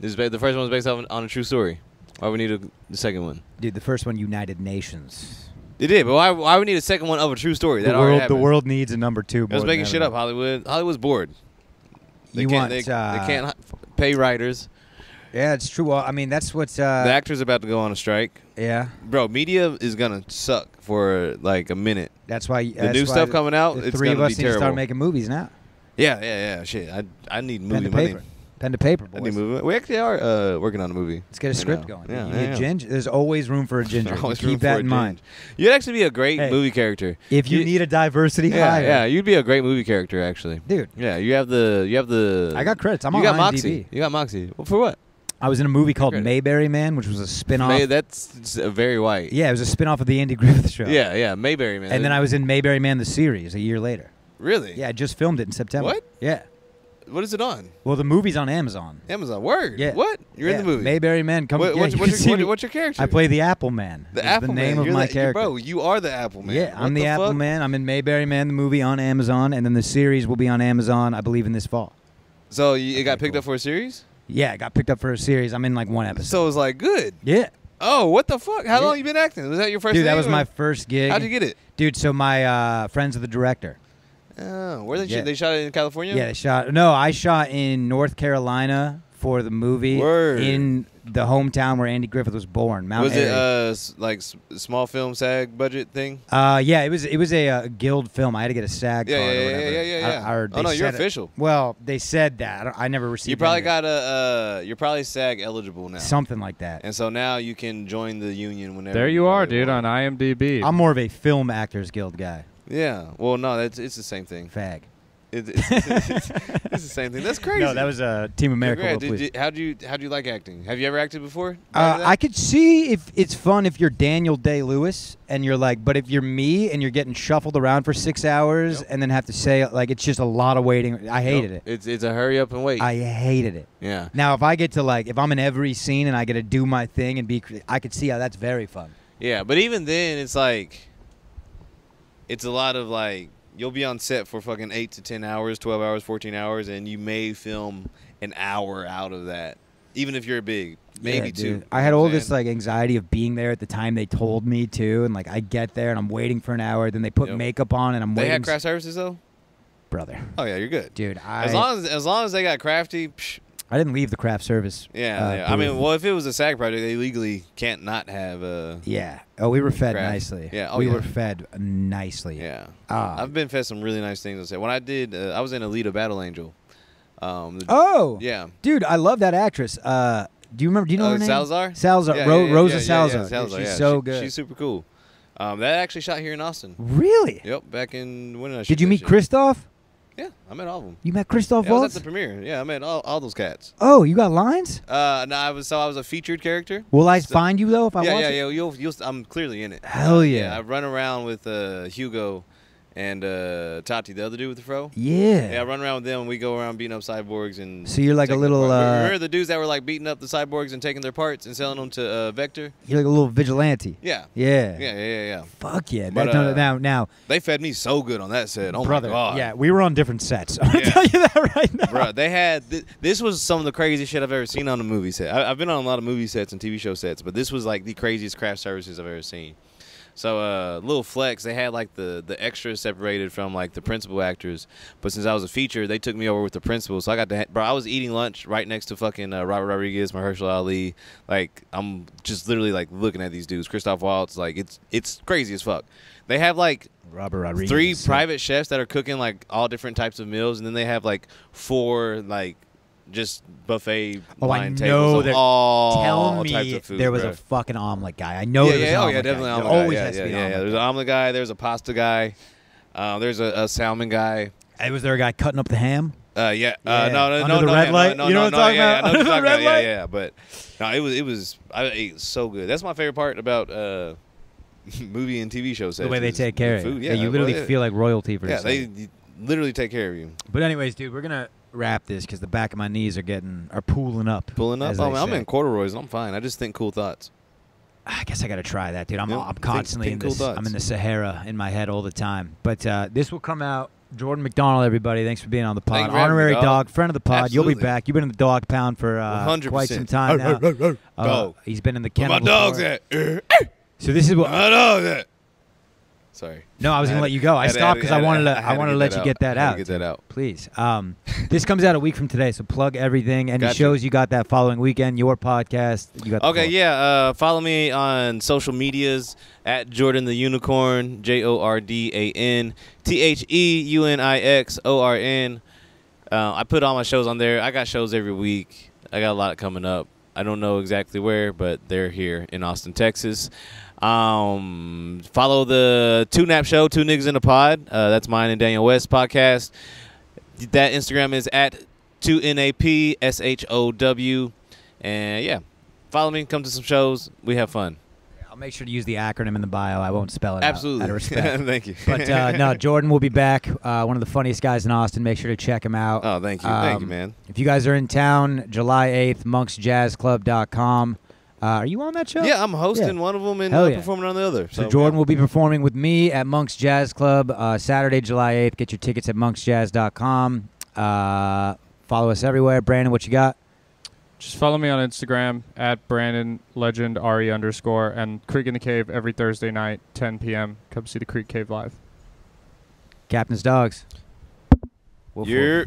[SPEAKER 1] The first one was based on a true story. Why do we need the second one?
[SPEAKER 2] Dude, the first one, United Nations.
[SPEAKER 1] It did, but why we need a second one of a true story? That already
[SPEAKER 2] The
[SPEAKER 1] happened.
[SPEAKER 2] world needs a number 2.
[SPEAKER 1] I was
[SPEAKER 2] more
[SPEAKER 1] making
[SPEAKER 2] than
[SPEAKER 1] shit
[SPEAKER 2] ever.
[SPEAKER 1] up. Hollywood's bored. They
[SPEAKER 2] You
[SPEAKER 1] can't.
[SPEAKER 2] want,
[SPEAKER 1] They can't pay writers.
[SPEAKER 2] Yeah, it's true. Well, I mean, that's what's.
[SPEAKER 1] The actor's about to go on a strike.
[SPEAKER 2] Yeah,
[SPEAKER 1] Bro, media is gonna suck for like a minute.
[SPEAKER 2] that's why.
[SPEAKER 1] The new stuff coming out,
[SPEAKER 2] The
[SPEAKER 1] it's
[SPEAKER 2] three of
[SPEAKER 1] gonna
[SPEAKER 2] us
[SPEAKER 1] be
[SPEAKER 2] need to start
[SPEAKER 1] terrible.
[SPEAKER 2] making movies now.
[SPEAKER 1] Yeah. Shit, I need
[SPEAKER 2] Pen
[SPEAKER 1] movie
[SPEAKER 2] to
[SPEAKER 1] money.
[SPEAKER 2] paper. Pen to paper,
[SPEAKER 1] I need
[SPEAKER 2] boys.
[SPEAKER 1] movie. We actually are working on a movie.
[SPEAKER 2] Let's get a
[SPEAKER 1] right
[SPEAKER 2] script
[SPEAKER 1] now.
[SPEAKER 2] going.
[SPEAKER 1] Yeah,
[SPEAKER 2] You need
[SPEAKER 1] yeah.
[SPEAKER 2] ginger. There's always room for a ginger. You
[SPEAKER 1] Always room
[SPEAKER 2] keep
[SPEAKER 1] for
[SPEAKER 2] that
[SPEAKER 1] a
[SPEAKER 2] in mind.
[SPEAKER 1] ginger. You'd actually be a great
[SPEAKER 2] Hey,
[SPEAKER 1] movie character.
[SPEAKER 2] If you need a diversity
[SPEAKER 1] Yeah,
[SPEAKER 2] hire,
[SPEAKER 1] yeah, you'd be a great movie character actually.
[SPEAKER 2] dude.
[SPEAKER 1] Yeah, you have the.
[SPEAKER 2] I got credits. I'm
[SPEAKER 1] you
[SPEAKER 2] on
[SPEAKER 1] got
[SPEAKER 2] IMDb.
[SPEAKER 1] Moxie. You got Moxie. Well, for what?
[SPEAKER 2] I was in a movie called
[SPEAKER 1] Credit.
[SPEAKER 2] Mayberry Man, which was a spin-off.
[SPEAKER 1] That's very white.
[SPEAKER 2] Yeah, it was a spin-off of the Andy Griffith Show.
[SPEAKER 1] Yeah, Mayberry man.
[SPEAKER 2] And then I was in Mayberry Man the series a year later.
[SPEAKER 1] Really?
[SPEAKER 2] Yeah, I just filmed it in September.
[SPEAKER 1] What?
[SPEAKER 2] Yeah.
[SPEAKER 1] What is it on?
[SPEAKER 2] Well, the movie's on Amazon.
[SPEAKER 1] Amazon. Word.
[SPEAKER 2] Yeah.
[SPEAKER 1] What? You're
[SPEAKER 2] Yeah,
[SPEAKER 1] in the movie.
[SPEAKER 2] Mayberry Man. Come.
[SPEAKER 1] What-
[SPEAKER 2] yeah,
[SPEAKER 1] what's,
[SPEAKER 2] you
[SPEAKER 1] what's
[SPEAKER 2] can see
[SPEAKER 1] your,
[SPEAKER 2] me.
[SPEAKER 1] what's your character?
[SPEAKER 2] I play the Apple Man.
[SPEAKER 1] the
[SPEAKER 2] is
[SPEAKER 1] Apple
[SPEAKER 2] the name
[SPEAKER 1] Man.
[SPEAKER 2] of
[SPEAKER 1] You're
[SPEAKER 2] my
[SPEAKER 1] the,
[SPEAKER 2] character.
[SPEAKER 1] Bro, you are the Apple Man.
[SPEAKER 2] Yeah,
[SPEAKER 1] What
[SPEAKER 2] I'm the Apple
[SPEAKER 1] fuck?
[SPEAKER 2] Man. I'm in Mayberry Man, the movie on Amazon, and then the series will be on Amazon, I believe, in this fall.
[SPEAKER 1] So it got picked
[SPEAKER 2] cool.
[SPEAKER 1] up for a series?
[SPEAKER 2] Yeah, I got picked up for a series. I'm in like one episode.
[SPEAKER 1] So it's like good.
[SPEAKER 2] Yeah.
[SPEAKER 1] Oh, what the fuck? How
[SPEAKER 2] Yeah.
[SPEAKER 1] long you been acting? Was that your first
[SPEAKER 2] Dude, that
[SPEAKER 1] thing,
[SPEAKER 2] was
[SPEAKER 1] or-
[SPEAKER 2] my first gig.
[SPEAKER 1] How'd you get it?
[SPEAKER 2] Dude, so my friends of the director.
[SPEAKER 1] Oh, where they
[SPEAKER 2] Yeah.
[SPEAKER 1] they shot it in California?
[SPEAKER 2] Yeah, they shot. No, I shot in North Carolina for the movie.
[SPEAKER 1] Word.
[SPEAKER 2] In the hometown where Andy Griffith was born, Mount
[SPEAKER 1] Was it
[SPEAKER 2] Airy.
[SPEAKER 1] like small film SAG budget thing?
[SPEAKER 2] Yeah, it was a guild film. I had to get a SAG
[SPEAKER 1] Yeah,
[SPEAKER 2] card
[SPEAKER 1] yeah,
[SPEAKER 2] or
[SPEAKER 1] yeah,
[SPEAKER 2] whatever.
[SPEAKER 1] yeah.
[SPEAKER 2] Or
[SPEAKER 1] Oh
[SPEAKER 2] they
[SPEAKER 1] no, you're
[SPEAKER 2] said it-
[SPEAKER 1] official.
[SPEAKER 2] Well, they said that. I never received.
[SPEAKER 1] You probably
[SPEAKER 2] any of
[SPEAKER 1] got you're probably SAG eligible now.
[SPEAKER 2] it. Something like that.
[SPEAKER 1] And so now you can join the union whenever.
[SPEAKER 3] There you are,
[SPEAKER 1] probably
[SPEAKER 3] dude,
[SPEAKER 1] want.
[SPEAKER 3] on IMDb.
[SPEAKER 2] I'm more of a film actors guild guy.
[SPEAKER 1] Yeah. Well, no, it's the same thing.
[SPEAKER 2] Fag.
[SPEAKER 1] It's the same thing. That's crazy.
[SPEAKER 2] No, that was Team America.
[SPEAKER 1] Congrats.
[SPEAKER 2] World Police.
[SPEAKER 1] How'd you like acting? Have you ever acted before? Prior to that?
[SPEAKER 2] I could see if it's fun if you're Daniel Day-Lewis and you're like, but if you're me and you're getting shuffled around for 6 hours
[SPEAKER 1] Yep.
[SPEAKER 2] and then have to say like it's just a lot of waiting. I hated it.
[SPEAKER 1] It's a hurry up and wait.
[SPEAKER 2] I hated it.
[SPEAKER 1] yeah.
[SPEAKER 2] Now if I get to like if I'm in every scene and I get to do my thing and be, I could see how that's very fun.
[SPEAKER 1] Yeah, but even then, it's like, it's a lot of like, you'll be on set for fucking 8 to 10 hours, 12 hours, 14 hours, and you may film an hour out of that, even if you're big, maybe
[SPEAKER 2] Yeah,
[SPEAKER 1] two.
[SPEAKER 2] dude. I had all this
[SPEAKER 1] like.
[SPEAKER 2] like anxiety of being there at the time they told me to, and like I get there and I'm waiting for an hour. Then they put
[SPEAKER 1] Yep.
[SPEAKER 2] makeup on and I'm
[SPEAKER 1] They
[SPEAKER 2] waiting.
[SPEAKER 1] had craft services though.
[SPEAKER 2] Brother,
[SPEAKER 1] Oh yeah, you're good.
[SPEAKER 2] dude,
[SPEAKER 1] As long as they got crafty,
[SPEAKER 2] I didn't leave the craft service.
[SPEAKER 1] yeah. I mean,
[SPEAKER 2] booth.
[SPEAKER 1] well, if it was a SAG project, they legally can't not have
[SPEAKER 2] Yeah. Oh, we were fed
[SPEAKER 1] Craft.
[SPEAKER 2] nicely.
[SPEAKER 1] Yeah. Oh,
[SPEAKER 2] we
[SPEAKER 1] yeah.
[SPEAKER 2] were fed nicely.
[SPEAKER 1] Yeah.
[SPEAKER 2] Ah.
[SPEAKER 1] I've been fed some really nice things on set. When I did, I was in Alita Battle Angel.
[SPEAKER 2] Oh.
[SPEAKER 1] Yeah.
[SPEAKER 2] Dude, I love that actress. Do you remember? Do you know her name?
[SPEAKER 1] Salazar?
[SPEAKER 2] Salazar.
[SPEAKER 1] Yeah,
[SPEAKER 2] Rosa
[SPEAKER 1] yeah,
[SPEAKER 2] Salazar.
[SPEAKER 1] Yeah, Salazar.
[SPEAKER 2] She's
[SPEAKER 1] Yeah,
[SPEAKER 2] so good.
[SPEAKER 1] She's super cool. That actually shot here in Austin.
[SPEAKER 2] Really?
[SPEAKER 1] Yep, back in when did I shoot
[SPEAKER 2] Did you
[SPEAKER 1] that
[SPEAKER 2] meet
[SPEAKER 1] shit?
[SPEAKER 2] Christoph?
[SPEAKER 1] Yeah, I met all of them.
[SPEAKER 2] You met Christoph
[SPEAKER 1] Yeah, I was
[SPEAKER 2] Waltz?
[SPEAKER 1] at the premiere. Yeah, I met all those cats.
[SPEAKER 2] Oh, you got lines?
[SPEAKER 1] No, I was a featured character.
[SPEAKER 2] Will I
[SPEAKER 1] So-
[SPEAKER 2] find you though if I
[SPEAKER 1] yeah,
[SPEAKER 2] watch
[SPEAKER 1] yeah,
[SPEAKER 2] it?
[SPEAKER 1] yeah. You'll. I'm clearly in it.
[SPEAKER 2] Hell yeah.
[SPEAKER 1] I run around with Hugo, and Tati, the other dude with the fro.
[SPEAKER 2] Yeah.
[SPEAKER 1] Yeah, I run around with them. And we go around beating up cyborgs and.
[SPEAKER 2] So you're like a
[SPEAKER 1] taking their
[SPEAKER 2] little.
[SPEAKER 1] parts. Remember the dudes that were like beating up the cyborgs and taking their parts and selling them to Vector?
[SPEAKER 2] You're like a little vigilante.
[SPEAKER 1] Yeah.
[SPEAKER 2] Yeah.
[SPEAKER 1] Yeah.
[SPEAKER 2] Fuck yeah.
[SPEAKER 1] But,
[SPEAKER 2] now,
[SPEAKER 1] They fed me so good on that set. Oh
[SPEAKER 2] brother.
[SPEAKER 1] my god.
[SPEAKER 2] Yeah, we were on different sets. I'm gonna
[SPEAKER 1] Yeah.
[SPEAKER 2] tell you that right now.
[SPEAKER 1] Bro, they had this was some of the craziest shit I've ever seen on a movie set. I've been on a lot of movie sets and TV show sets, but this was like the craziest craft services I've ever seen. So, little flex, they had like the extras separated from like the principal actors, but since I was a feature, they took me over with the principal. So I got to, bro, I was eating lunch right next to fucking Robert Rodriguez, Mahershala Ali. Like I'm just literally like looking at these dudes, Christoph Waltz. Like it's crazy as fuck. They have like
[SPEAKER 2] Robert Rodriguez.
[SPEAKER 1] 3 private chefs that are cooking like all different types of meals, and then they have like 4 like just buffet line tables of all
[SPEAKER 2] Tell
[SPEAKER 1] types
[SPEAKER 2] me
[SPEAKER 1] of food.
[SPEAKER 2] there was
[SPEAKER 1] bro.
[SPEAKER 2] a fucking omelet guy. I know there was an
[SPEAKER 1] oh
[SPEAKER 2] omelet
[SPEAKER 1] yeah, definitely
[SPEAKER 2] guy.
[SPEAKER 1] omelet
[SPEAKER 2] There
[SPEAKER 1] guy.
[SPEAKER 2] always
[SPEAKER 1] Yeah,
[SPEAKER 2] has to be an
[SPEAKER 1] yeah.
[SPEAKER 2] omelet
[SPEAKER 1] There's
[SPEAKER 2] guy.
[SPEAKER 1] an omelet guy. There's a pasta guy. There's a salmon guy.
[SPEAKER 2] Hey, was there a guy cutting up the ham?
[SPEAKER 1] Yeah.
[SPEAKER 2] Yeah.
[SPEAKER 1] No.
[SPEAKER 2] Under the red light?
[SPEAKER 1] No,
[SPEAKER 2] You know what I'm talking
[SPEAKER 1] yeah,
[SPEAKER 2] about?
[SPEAKER 1] I know
[SPEAKER 2] Under
[SPEAKER 1] what
[SPEAKER 2] the
[SPEAKER 1] you're
[SPEAKER 2] red
[SPEAKER 1] talking about.
[SPEAKER 2] light?
[SPEAKER 1] Yeah. But no, it was. I ate so good. That's my favorite part about movie and TV show sets.
[SPEAKER 2] The way they
[SPEAKER 1] is
[SPEAKER 2] take
[SPEAKER 1] the
[SPEAKER 2] care of
[SPEAKER 1] food.
[SPEAKER 2] you.
[SPEAKER 1] Yeah,
[SPEAKER 2] you
[SPEAKER 1] well,
[SPEAKER 2] literally feel like royalty for a
[SPEAKER 1] Yeah,
[SPEAKER 2] second.
[SPEAKER 1] they literally take care of you.
[SPEAKER 2] But anyways, dude, we're gonna wrap this because the back of my knees are pooling up.
[SPEAKER 1] Pulling up.
[SPEAKER 2] as
[SPEAKER 1] Oh
[SPEAKER 2] they
[SPEAKER 1] man, I'm
[SPEAKER 2] say.
[SPEAKER 1] in corduroys and I'm fine. I just think cool thoughts.
[SPEAKER 2] I guess I got to try that, dude. I'm
[SPEAKER 1] Yeah,
[SPEAKER 2] constantly
[SPEAKER 1] think
[SPEAKER 2] in
[SPEAKER 1] cool
[SPEAKER 2] this.
[SPEAKER 1] thoughts.
[SPEAKER 2] I'm in the Sahara in my head all the time. But this will come out. Jordan McDonald, everybody. Thanks for being on the
[SPEAKER 1] Thank
[SPEAKER 2] pod.
[SPEAKER 1] you for having me,
[SPEAKER 2] Honorary
[SPEAKER 1] dog.
[SPEAKER 2] dog, friend of the pod. You'll be
[SPEAKER 1] Absolutely.
[SPEAKER 2] back. You've been in the dog pound for
[SPEAKER 1] 100%.
[SPEAKER 2] quite some time now.
[SPEAKER 1] Dog.
[SPEAKER 2] He's been in the
[SPEAKER 1] Where
[SPEAKER 2] kennel.
[SPEAKER 1] my dogs
[SPEAKER 2] before.
[SPEAKER 1] at?
[SPEAKER 2] So this is what.
[SPEAKER 1] My dogs at? Sorry.
[SPEAKER 2] No, I was gonna let you go. I stopped because I wanted to let you get that out.
[SPEAKER 1] Get that out.
[SPEAKER 2] Please. This comes out a week from today, so plug everything. Any
[SPEAKER 1] Gotcha.
[SPEAKER 2] shows you got that following weekend, your podcast. You got. The
[SPEAKER 1] Okay,
[SPEAKER 2] floor.
[SPEAKER 1] yeah. Follow me on social medias at Jordan the Unicorn, JordanTheUnixorn. I put all my shows on there. I got shows every week. I got a lot coming up. I don't know exactly where, but they're here in Austin, Texas. Follow the Two Nap Show, Two Niggas in a Pod. That's mine and Daniel West podcast. That Instagram is at 2NAPSHOW. And yeah, follow me. Come to some shows. We have fun.
[SPEAKER 2] I'll make sure to use the acronym in the bio. I won't spell it
[SPEAKER 1] Absolutely.
[SPEAKER 2] out of respect.
[SPEAKER 1] Thank you.
[SPEAKER 2] But no, Jordan will be back. One of the funniest guys in Austin. Make sure to check him out.
[SPEAKER 1] Oh, thank you. Thank you, man.
[SPEAKER 2] If you guys are in town, July 8th, monksjazzclub.com. Are you on that show?
[SPEAKER 1] Yeah, I'm hosting
[SPEAKER 2] Yeah.
[SPEAKER 1] one of them and
[SPEAKER 2] Hell yeah.
[SPEAKER 1] performing on the other.
[SPEAKER 2] So Jordan will be performing with me at Monk's Jazz Club Saturday, July 8th. Get your tickets at monksjazz.com. Follow us everywhere. Brandon, what you got?
[SPEAKER 3] Just follow me on Instagram at Brandon Legend RE _ and Creek in the Cave every Thursday night, 10 p.m. Come see the Creek Cave live.
[SPEAKER 2] Captain's Dogs. Wolf Wolf.
[SPEAKER 1] You're